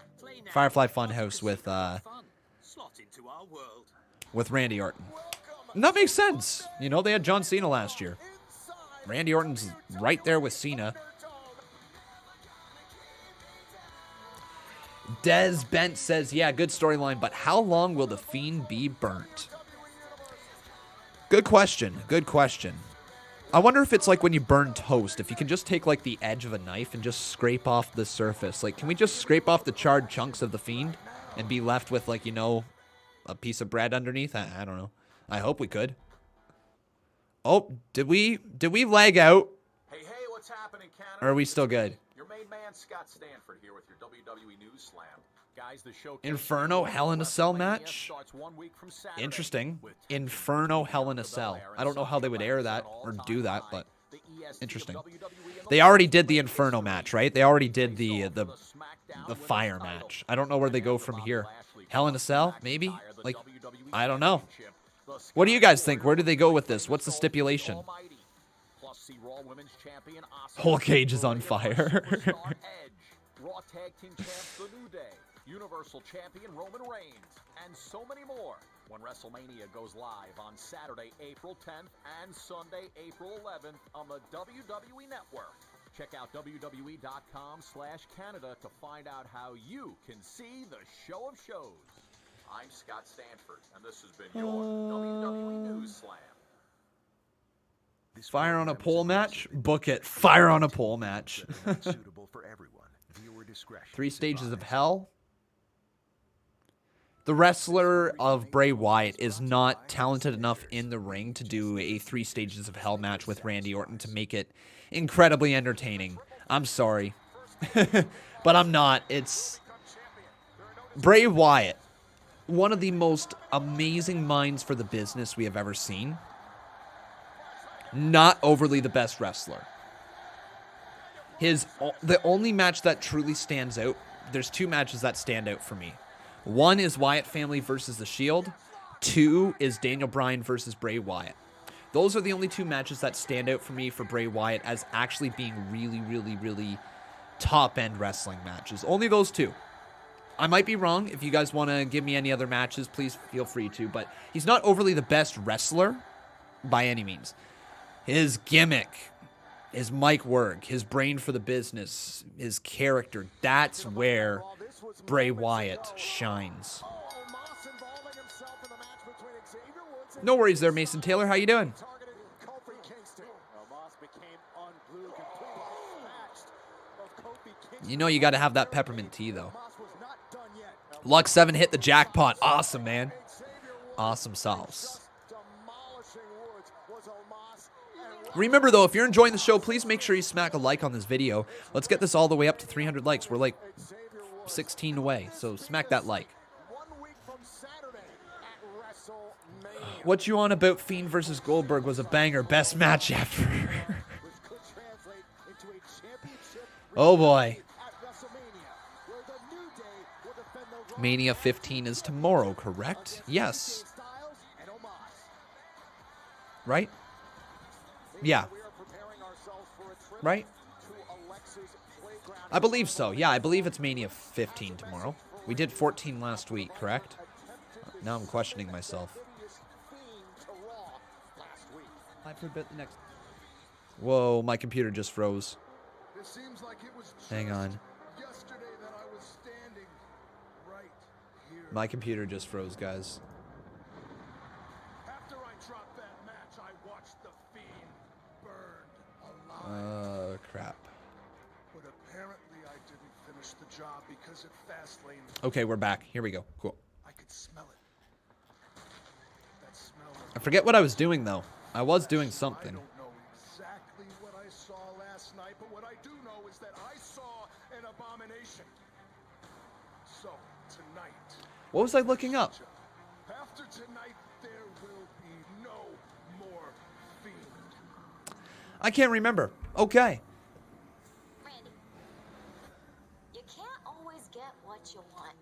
Firefly Funhouse with Randy Orton. And that makes sense. You know, they had John Cena last year. Randy Orton's right there with Cena. Des Bent says, yeah, good storyline, but how long will The Fiend be burnt? Good question. Good question. I wonder if it's like when you burn toast, if you can just take like the edge of a knife and just scrape off the surface. Like, can we just scrape off the charred chunks of The Fiend and be left with, like, you know, a piece of bread underneath? I don't know. I hope we could. Oh, did we lag out? Hey, what's happening, Canada? Or are we still good? Your main man, Scott Stanford, here with your WWE News Slam. Guys, the show Inferno Hell in a Cell match? Interesting. Inferno Hell in a Cell. I don't know how they would air that or do that, but interesting. They already did the Inferno match, right? They already did the fire match. I don't know where they go from here. Hell in a Cell, maybe? Like, I don't know. What do you guys think? Where do they go with this? What's the stipulation? Whole cage is on fire. Raw Tag Team Champs The New Day, Universal Champion Roman Reigns, and so many more when WrestleMania goes live on Saturday, April 10th and Sunday, April 11th on the WWE Network. Check out WWE.com/Canada to find out how you can see the show of shows. I'm Scott Stanford, and this has been your WWE News Slam. Fire on a pole match? Book it. Fire on a pole match. 3 stages of hell. The wrestler of Bray Wyatt is not talented enough in the ring to do a 3 stages of hell match with Randy Orton to make it incredibly entertaining. I'm sorry. But I'm not. It's Bray Wyatt. One of the most amazing minds for the business we have ever seen. Not overly the best wrestler. The only match that truly stands out, there's 2 matches that stand out for me. 1 is Wyatt family versus The Shield. 2 is Daniel Bryan versus Bray Wyatt. Those are the only 2 matches that stand out for me for Bray Wyatt as actually being really, really, really top-end wrestling matches. Only those 2. I might be wrong. If you guys want to give me any other matches, please feel free to. But he's not overly the best wrestler by any means. His gimmick, his mic work, his brain for the business, his character. That's where Bray Wyatt shines. No worries there, Mason Taylor. How you doing? You know you got to have that peppermint tea, though. Lux 7 hit the jackpot. Awesome, man. Awesome sauce. Remember, though, if you're enjoying the show, please make sure you smack a like on this video. Let's get this all the way up to 300 likes. We're like 16 away, so smack that like. What you on about Fiend versus Goldberg was a banger. Best match ever. Oh, boy. Mania 15 is tomorrow, correct? Yes. Right? Yeah. Right? I believe so. Yeah, I believe it's Mania 15 tomorrow. We did 14 last week, correct? Now I'm questioning myself. Whoa, my computer just froze. Hang on. My computer just froze, guys. After I dropped that match, I watched the Fiend burned alive. Crap. But apparently I didn't finish the job because at Fastlane. Okay, we're back. Here we go. Cool. I could smell it. That smell. I forget what I was doing, though. I was doing something. I don't know exactly what I saw last night, but what I do know is that I saw an abomination. So, tonight. What was I looking up? After tonight, there will be no more Fiend. I can't remember. Okay. Randy, you can't always get what you want.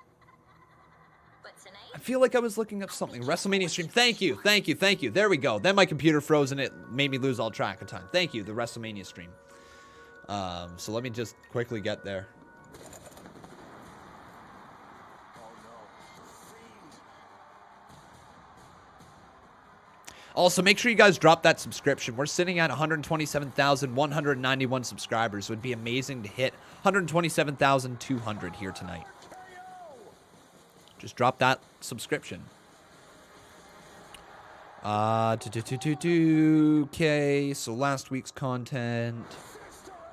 But tonight, I feel like I was looking up something. WrestleMania stream. Thank you. Thank you. Thank you. There we go. Then my computer froze and it made me lose all track of time. Thank you. The WrestleMania stream. So let me just quickly get there. Also, make sure you guys drop that subscription. We're sitting at 127,191 subscribers. It would be amazing to hit 127,200 here tonight. Just drop that subscription. Okay, so last week's content.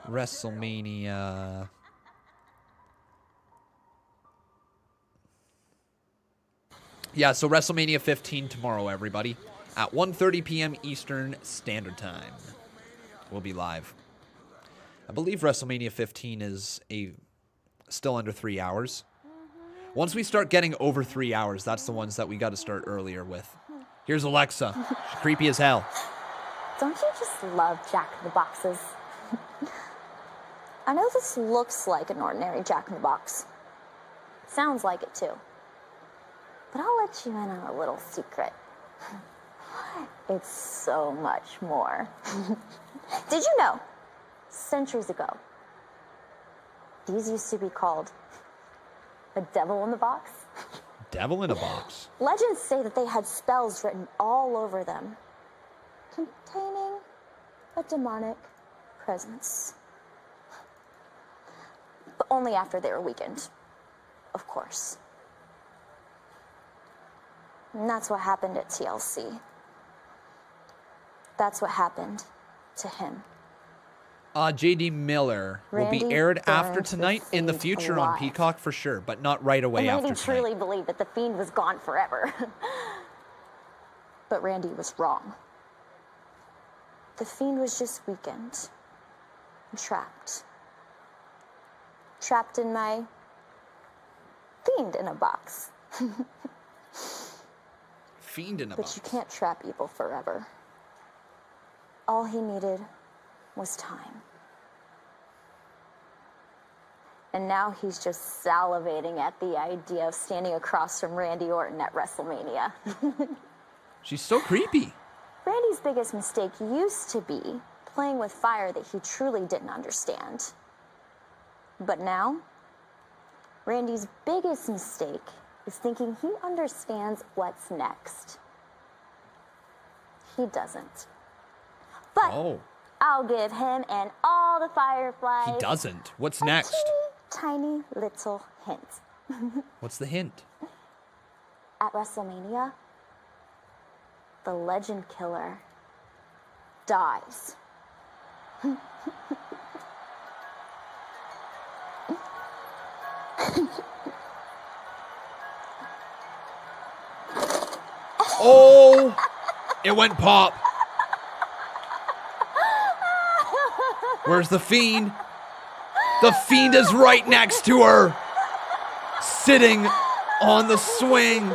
WrestleMania. Yeah, so WrestleMania 15 tomorrow, everybody. At 1:30 p.m. Eastern Standard Time. We'll be live. I believe WrestleMania 15 is still under 3 hours. Once we start getting over 3 hours, that's the ones that we got to start earlier with. Here's Alexa. She's creepy as hell. Don't you just love Jack in the Boxes? I know this looks like an ordinary Jack in the Box. Sounds like it too. But I'll let you in on a little secret. It's so much more. Did you know, centuries ago, these used to be called a devil in the box? Devil in a box? Legends say that they had spells written all over them, containing a demonic presence. But only after they were weakened, of course. And that's what happened at TLC. That's what happened to him. J.D. Miller will be aired after tonight, in the future on Peacock for sure, but not right away after Randy tonight. truly believed that the Fiend was gone forever. But Randy was wrong. The Fiend was just weakened. Trapped. Trapped in my Fiend in a box. Fiend in a But box. you can't trap evil forever. All he needed was time. And now he's just salivating at the idea of standing across from Randy Orton at WrestleMania. She's so creepy. Randy's biggest mistake used to be playing with fire that he truly didn't understand. But now, Randy's biggest mistake is thinking he understands what's next. He doesn't. But I'll give him and all the Fireflies. He doesn't. What's next? Tiny little hint. What's the hint? At WrestleMania, the Legend Killer dies. Oh, it went pop. Where's the Fiend? The Fiend is right next to her, sitting on the swing.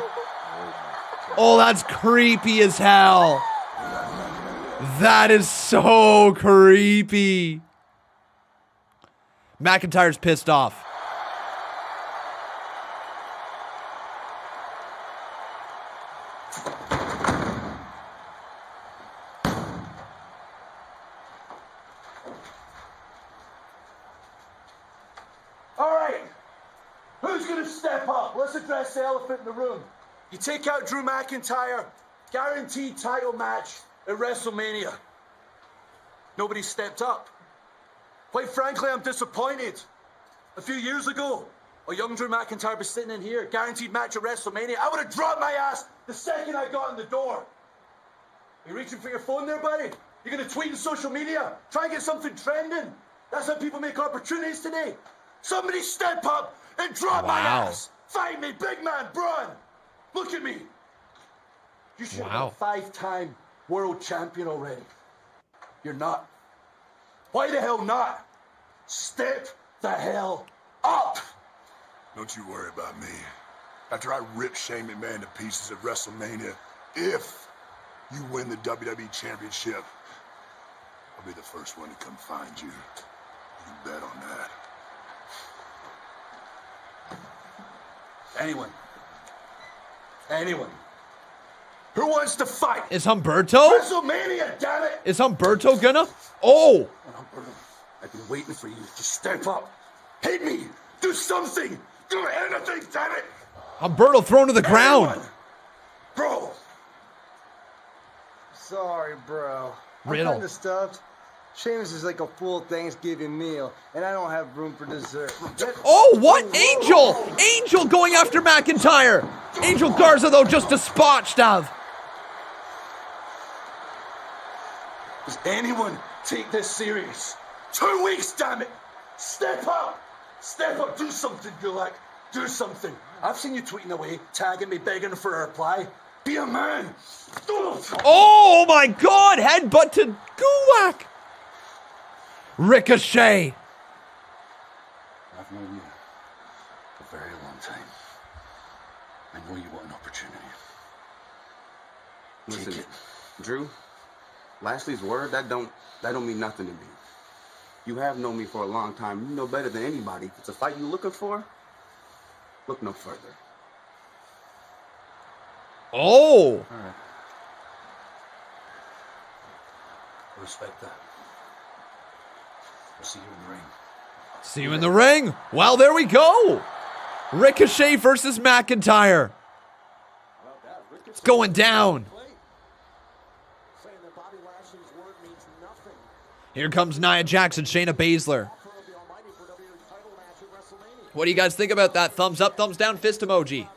Oh, that's creepy as hell. That is so creepy. McIntyre's pissed off. All right, who's gonna step up? Let's address the elephant in the room. You take out Drew McIntyre, guaranteed title match at WrestleMania. Nobody stepped up. Quite frankly, I'm disappointed. A few years ago, a young Drew McIntyre was sitting in here, guaranteed match at WrestleMania. I would have dropped my ass the second I got in the door. You reaching for your phone there, buddy? You're gonna tweet on social media, try and get something trending. That's how people make opportunities today. Somebody step up and drop my ass. Fight me, big man, Braun. Look at me. You should have been a 5-time world champion already. You're not. Why the hell not? Step the hell up. Don't you worry about me. After I rip Shane McMahon to pieces at WrestleMania, if you win the WWE Championship, I'll be the first one to come find you. You can bet on that. Anyone who wants to fight? Is Humberto? WrestleMania, damn it! Is Humberto gonna? Oh! I've been waiting for you to step up. Hit me! Do something! Do anything, damn it! Humberto thrown to the ground. Bro! Sorry, bro. Riddle. I'm kind of stuffed. Sheamus is like a full Thanksgiving meal, and I don't have room for dessert. Oh, what? Angel! Angel going after McIntyre! Angel Garza, though, just despatched of. Does anyone take this serious? 2 weeks, damn it! Step up! Step up, do something, Gulak. Do something. I've seen you tweeting away, tagging me, begging for a reply. Be a man! Oh my god! Headbutt to Gulak! Ricochet! I've known you for a very long time. I know you want an opportunity. Listen, Drew, Lashley's word, that don't mean nothing to me. You have known me for a long time. You know better than anybody. If it's a fight you're looking for, look no further. Oh! All right. I respect that. I'll see you in the ring. See you in the ring. Well, there we go. Ricochet versus McIntyre. It's going down. Here comes Nia Jackson, Shayna Baszler. What do you guys think about that? Thumbs up, thumbs down, fist emoji.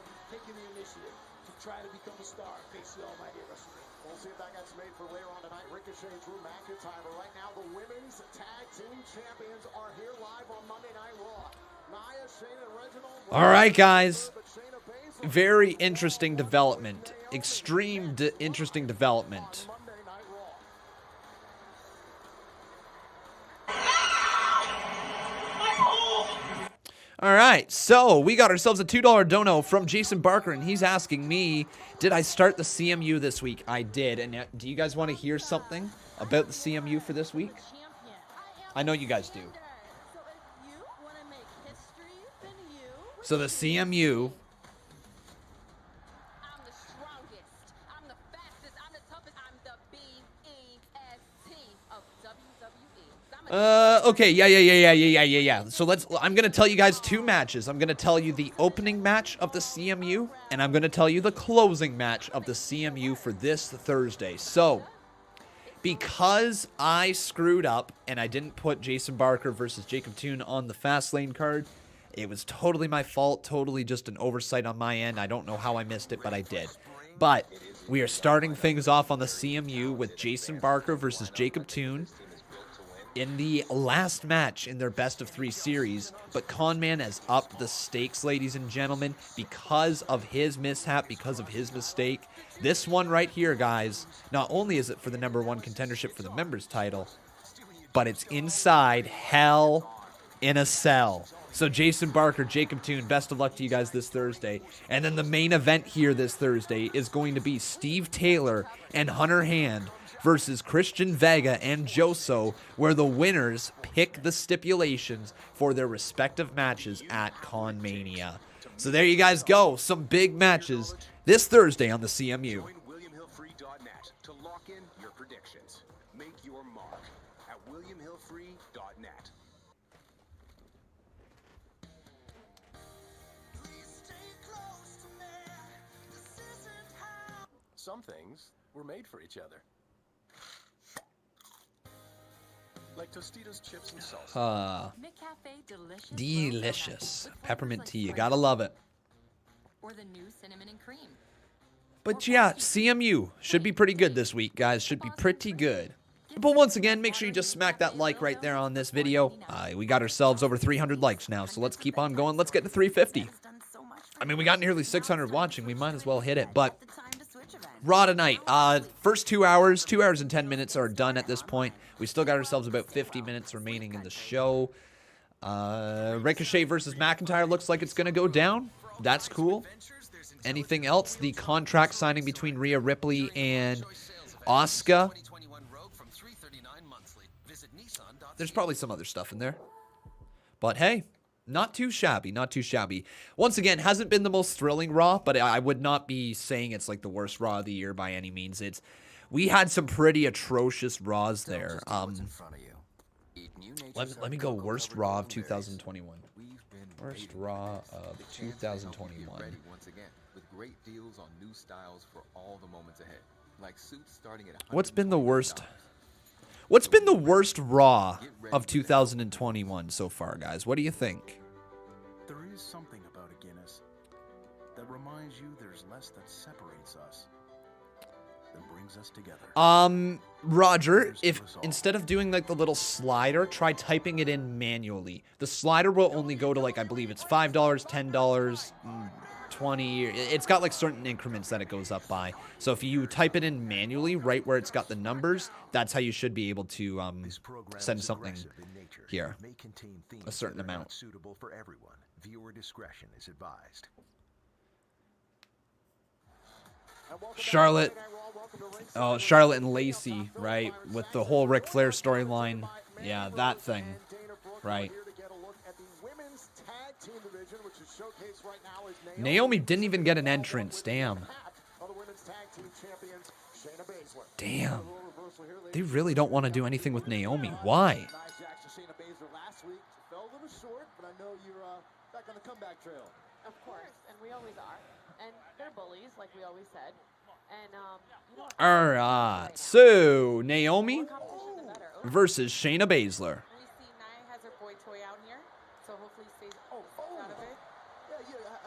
All right, guys. Very interesting development. Extreme interesting development. All right, so we got ourselves a $2 dono from Jason Barker, and he's asking me, did I start the CMU this week? I did, and do you guys want to hear something about the CMU for this week? I know you guys do. So the CMU... Okay, yeah. So I'm gonna tell you guys two matches. I'm gonna tell you the opening match of the CMU, and I'm gonna tell you the closing match of the CMU for this Thursday. So, because I screwed up and I didn't put Jason Barker versus Jacob Toon on the Fastlane card, it was totally my fault, totally just an oversight on my end. I don't know how I missed it, but I did. But we are starting things off on the CMU with Jason Barker versus Jacob Toon in the last match in their best of 3 series. But Conman has upped the stakes, ladies and gentlemen, because of his mishap, because of his mistake. This one right here, guys, not only is it for the #1 contendership for the members title, but it's inside Hell in a Cell. So Jason Barker, Jacob Toon, best of luck to you guys this Thursday. And then the main event here this Thursday is going to be Steve Taylor and Hunter Hand versus Christian Vega and Joso, where the winners pick the stipulations for their respective matches at Conmania. So there you guys go. Some big matches this Thursday on the CMU. Join WilliamHillFree.net to lock in your predictions. Make your mark at WilliamHillFree.net. Some things were made for each other. Like Tostitos chips and salsa. Delicious. Peppermint tea. You gotta love it. Or the new cinnamon and cream. But yeah, CMU should be pretty good this week, guys. Should be pretty good. But once again, make sure you just smack that like right there on this video. We got ourselves over 300 likes now, so let's keep on going. Let's get to 350. I mean, we got nearly 600 watching. We might as well hit it. But Raw tonight. First 2 hours, 2 hours and 10 minutes are done at this point. We still got ourselves about 50 minutes remaining in the show. Ricochet versus McIntyre looks like it's going to go down. That's cool. Anything else? The contract signing between Rhea Ripley and Asuka. There's probably some other stuff in there. But hey, not too shabby, not too shabby. Once again, hasn't been the most thrilling Raw, but I would not be saying it's like the worst Raw of the year by any means. We had some pretty atrocious Raws there. Let me go worst Raw of 2021. Worst Raw of 2021. Great deals on new styles for all the moments ahead. Like suits starting at What's been the worst? What's been the worst Raw of 2021 so far, guys? What do you think? There is something about a Guinness that reminds you there's less that separates us than brings us together. Roger, if instead of doing like the little slider, try typing it in manually. The slider will only go to like, I believe it's $5, $10, 20. It's got like certain increments that it goes up by. So if you type it in manually, right where it's got the numbers, that's how you should be able to send something here. A certain amount. Suitable for everyone. Viewer discretion is advised. Charlotte and Lacey, right? With the whole Ric Flair storyline. Yeah, that thing. Right. Naomi didn't even get an entrance. Damn. Damn. They really don't want to do anything with Naomi. Why? Of course, and we always are. And they're bullies, like we always said. And, Alright, so Naomi versus Shayna Baszler. has her boy toy out here, so hopefully he stays out of it.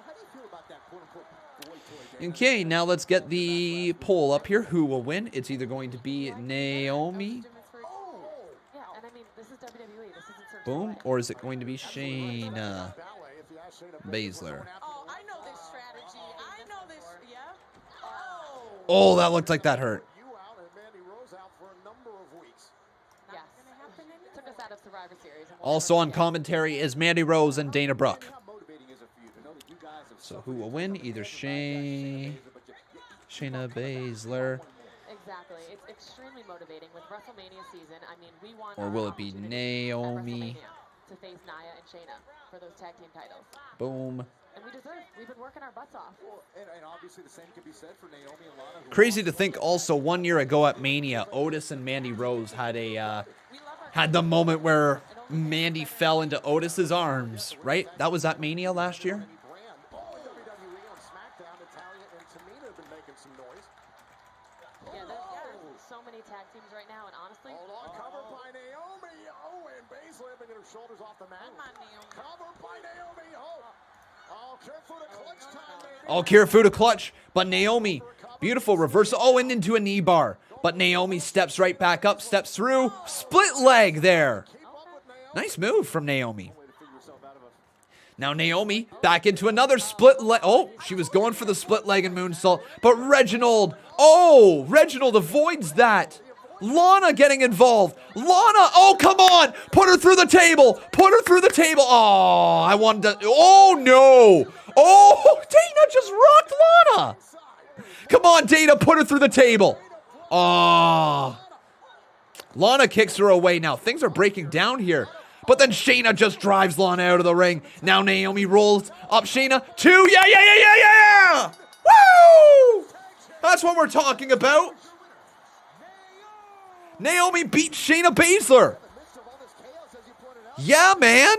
How do you feel about that quote-unquote boy toy? Okay, now let's get the poll up here. Who will win? It's either going to be Naomi. Yeah, and I mean, this is WWE. This isn't Boom. Or is it going to be Shayna Baszler? Oh, I know this strategy. I know this. Yeah. Oh, that looked like that hurt. Yes. Took us out of Survivor Series. Also on commentary is Mandy Rose and Dana Brooke. So who will win? Either Shayna Baszler. Exactly. It's extremely motivating with WrestleMania season. I mean, we want. Or will it be Naomi? To face Nia and Shayna for those tag team titles. Boom. And we deserve. We've been working our butts off. And obviously the same can be said for Naomi and Lana. Crazy to think also 1 year ago at Mania, Otis and Mandy Rose had the moment where Mandy fell into Otis's arms, right? That was at Mania last year. Yeah, there's so many tag seems right now, and honestly. Hold on, covered by Naomi. Oh, and Baszler getting her shoulders off the mat. Come on, Naomi. Covered by Naomi. Oh, careful to clutch time, baby. Oh, Kirifuda clutch, but Naomi, beautiful reversal. Oh, and into a knee bar. But Naomi steps right back up, steps through. Split leg there. Nice move from Naomi. Now Naomi back into another split leg. Oh, she was going for the split leg and moonsault. But Reginald, oh, Reginald avoids that. Lana getting involved. Lana, oh, come on. Put her through the table. Put her through the table. Oh, I wanted to. Oh, no. Oh, Dana just rocked Lana. Come on, Dana, put her through the table. Oh. Lana kicks her away now. Things are breaking down here. But then Shayna just drives Lana out of the ring. Now Naomi rolls up Shayna. 2. Yeah. Woo! That's what we're talking about. Naomi beat Shayna Baszler. Yeah, man.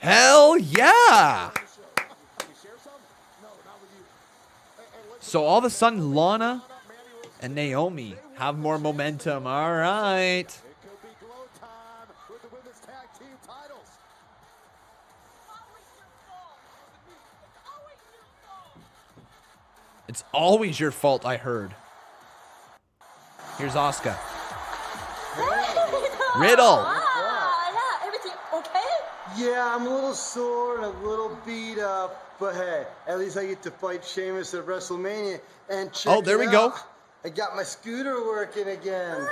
Hell yeah. So all of a sudden, Lana and Naomi have more momentum. All right. It's always your fault, I heard. Here's Asuka. Riddle. Yeah, everything okay? Yeah, I'm a little sore and a little beat up, but hey, at least I get to fight Sheamus at WrestleMania and check Oh, there we go. I got my scooter working again.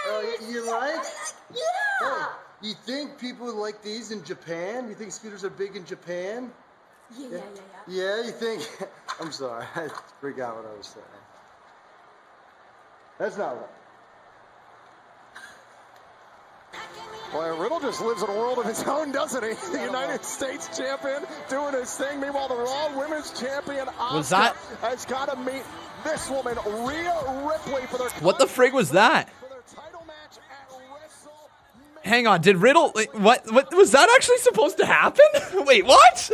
Oh, you like? Yeah. Hey, you think people would like these in Japan? You think scooters are big in Japan? Yeah. Yeah, you think? I'm sorry, I forgot what I was saying. That's not right. Well, Riddle just lives in a world of his own, doesn't he? The United States champion doing his thing. Meanwhile, the Raw Women's Champion Asuka has got to meet this woman, Rhea Ripley, for their. What the frig was that? Hang on, did Riddle, what was that actually supposed to happen? Wait, what?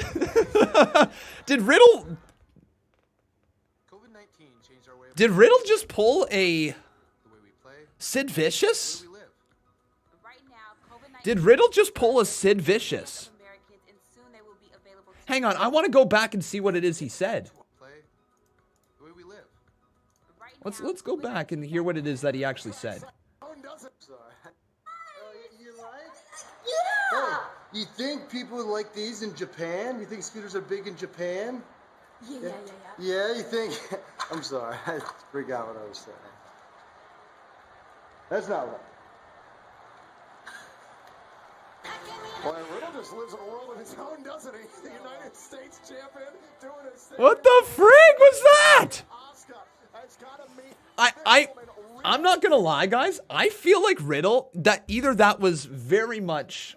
Did Riddle just pull a Sid Vicious? Did Riddle just pull a Sid Vicious? Hang on, I want to go back and see what it is he said. Let's go back and hear what it is that he actually said. Yeah. Hey, you think people would like these in Japan? You think scooters are big in Japan? Yeah. Yeah, you think? I'm sorry, I forgot what I was saying. That's not right. Well, Riddle just lives in a world of his own, doesn't he? The United States champion doing his thing. What the frig was that? I'm not gonna lie, guys. I feel like Riddle, that either that was very much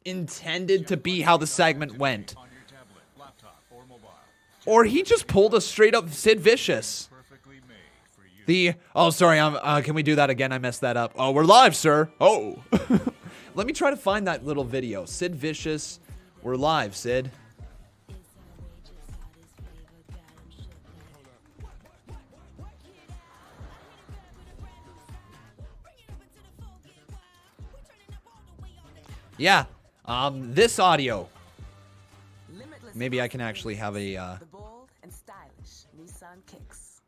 intended to be how the segment went, or he just pulled a straight up Sid Vicious. Oh, sorry. Can we do that again? I messed that up. Oh, we're live, sir. Oh, let me try to find that little video. Sid Vicious. We're live, Sid. Yeah, this audio. Maybe I can actually have a, The bold and stylish Nissan Kicks.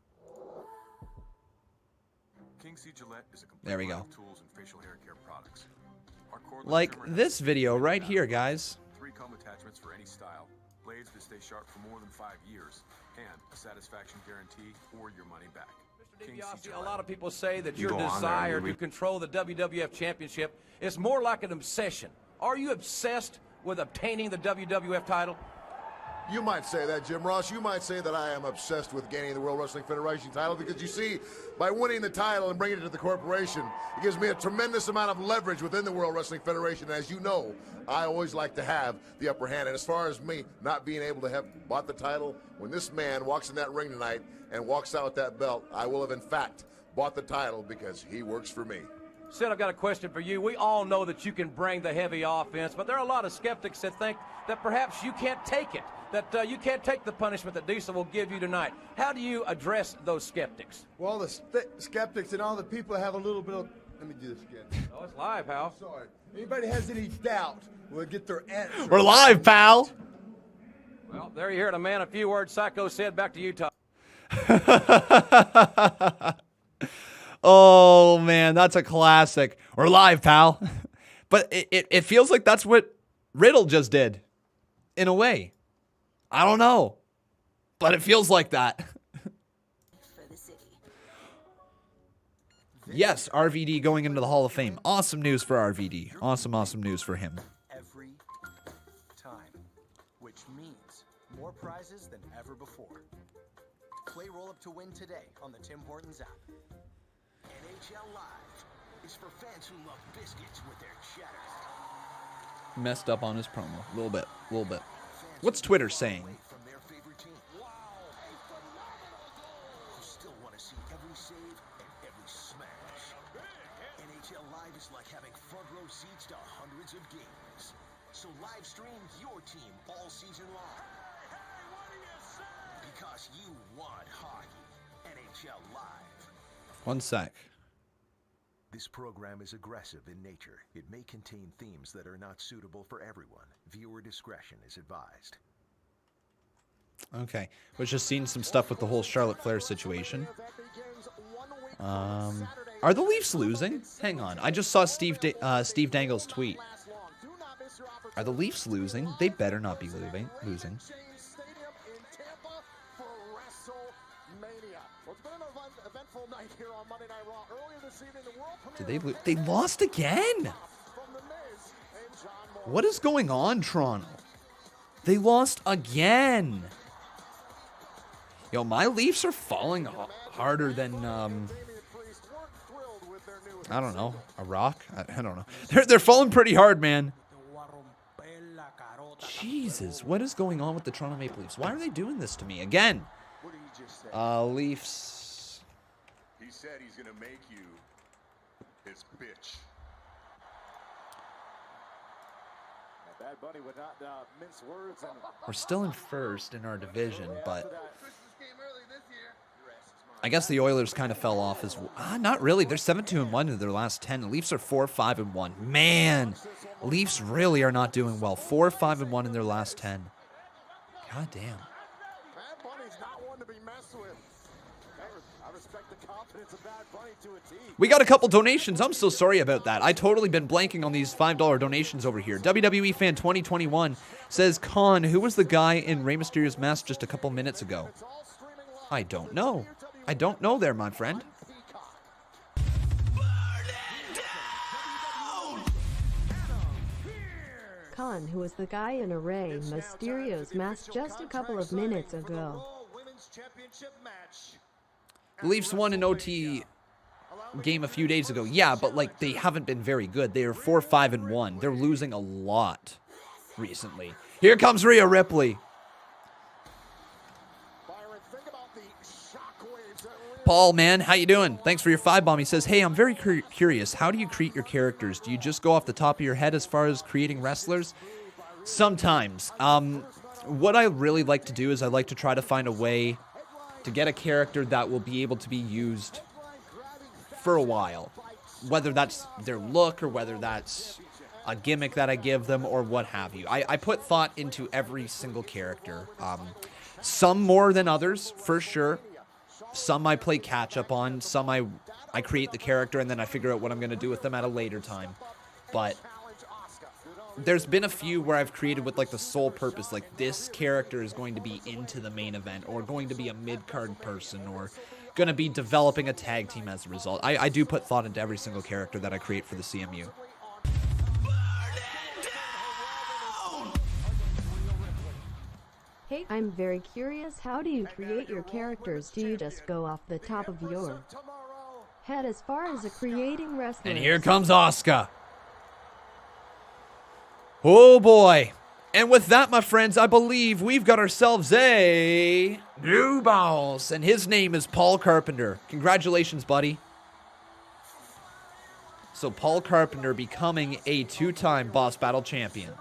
There we go. Tools and facial hair care products. Our cordless Like trimmer has this video right here, guys. 3 comb attachments for any style, blades that stay sharp for more than 5 years, and a satisfaction guarantee or your money back. A lot of people say that You your go on desire there, to control the WWF Championship is more like an obsession. Are you obsessed with obtaining the WWF title? You might say that, Jim Ross. You might say that I am obsessed with gaining the World Wrestling Federation title because, you see, by winning the title and bringing it to the corporation, it gives me a tremendous amount of leverage within the World Wrestling Federation. And as you know, I always like to have the upper hand. And as far as me not being able to have bought the title, when this man walks in that ring tonight and walks out with that belt, I will have, in fact, bought the title because he works for me. Sid, I've got a question for you. We all know that you can bring the heavy offense, but there are a lot of skeptics that think that perhaps you can't take it, that you can't take the punishment that Diesel will give you tonight. How do you address those skeptics? Well, the skeptics and all the people have a little bit of... Let me do this again. Oh, it's live, pal. Sorry. Anybody has any doubt will get their answer. We're live, pal. Well, there you hear it, a man, a few words. Psycho Sid, back to Utah. Oh, man, that's a classic. We're live, pal. But it feels like that's what Riddle just did, in a way. I don't know, but it feels like that. Yes, RVD going into the Hall of Fame. Awesome news for RVD. Awesome, awesome news for him. Every time, which means more prizes than ever before. Play Roll Up to win today on the Tim Hortons app. NHL Live is for fans who love biscuits with their cheddar. Messed up on his promo. A little bit. What's Twitter saying? From their favorite team. Wow, who still want to see every save and every smash. NHL Live is like having front row seats to hundreds of games. So live stream your team all season long. Because you want hockey. NHL Live. One sec. This program is aggressive in nature. It may contain themes that are not suitable for everyone. Viewer discretion is advised. Okay. Was just seeing some stuff with the whole Charlotte Flair situation. Are the Leafs losing? Hang on. I just saw Steve Dangle's tweet. Are the Leafs losing? They better not be losing. Did they lost again? What is going on, Toronto? They lost again. Yo, my Leafs are falling harder than I don't know, a rock. I don't know. They're falling pretty hard, man. Jesus, what is going on with the Toronto Maple Leafs? Why are they doing this to me again? Leafs. He said he's gonna make you his bitch. Bad Bunny would not mince words. We're still in first in our division, but I guess the Oilers kind of fell off as well. Not really. They're 7-2-1 in their last 10. The Leafs are 4-5-1. Man, Leafs really are not doing well. 4-5-1 in their last 10. God damn. Bad Bunny's not one to be messed with. I respect the confidence of Bad Bunny to a T. We got a couple donations. I'm so sorry about that. I totally been blanking on these $5 donations over here. WWE Fan 2021 says, Khan, who was the guy in Rey Mysterio's mask just a couple minutes ago? I don't know. I don't know there, my friend. Khan, who was the guy in Rey Mysterio's mask just a couple of minutes ago. The Leafs won an OT game a few days ago. Yeah, but like they haven't been very good. They are 4-5-1. They're losing a lot recently. Here comes Rhea Ripley. Paul, man, how you doing? Thanks for your 5-bomb. He says, hey, I'm very curious. How do you create your characters? Do you just go off the top of your head as far as creating wrestlers? Sometimes. What I really like to do is I like to try to find a way to get a character that will be able to be used for a while. Whether that's their look or whether that's a gimmick that I give them or what have you. I put thought into every single character. Some more than others, for sure. Some I play catch up on. Some I create the character and then I figure out what I'm going to do with them at a later time. But there's been a few where I've created with like the sole purpose, like this character is going to be into the main event or going to be a mid-card person or going to be developing a tag team as a result. I do put thought into every single character that I create for the CMU. Hey, I'm very curious, how do you create your characters? Do you just go off the top of your head as far as creating wrestlers? And here comes Asuka. Oh boy. And with that, my friends, I believe we've got ourselves a new boss. And his name is Paul Carpenter. Congratulations, buddy. So Paul Carpenter becoming a 2-time Boss Battle champion.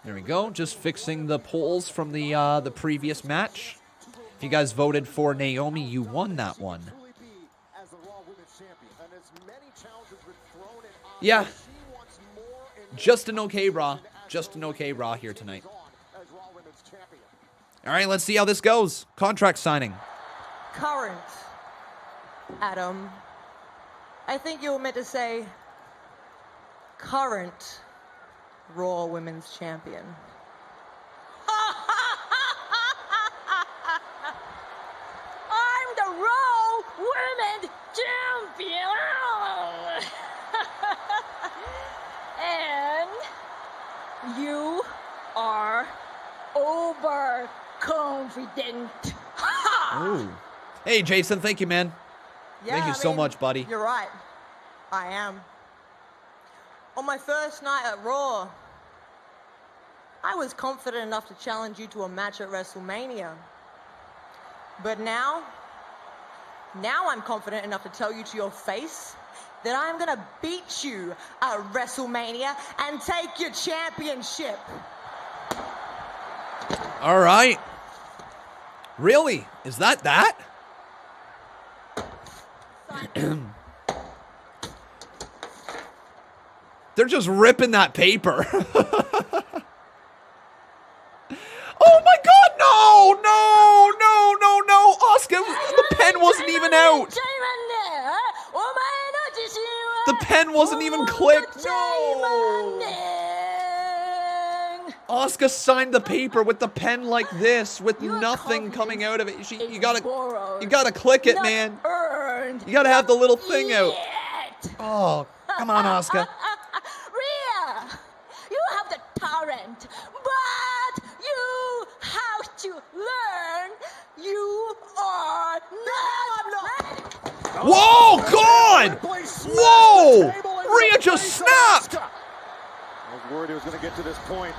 There we go. Just fixing the polls from the previous match. If you guys voted for Naomi, you won that one. Yeah. Just an okay Raw. Just an okay Raw here tonight. All right, let's see how this goes. Contract signing. Current. Adam. I think you were meant to say current Raw Women's Champion. I'm the Raw Women's Champion! And you are overconfident. Ooh. Hey, Jason, thank you, man. Yeah, thank you so much, buddy. You're right. I am. On my first night at Raw, I was confident enough to challenge you to a match at WrestleMania. But now I'm confident enough to tell you to your face that I'm gonna beat you at WrestleMania and take your championship. All right. Really? Is that? They're just ripping that paper. Oh my God, no! Asuka, the pen wasn't even out. The pen wasn't even clicked. No! Asuka signed the paper with the pen like this, with nothing coming out of it. You gotta click it, man. You gotta have the little thing out. Oh, come on, Asuka. Rhea, you have the talent, but you have to learn you are not. Whoa, God! Whoa! Rhea just snapped! I was worried he was going to get to this point.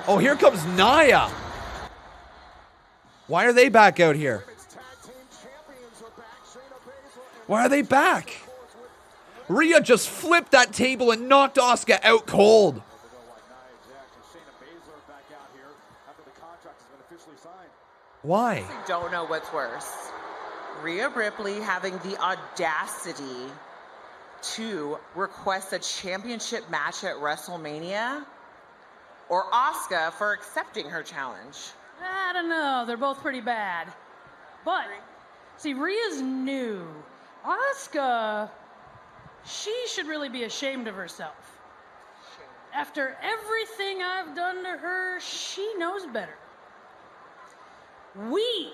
Oh, here comes Nia. Why are they back out here? Why are they back? Rhea just flipped that table and knocked Asuka out cold. Why? I don't know what's worse. Rhea Ripley having the audacity to request a championship match at WrestleMania, or Asuka for accepting her challenge. I don't know. They're both pretty bad. But, see, Rhea's new. Asuka, she should really be ashamed of herself. After everything I've done to her, she knows better. We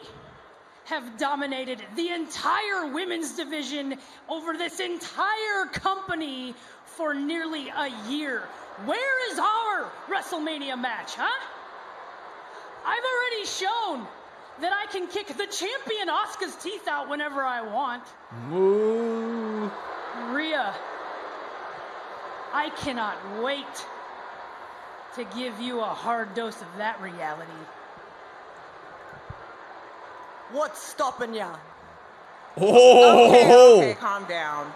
have dominated the entire women's division over this entire company for nearly a year. Where is our WrestleMania match, huh? I've already shown that I can kick the champion Asuka's teeth out whenever I want. Ooh. Rhea, I cannot wait to give you a hard dose of that reality. What's stopping ya? Okay, calm down.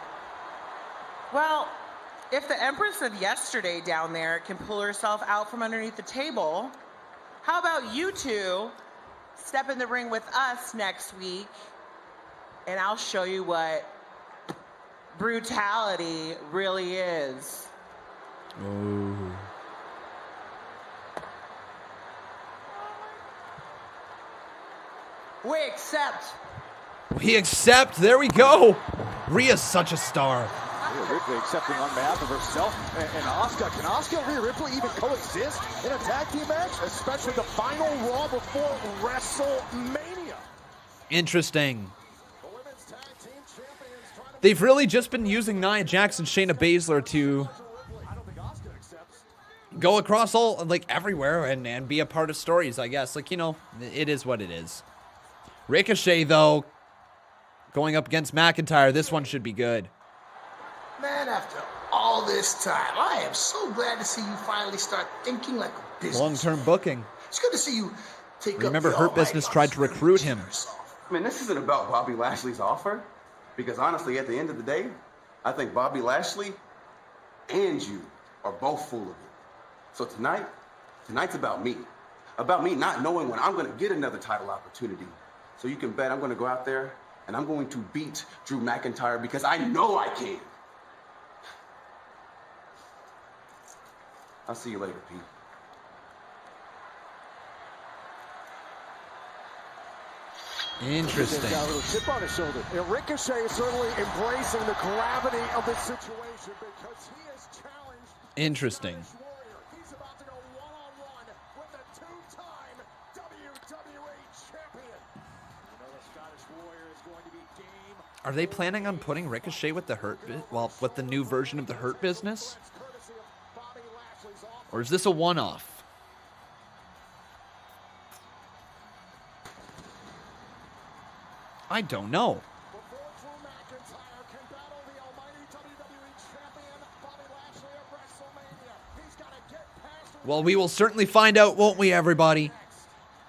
Well, if the Empress of yesterday down there can pull herself out from underneath the table, how about you two step in the ring with us next week, and I'll show you what brutality really is. Ooh. We accept. We accept. There we go. Rhea's such a star. Rhea Ripley accepting on behalf of herself and Asuka. Can Asuka and Rhea Ripley even coexist in a tag team match? Especially the final Raw before WrestleMania. Interesting. They've really just been using Nia Jax and Shayna Baszler to go across all, like, everywhere and be a part of stories, I guess. Like, you know, it is what it is. Ricochet, though, going up against McIntyre. This one should be good. Man, after all this time, I am so glad to see you finally start thinking like a business. Long-term booking. It's good to see you take Remember, up the Hurt Business tried to recruit him. I mean, this isn't about Bobby Lashley's offer, because honestly, at the end of the day, I think Bobby Lashley and you are both full of it. So tonight's about me not knowing when I'm going to get another title opportunity. So you can bet I'm going to go out there and I'm going to beat Drew McIntyre because I know I can. I'll see you later, Pete. Interesting. Got a little chip on his shoulder. And Ricochet is certainly embracing the gravity of the situation because he is challenged. Interesting. He's about to go one-on-one with the two-time WWE champion. You know the Scottish Warrior is going to be game. Are they planning on putting Ricochet with the with the new version of the Hurt Business? Or is this a one-off? I don't know. Well, we will certainly find out, won't we, everybody?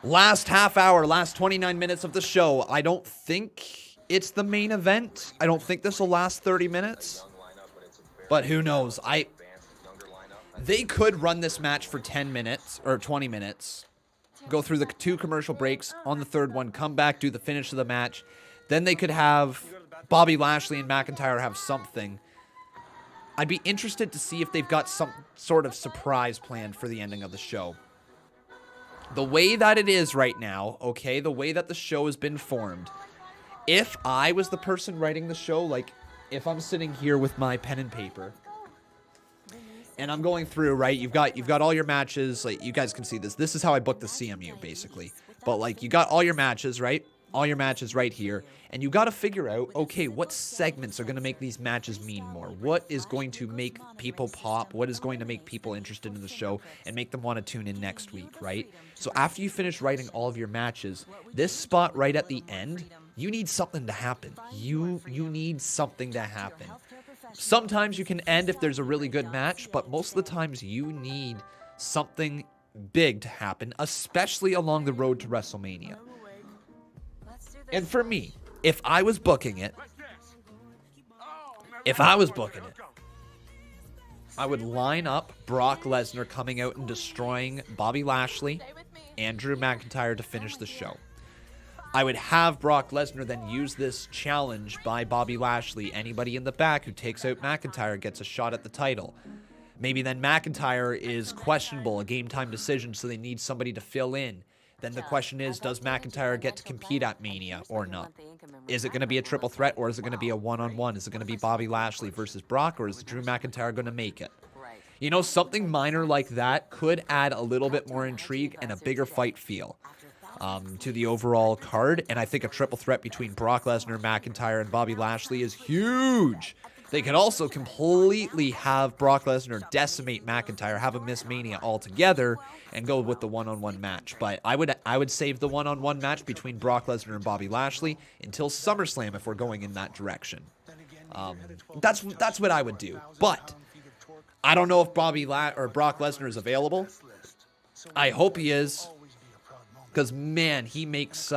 Last half hour, last 29 minutes of the show. I don't think it's the main event. I don't think this will last 30 minutes. But who knows? They could run this match for 10 minutes or 20 minutes. Go through the 2 commercial breaks. On the 3rd one, come back, do the finish of the match. Then they could have Bobby Lashley and McIntyre have something. I'd be interested to see if they've got some sort of surprise planned for the ending of the show. The way that it is right now, okay, the way that the show has been formed, if I was the person writing the show, like if I'm sitting here with my pen and paper, and I'm going through, right, you've got all your matches, like you guys can see this. This is how I booked the CMU, basically. But like you got all your matches, right? All your matches right here. And you got to figure out, okay, what segments are going to make these matches mean more? What is going to make people pop? What is going to make people interested in the show and make them want to tune in next week, right? So after you finish writing all of your matches, this spot right at the end, you need something to happen. You need something to happen. Sometimes you can end if there's a really good match, but most of the times you need something big to happen, especially along the road to WrestleMania. And for me, if I was booking it, I would line up Brock Lesnar coming out and destroying Bobby Lashley and Drew McIntyre to finish the show. I would have Brock Lesnar then use this challenge by Bobby Lashley. Anybody in the back who takes out McIntyre gets a shot at the title. Maybe then McIntyre is questionable, a game time decision, so they need somebody to fill in. Then the question is, does McIntyre get to compete at Mania or not? Is it going to be a triple threat or is it going to be a one-on-one? Is it going to be Bobby Lashley versus Brock or is Drew McIntyre going to make it? You know, something minor like that could add a little bit more intrigue and a bigger fight feel to the overall card. And I think a triple threat between Brock Lesnar, McIntyre, and Bobby Lashley is huge. They could also completely have Brock Lesnar decimate McIntyre, have him miss Mania altogether, and go with the one-on-one match. But I would save the one-on-one match between Brock Lesnar and Bobby Lashley until SummerSlam if we're going in that direction. That's what I would do. But I don't know if Brock Lesnar is available. I hope he is, because man, he makes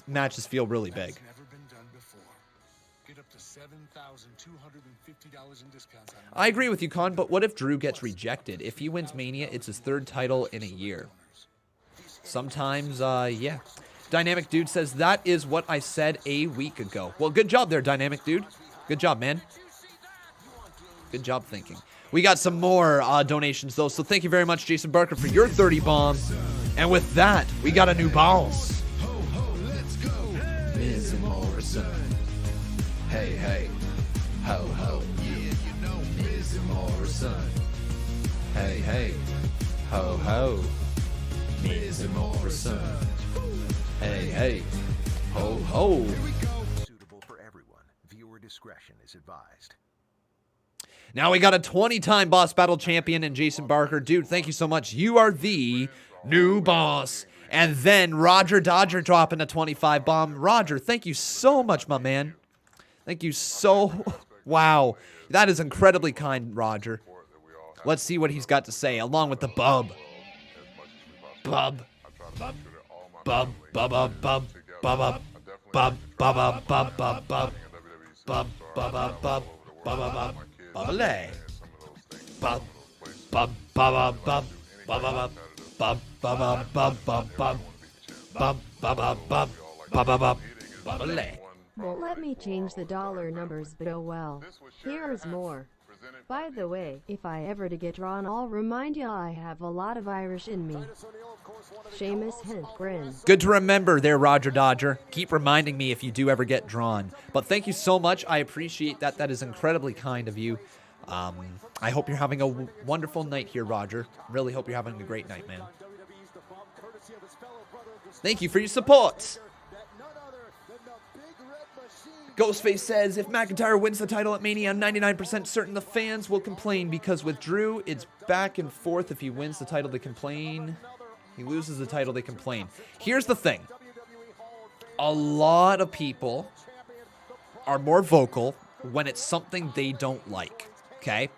matches feel really big. I agree with you, Con, but what if Drew gets rejected? If he wins Mania, it's his 3rd title in a year. Sometimes, yeah. Dynamic Dude says, that is what I said a week ago. Well, good job there, Dynamic Dude. Good job, man. Good job thinking. We got some more donations, though, so thank you very much, Jason Barker, for your 30 bomb. And with that, we got a new boss. Miz and Morrison. Hey, hey. Ho, ho. Yeah, you know Miz and Morrison. Hey, hey. Ho, ho. Miz and Morrison. Hey, hey. Ho, ho. Suitable for everyone. Viewer discretion is advised. Now we got a 20-time Boss Battle champion in Jason Barker. Dude, thank you so much. You are the new boss. And then Roger Dodger dropping a 25 bomb. Roger, thank you so much, my man. Thank you so... Wow. That is incredibly kind, Roger. Let's see what he's got to say, along with the bub. Bub. Bub. Bub. Bub. Bub. Bub. Bub. Bub. Bub. Bub. Bub. Bub. Bub. Bub. Bub. Bub. Bub. Bubbly. Bub. Bub. Bub. Bub. Bub. Bub. Bub. Bub. Bub. Bub. Bub. Bub. Bub. Bub. Bub. Bubbly. Won't let me change the dollar numbers, but oh well. Here's more. By the way, if I ever to get drawn, I'll remind you I have a lot of Irish in me. Sheamus hint grin. Good to remember there, Roger Dodger. Keep reminding me if you do ever get drawn. But thank you so much. I appreciate that. That is incredibly kind of you. I hope you're having a wonderful night here, Roger. Really hope you're having a great night, man. Thank you for your support. Ghostface says, if McIntyre wins the title at Mania, I'm 99% certain the fans will complain because with Drew, it's back and forth. If he wins the title, they complain. He loses the title, they complain. Here's the thing. A lot of people are more vocal when it's something they don't like, okay?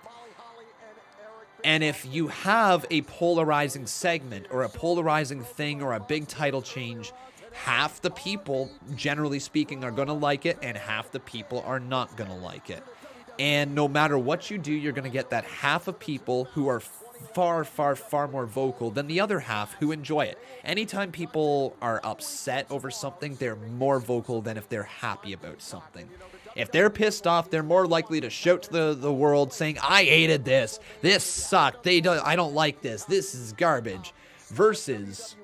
And if you have a polarizing segment or a polarizing thing or a big title change, half the people, generally speaking, are going to like it, and half the people are not going to like it. And no matter what you do, you're going to get that half of people who are far, far, far more vocal than the other half who enjoy it. Anytime people are upset over something, they're more vocal than if they're happy about something. If they're pissed off, they're more likely to shout to the world saying, I hated this. This sucked. I don't like this. This is garbage. Versus...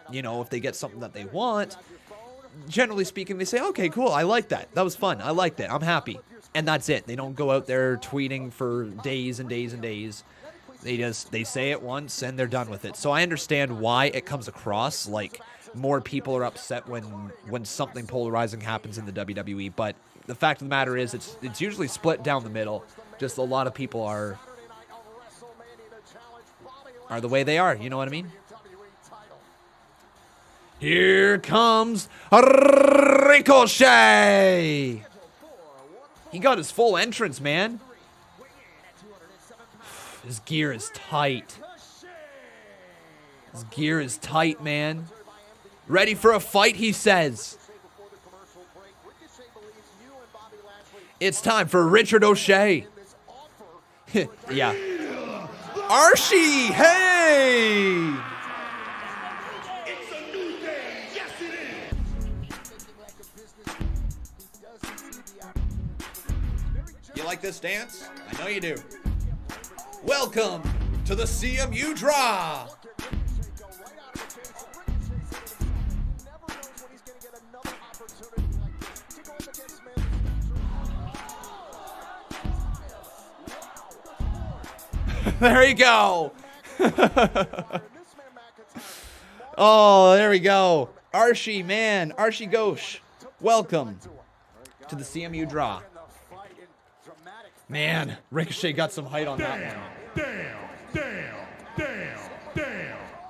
you know, if they get something that they want, generally speaking, they say, okay, cool, I like that. That was fun. I liked it. I'm happy. And that's it. They don't go out there tweeting for days and days and days. They say it once and they're done with it. So I understand why it comes across like more people are upset when something polarizing happens in the WWE. But the fact of the matter is it's usually split down the middle. Just a lot of people are the way they are. You know what I mean? Here comes Ricochet. He got his full entrance, man. His gear is tight. His gear is tight, man. Ready for a fight, he says. It's time for Richard O'Shea. Yeah. Archie, hey! You like this dance? I know you do. Welcome to the CMU Draw. There you go. Oh, there we go. Archie, man. Archie Ghosh. Welcome to the CMU Draw. Man, Ricochet got some height on that one. Damn.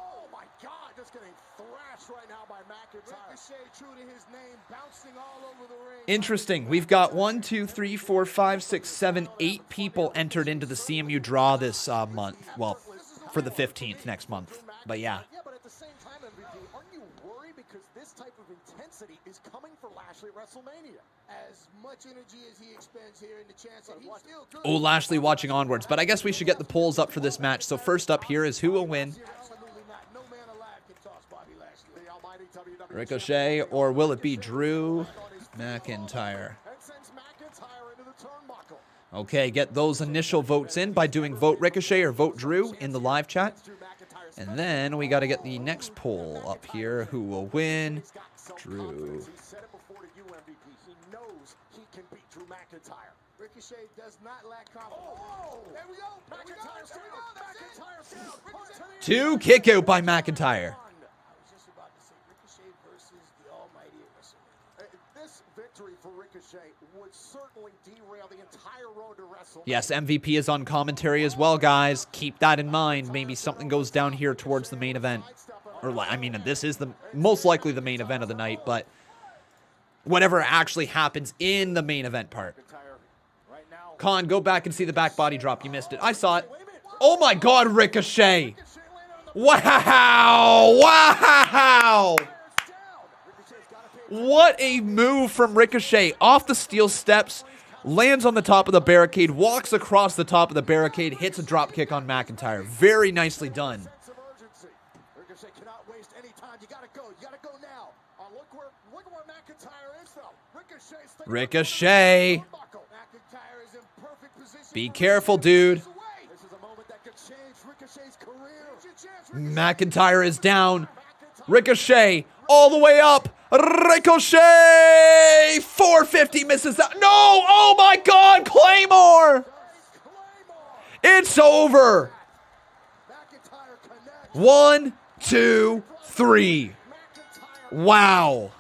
Oh my God, just getting thrashed right now by McIntyre. Ricochet, true to his name, bouncing all over the ring. Interesting. We've got 1, 2, 3, 4, 5, 6, 7, 8 people entered into the CMU Draw this month. Well, for the 15th next month. But yeah. Yeah, but at the same time, MVP, aren't you worried because this type of intensity is coming for Lashley at WrestleMania? As much energy as he expends here in the chance that he's still good. Oh, Lashley watching onwards. But I guess we should get the polls up for this match. So first up here is who will win. Ricochet, or will it be Drew McIntyre? Okay, get those initial votes in by doing vote Ricochet or vote Drew in the live chat. And then we got to get the next poll up here. Who will win? Drew. Ricochet does not lack confidence. Oh, there we go. McIntyre's doing it. Two kick out by McIntyre. This victory for Ricochet would certainly derail the entire road to WrestleMania. Yes, MVP is on commentary as well, guys. Keep that in mind. Maybe something goes down here towards the main event. Or, I mean, this is the most likely the main event of the night, but whatever actually happens in the main event part. Khan, go back and see the back body drop. You missed it. I saw it. Oh my God, Ricochet. Wow. Wow. What a move from Ricochet. Off the steel steps, lands on the top of the barricade, walks across the top of the barricade, hits a drop kick on McIntyre. Very nicely done. Ricochet cannot waste any time. You gotta go. You gotta go now. Look where McIntyre is, though. Ricochet. Be careful, dude. McIntyre is down. Ricochet all the way up. Ricochet! 450 misses that. No! Oh my God! Claymore! It's over. 1, 2, 3. Wow.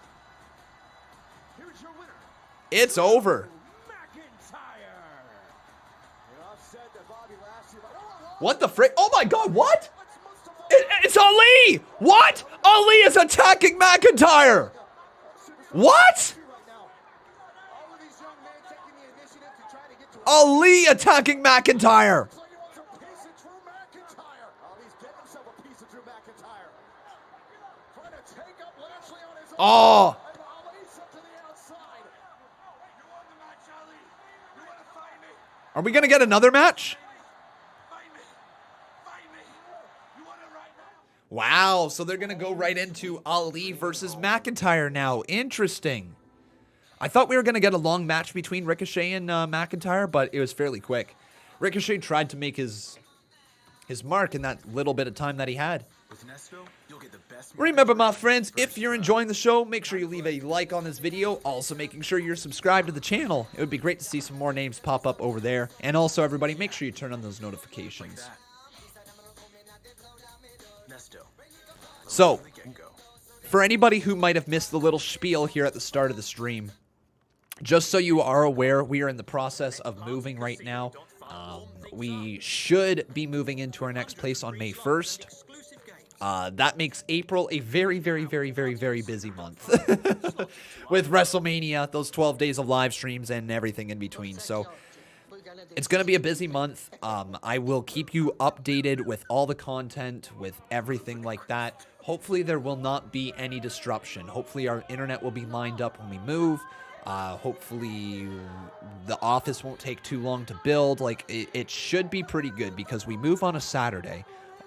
It's over. What the frick? Oh my God, what? It's Ali! What? Ali is attacking McIntyre! What? Ali attacking McIntyre! Oh! Are we gonna get another match? Wow, so they're going to go right into Ali versus McIntyre now. Interesting. I thought we were going to get a long match between Ricochet and McIntyre, but it was fairly quick. Ricochet tried to make his mark in that little bit of time that he had. Remember, my friends, if you're enjoying the show, make sure you leave a like on this video. Also, making sure you're subscribed to the channel. It would be great to see some more names pop up over there. And also, everybody, make sure you turn on those notifications. So, for anybody who might have missed the little spiel here at the start of the stream, just so you are aware, we are in the process of moving right now. We should be moving into our next place on May 1st. That makes April a very, very, very, very, very busy month with WrestleMania, those 12 days of live streams and everything in between. So, it's going to be a busy month. I will keep you updated with all the content, with everything like that. Hopefully there will not be any disruption. Hopefully our internet will be lined up when we move. Hopefully the office won't take too long to build. Like, it should be pretty good because we move on a Saturday,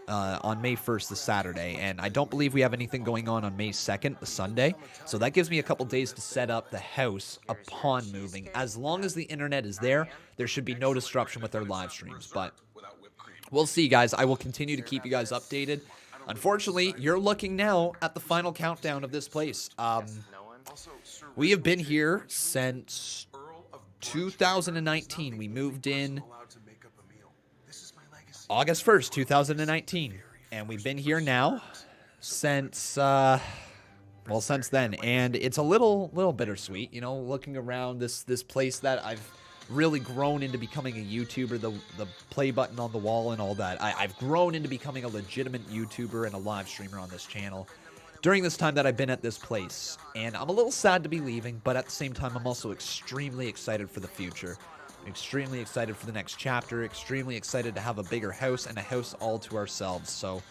on May 1st, the Saturday, and I don't believe we have anything going on May 2nd, the Sunday. So that gives me a couple days to set up the house upon moving. As long as the internet is there, there should be no disruption with our live streams. But we'll see, guys. I will continue to keep you guys updated. Unfortunately, you're looking now at the final countdown of this place. We have been here since 2019. We moved in August 1st, 2019. And we've been here now since, since then. And it's a little bittersweet, you know, looking around this place that I've really grown into becoming a YouTuber, the play button on the wall and all that. I've grown into becoming a legitimate YouTuber and a live streamer on this channel during this time that I've been at this place. And I'm a little sad to be leaving, but at the same time, I'm also extremely excited for the future. Extremely excited for the next chapter, extremely excited to have a bigger house and a house all to ourselves. So,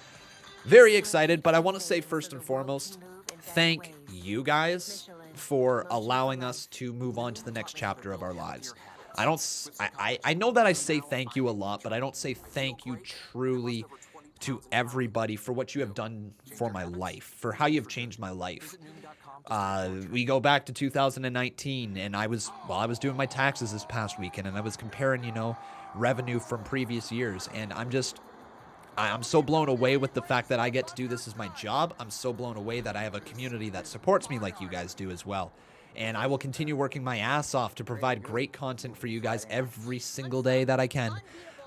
very excited, but I want to say first and foremost, thank you guys for allowing us to move on to the next chapter of our lives. I know that I say thank you a lot, but I don't say thank you truly to everybody for what you have done for my life, for how you've changed my life. We go back to 2019, and I was doing my taxes this past weekend, and I was comparing, you know, revenue from previous years, and I'm so blown away with the fact that I get to do this as my job. I'm so blown away that I have a community that supports me like you guys do as well. And I will continue working my ass off to provide great content for you guys every single day that I can.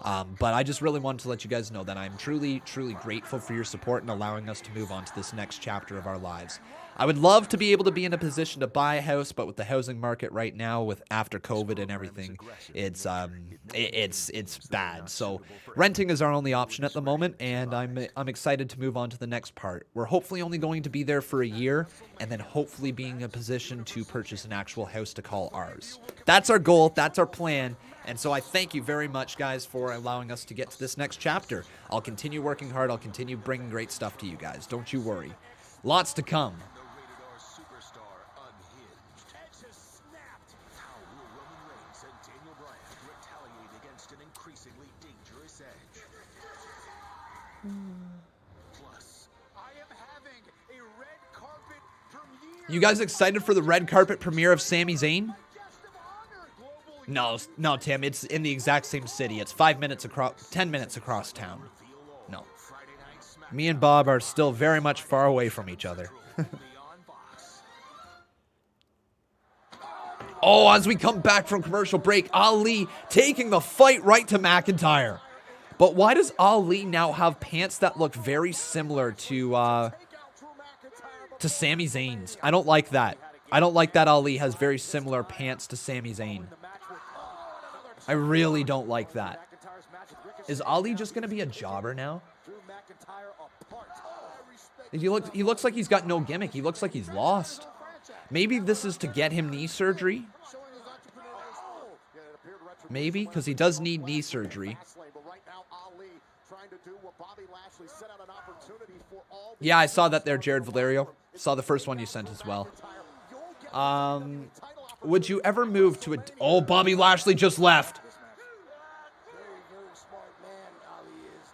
But I just really wanted to let you guys know that I'm truly, truly grateful for your support and allowing us to move on to this next chapter of our lives. I would love to be able to be in a position to buy a house, but with the housing market right now, with after COVID and everything, it's bad. So renting is our only option at the moment, and I'm excited to move on to the next part. We're hopefully only going to be there for a year, and then hopefully being in a position to purchase an actual house to call ours. That's our goal. That's our plan. And so I thank you very much, guys, for allowing us to get to this next chapter. I'll continue working hard. I'll continue bringing great stuff to you guys. Don't you worry. Lots to come. You guys excited for the red carpet premiere of Sami Zayn? No, Tim. It's in the exact same city. It's 10 minutes across town. No. Me and Bob are still very much far away from each other. Oh, as we come back from commercial break, Ali taking the fight right to McIntyre. But why does Ali now have pants that look very similar to Sami Zayn's? I don't like that. I don't like that Ali has very similar pants to Sami Zayn. I really don't like that. Is Ali just going to be a jobber now? He looks like he's got no gimmick. He looks like he's lost. Maybe this is to get him knee surgery. Maybe, because he does need knee surgery. Yeah, I saw that there, Jared Valerio. Saw the first one you sent as well. Would you ever move to a... Oh, Bobby Lashley just left.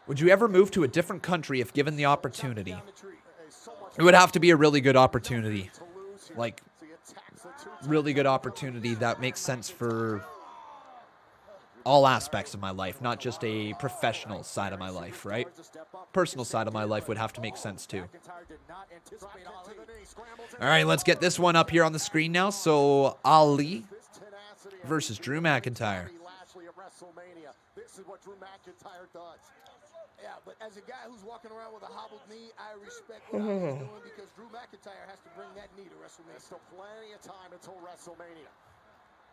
Would you ever move to a different country if given the opportunity? It would have to be a really good opportunity. Like, really good opportunity that makes sense for all aspects of my life, not just a professional side of my life, right? Personal side of my life would have to make sense too. All right, let's get this one up here on the screen now. So, Ali versus Drew McIntyre. This is what Drew McIntyre does. Yeah, but as a guy who's walking around with a hobbled knee, I respect what he's doing because Drew McIntyre has to bring that knee to WrestleMania. There's still plenty of time until WrestleMania.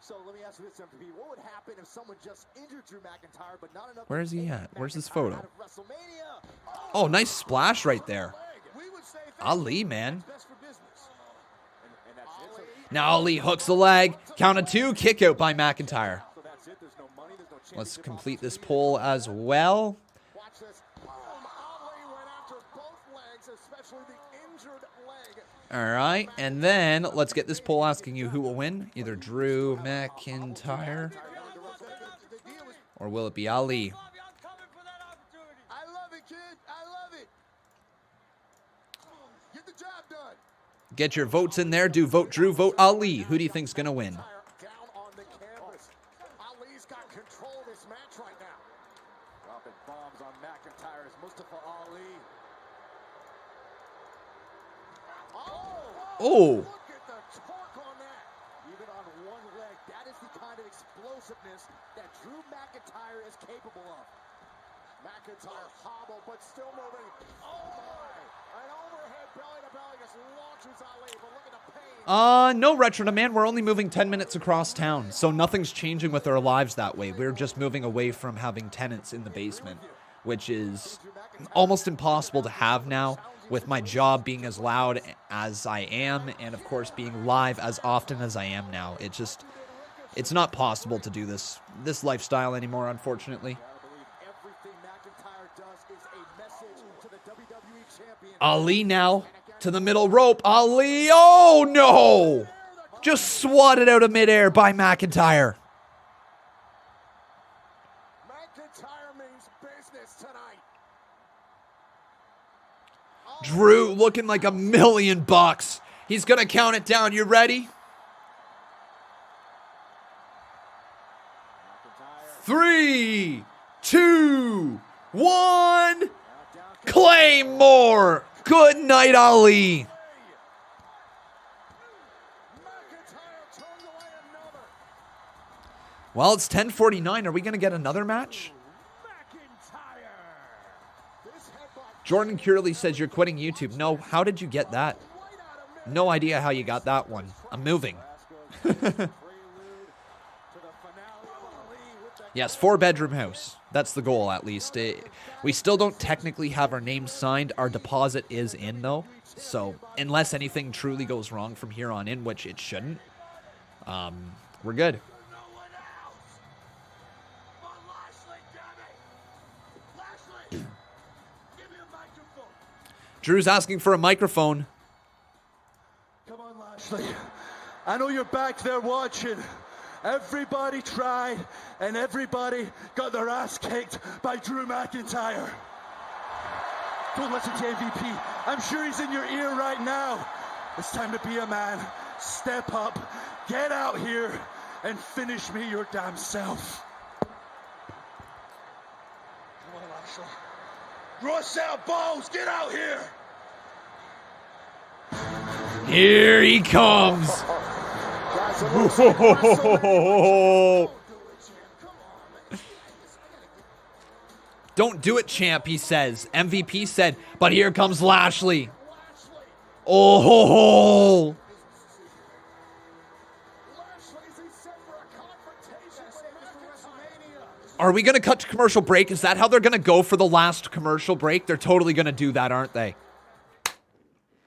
So let me ask you this, MVP. What would happen if someone just injured Drew McIntyre, but not enough? Where is he at? Where's this photo? Oh, nice splash right there. Ali, man. Now Ali hooks the leg. Count of two. Kick out by McIntyre. Let's complete this poll as well. All right, and then let's get this poll asking you who will win. Either Drew McIntyre or will it be Ali? I love it, kid. I love it. Get the job done. Get your votes in there. Do vote Drew, vote Ali. Who do you think's going to win? Ali's got control of this match right now. Dropping bombs on McIntyre's Mustafa Ali. Oh. Look at the torque on that. Even on one leg, that is the kind of explosiveness that Drew McIntyre is capable of. McIntyre hobbled, but still moving. Oh my! An overhead belly to belly just launches Ali, but look at the pain. No, Retro Man. We're only moving 10 minutes across town, so nothing's changing with our lives that way. We're just moving away from having tenants in the basement, which is almost impossible to have now, with my job being as loud as I am, and of course being live as often as I am now. It's not possible to do this lifestyle anymore, unfortunately. Ali now to the middle rope. Ali, oh no! Just swatted out of midair by McIntyre. McIntyre means business tonight. Drew looking like $1 million. He's going to count it down. You ready? 3, 2, 1. Claymore. Good night, Ali. Well, it's 10:49. Are we going to get another match? Jordan Curley says you're quitting YouTube. No, how did you get that? No idea how you got that one. I'm moving. Yes, 4-bedroom house. That's the goal, at least. We still don't technically have our name signed. Our deposit is in, though. So, unless anything truly goes wrong from here on in, which it shouldn't, we're good. Drew's asking for a microphone. Come on, Lashley. I know you're back there watching. Everybody tried, and everybody got their ass kicked by Drew McIntyre. Don't listen to MVP. I'm sure he's in your ear right now. It's time to be a man. Step up, get out here, and finish me your damn self. Come on, Lashley. Grow a set of balls, get out here! Here he comes. Don't do it, champ, he says. MVP said, but here comes Lashley. Oh. Are we going to cut to commercial break? Is that how they're going to go for the last commercial break? They're totally going to do that, aren't they?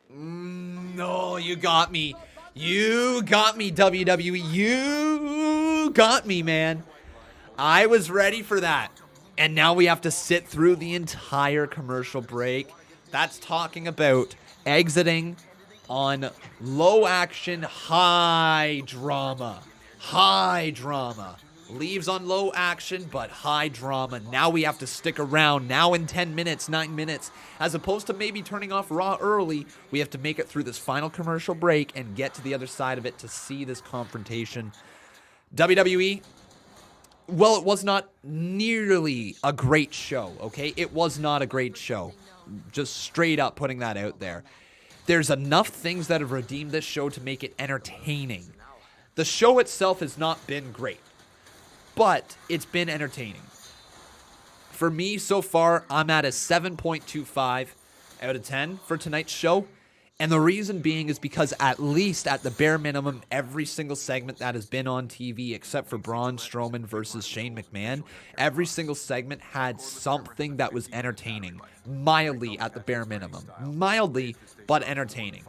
No, you got me. You got me, WWE. You got me, man. I was ready for that. And now we have to sit through the entire commercial break. That's talking about exiting on low action, high drama. High drama. Leaves on low action, but high drama. Now we have to stick around. Now in 10 minutes, 9 minutes. As opposed to maybe turning off Raw early, we have to make it through this final commercial break and get to the other side of it to see this confrontation. WWE, well, it was not nearly a great show, okay? It was not a great show. Just straight up putting that out there. There's enough things that have redeemed this show to make it entertaining. The show itself has not been great, but it's been entertaining. For me, so far, I'm at a 7.25 out of 10 for tonight's show. And the reason being is because at least at the bare minimum, every single segment that has been on TV, except for Braun Strowman versus Shane McMahon, every single segment had something that was entertaining. Mildly at the bare minimum. Mildly, but entertaining.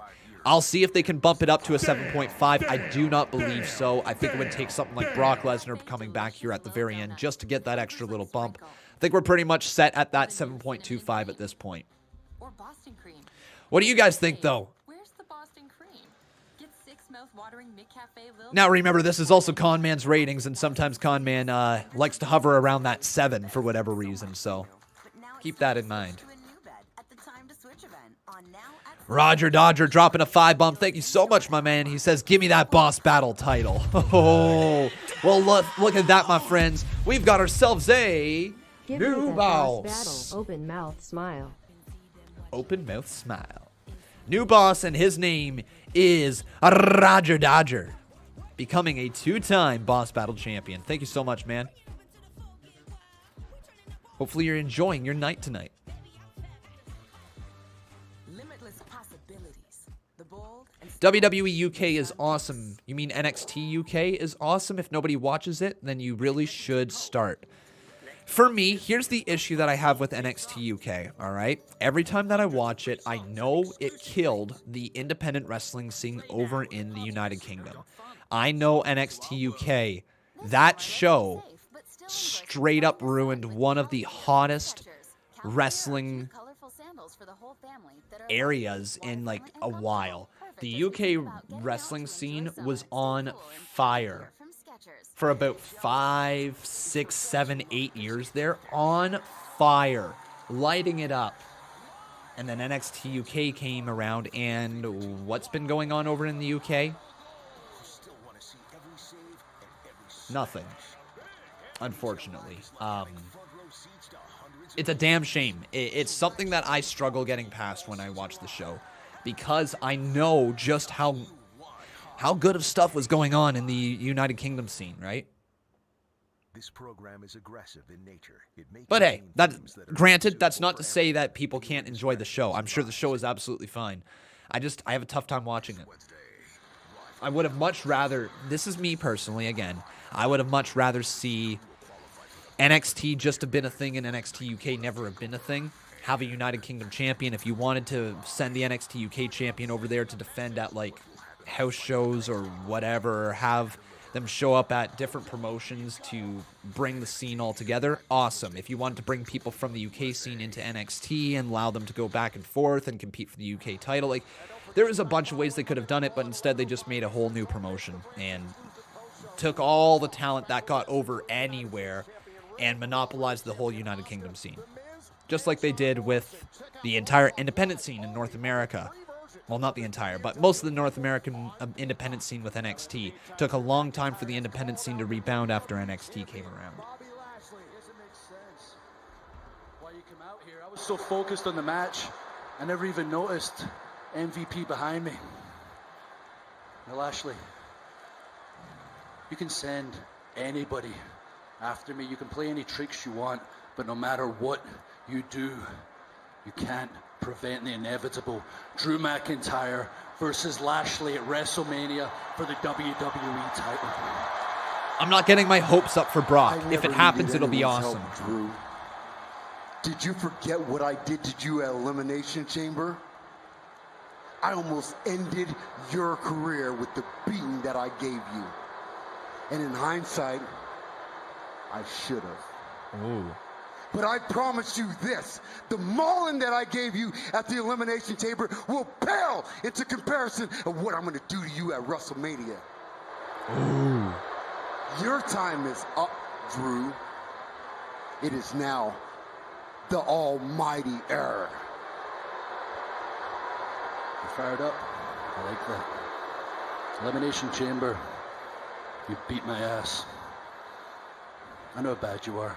I'll see if they can bump it up to a 7.5. I do not believe so. I think it would take something like Brock Lesnar coming back here at the very end just to get that extra little bump. I think we're pretty much set at that 7.25 at this point. Or Boston cream. What do you guys think, though? Where's the Boston cream? Get 6 mouth-watering McCafe Lil. Now, remember, this is also Con Man's ratings, and sometimes Con Man likes to hover around that 7 for whatever reason, so keep that in mind. Roger Dodger dropping a 5 bump. Thank you so much, my man. He says, give me that boss battle title. Oh, well, look at that, my friends. We've got ourselves a new boss. Open mouth smile. Open mouth smile. New boss, and his name is Roger Dodger, becoming a 2-time boss battle champion. Thank you so much, man. Hopefully you're enjoying your night tonight. WWE UK is awesome. You mean NXT UK is awesome? If nobody watches it, then you really should start. For me, here's the issue that I have with NXT UK, all right? Every time that I watch it, I know it killed the independent wrestling scene over in the United Kingdom. I know NXT UK, that show straight up ruined one of the hottest wrestling areas in like a while. The UK wrestling scene was on fire for about 5, 6, 7, 8 years there. On fire. Lighting it up. And then NXT UK came around, and what's been going on over in the UK? Nothing. Unfortunately. It's a damn shame. It's something that I struggle getting past when I watch the show, because I know just how good of stuff was going on in the United Kingdom scene, right? This program is aggressive in nature. It may But hey, contain themes that are granted, that's not to say that people can't enjoy the show. I'm sure the show is absolutely fine. I have a tough time watching it. I would have much rather, this is me personally again, I would have much rather see NXT just have been a thing and NXT UK never have been a thing. Have a United Kingdom champion. If you wanted to send the NXT UK champion over there to defend at like house shows or whatever, or have them show up at different promotions to bring the scene all together, awesome. If you wanted to bring people from the UK scene into NXT and allow them to go back and forth and compete for the UK title, like there was a bunch of ways they could have done it, but instead they just made a whole new promotion and took all the talent that got over anywhere and monopolized the whole United Kingdom scene. Just like they did with the entire independent scene in North America. Well, not the entire, but most of the North American independent scene with NXT. Took a long time for the independent scene to rebound after NXT came around. Why you come out here? I was so focused on the match, I never even noticed MVP behind me. Now, Lashley, you can send anybody after me. You can play any tricks you want, but no matter what you do, you can't prevent the inevitable. Drew McIntyre versus Lashley at WrestleMania for the WWE title. I'm not getting my hopes up for Brock. If it happens, it'll be awesome. Drew. Did you forget what I did to you at Elimination Chamber? I almost ended your career with the beating that I gave you. And in hindsight, I should have. Ooh. But I promise you this, the mauling that I gave you at the Elimination Chamber will pale into comparison of what I'm going to do to you at WrestleMania. Ooh. Your time is up, Drew. It is now the almighty era. You fired up? I like that. Elimination Chamber, you beat my ass. I know how bad you are.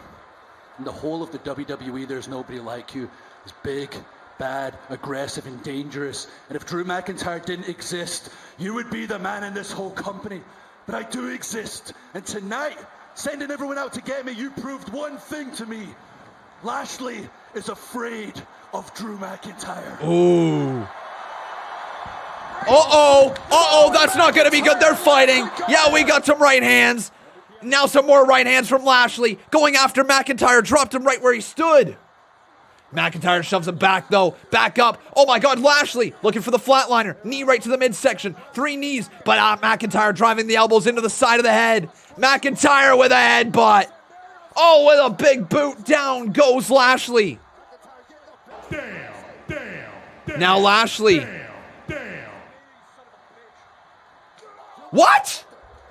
In the whole of the WWE, there's nobody like you. It's big, bad, aggressive, and dangerous. And if Drew McIntyre didn't exist, you would be the man in this whole company. But I do exist. And tonight, sending everyone out to get me, you proved one thing to me. Lashley is afraid of Drew McIntyre. Ooh. Uh-oh. Uh-oh, that's not going to be good. They're fighting. Yeah, we got some right hands. Now some more right hands from Lashley. Going after McIntyre. Dropped him right where he stood. McIntyre shoves him back, though. Back up. Oh, my God. Lashley looking for the flatliner. Knee right to the midsection. 3 knees. But McIntyre driving the elbows into the side of the head. McIntyre with a headbutt. Oh, with a big boot. Down goes Lashley. Now Lashley. What?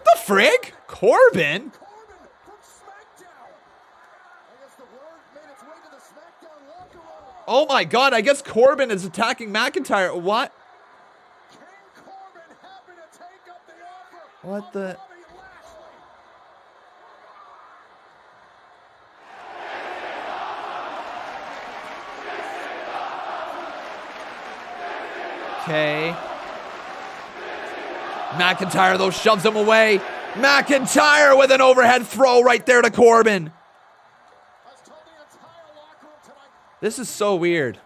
The frig? Corbin? Oh my God, I guess Corbin is attacking McIntyre. What? What the? Okay. McIntyre, though, shoves him away. McIntyre with an overhead throw right there to Corbin. This is so weird.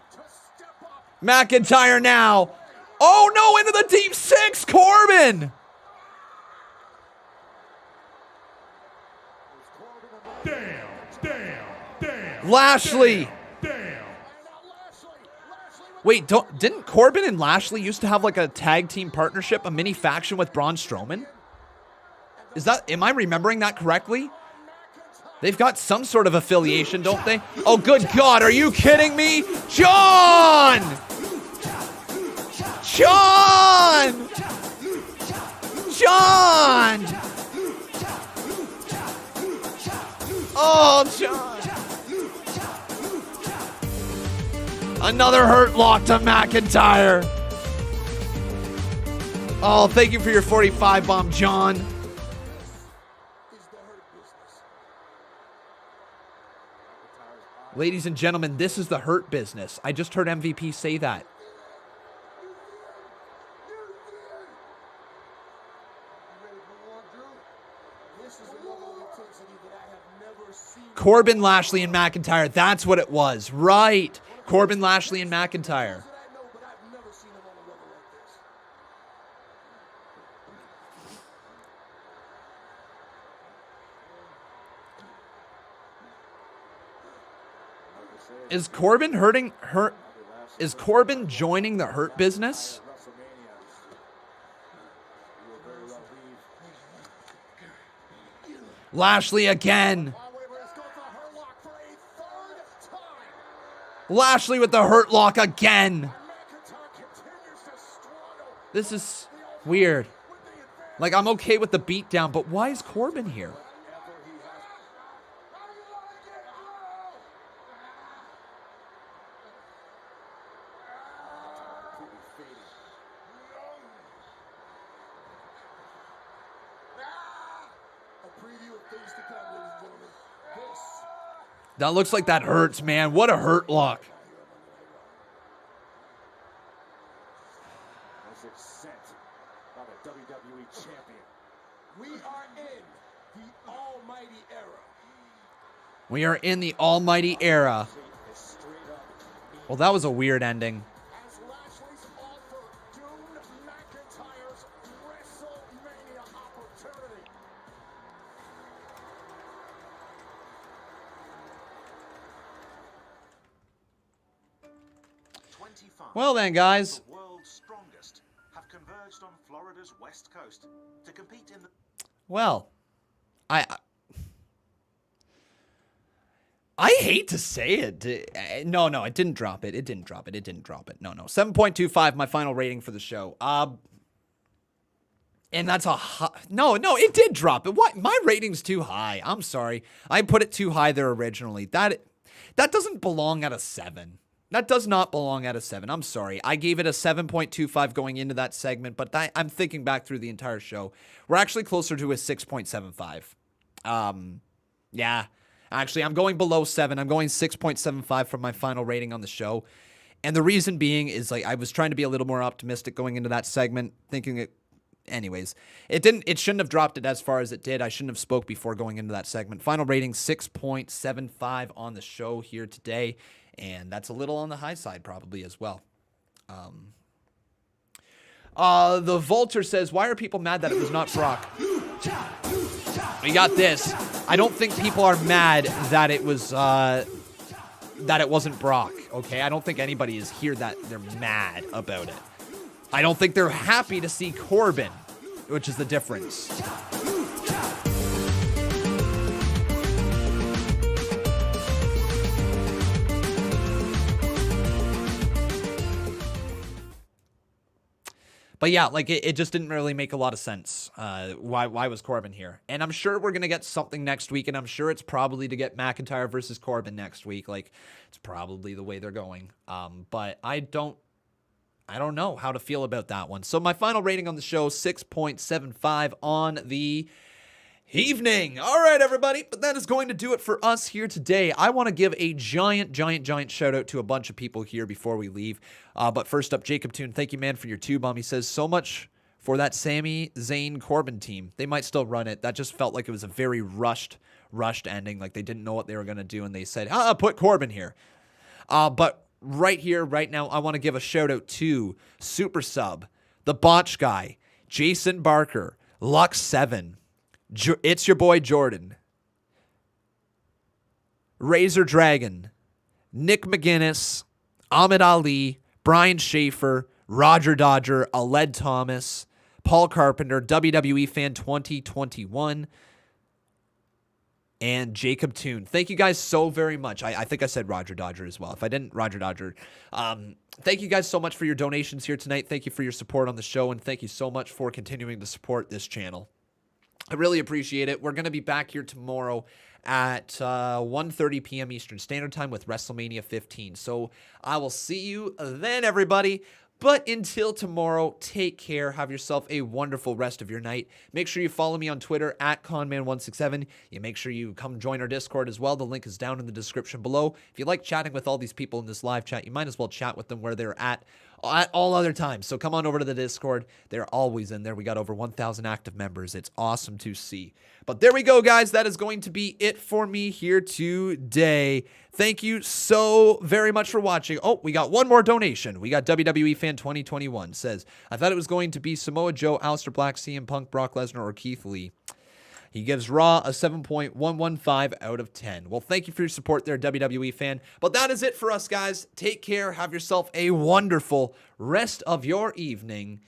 McIntyre now. Oh, no, into the deep 6, Corbin. Lashley. Wait, didn't Corbin and Lashley used to have like a tag team partnership, a mini faction with Braun Strowman? Am I remembering that correctly? They've got some sort of affiliation, don't they? Oh, good God, are you kidding me? John! John! John! Oh, John! Another hurt lock to McIntyre. Oh, thank you for your 45 bomb, John. Ladies and gentlemen, this is the Hurt Business. I just heard MVP say that. Corbin, Lashley, and McIntyre. That's what it was. Right. Corbin, Lashley, and McIntyre. Is Corbin Is Corbin joining the Hurt Business? Lashley again. Lashley with the Hurt Lock again. This is weird. Like, I'm okay with the beatdown, but why is Corbin here? That looks like that hurts, man. What a Hurt Lock. Sent by the WWE champion. We are in the almighty era. We are in the almighty era. Well, that was a weird ending. As Lashley's offer doomed McIntyre's WrestleMania opportunity. Well then, guys. The world's strongest have converged on Florida's west coast to compete in the... Well, I hate to say it. No, it didn't drop it. It didn't drop it. No. 7.25, my final rating for the show. And that's a high... No, it did drop it. What? My rating's too high. I'm sorry. I put it too high there originally. That doesn't belong at a 7. That does not belong at a 7. I'm sorry. I gave it a 7.25 going into that segment, but I'm thinking back through the entire show. We're actually closer to a 6.75. Yeah. Actually, I'm going below 7. I'm going 6.75 for my final rating on the show. And the reason being is, like, I was trying to be a little more optimistic going into that segment, thinking it... Anyways, it shouldn't have dropped it as far as it did. I shouldn't have spoke before going into that segment. Final rating, 6.75 on the show here today. And that's a little on the high side probably as well. The Vulture says, why are people mad that it was not Brock? We got this. I don't think people are mad that it was that it wasn't Brock. Okay, I don't think anybody is here that they're mad about it. I don't think they're happy to see Corbin, which is the difference. But yeah, like it just didn't really make a lot of sense. Why was Corbin here? And I'm sure we're gonna get something next week, and I'm sure it's probably to get McIntyre versus Corbin next week. Like, it's probably the way they're going. But I don't know how to feel about that one. So my final rating on the show, 6.75 on the evening. All right, everybody, but that is going to do it for us here today. I want to give a giant shout out to a bunch of people here before we leave. But first up, Jacob Toon, thank you, man, for your tube bomb. He says, so much for that Sami Zayn Corbin team. They might still run it. That just felt like it was a very rushed ending. Like they didn't know what they were going to do, and they said, put Corbin here. But right here, right now, I want to give a shout out to Super Sub, the Botch Guy, Jason Barker, Lux7, It's Your Boy Jordan, Razor Dragon, Nick McGinnis, Ahmed Ali, Brian Schaefer, Roger Dodger, Aled Thomas, Paul Carpenter, WWE Fan 2021, and Jacob Toon. Thank you guys so very much. I think I said Roger Dodger as well. If I didn't, Roger Dodger. Thank you guys so much for your donations here tonight. Thank you for your support on the show, and thank you so much for continuing to support this channel. I really appreciate it. We're going to be back here tomorrow at 1:30 p.m. Eastern Standard Time with WrestleMania 15. So I will see you then, everybody. But until tomorrow, take care. Have yourself a wonderful rest of your night. Make sure you follow me on Twitter at Conman167. You make sure you come join our Discord as well. The link is down in the description below. If you like chatting with all these people in this live chat, you might as well chat with them where they're at at all other times. So come on over to the Discord. They're always in there. We got over 1,000 active members. It's awesome to see. But there we go, guys. That is going to be it for me here today. Thank you so very much for watching. Oh, we got one more donation. We got WWE Fan 2021 says, I thought it was going to be Samoa Joe, Aleister Black, CM Punk, Brock Lesnar, or Keith Lee. He gives Raw a 7.115 out of 10. Well, thank you for your support there, WWE Fan. But that is it for us, guys. Take care. Have yourself a wonderful rest of your evening.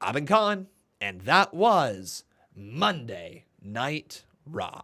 I've been Khan, and that was Monday Night Raw.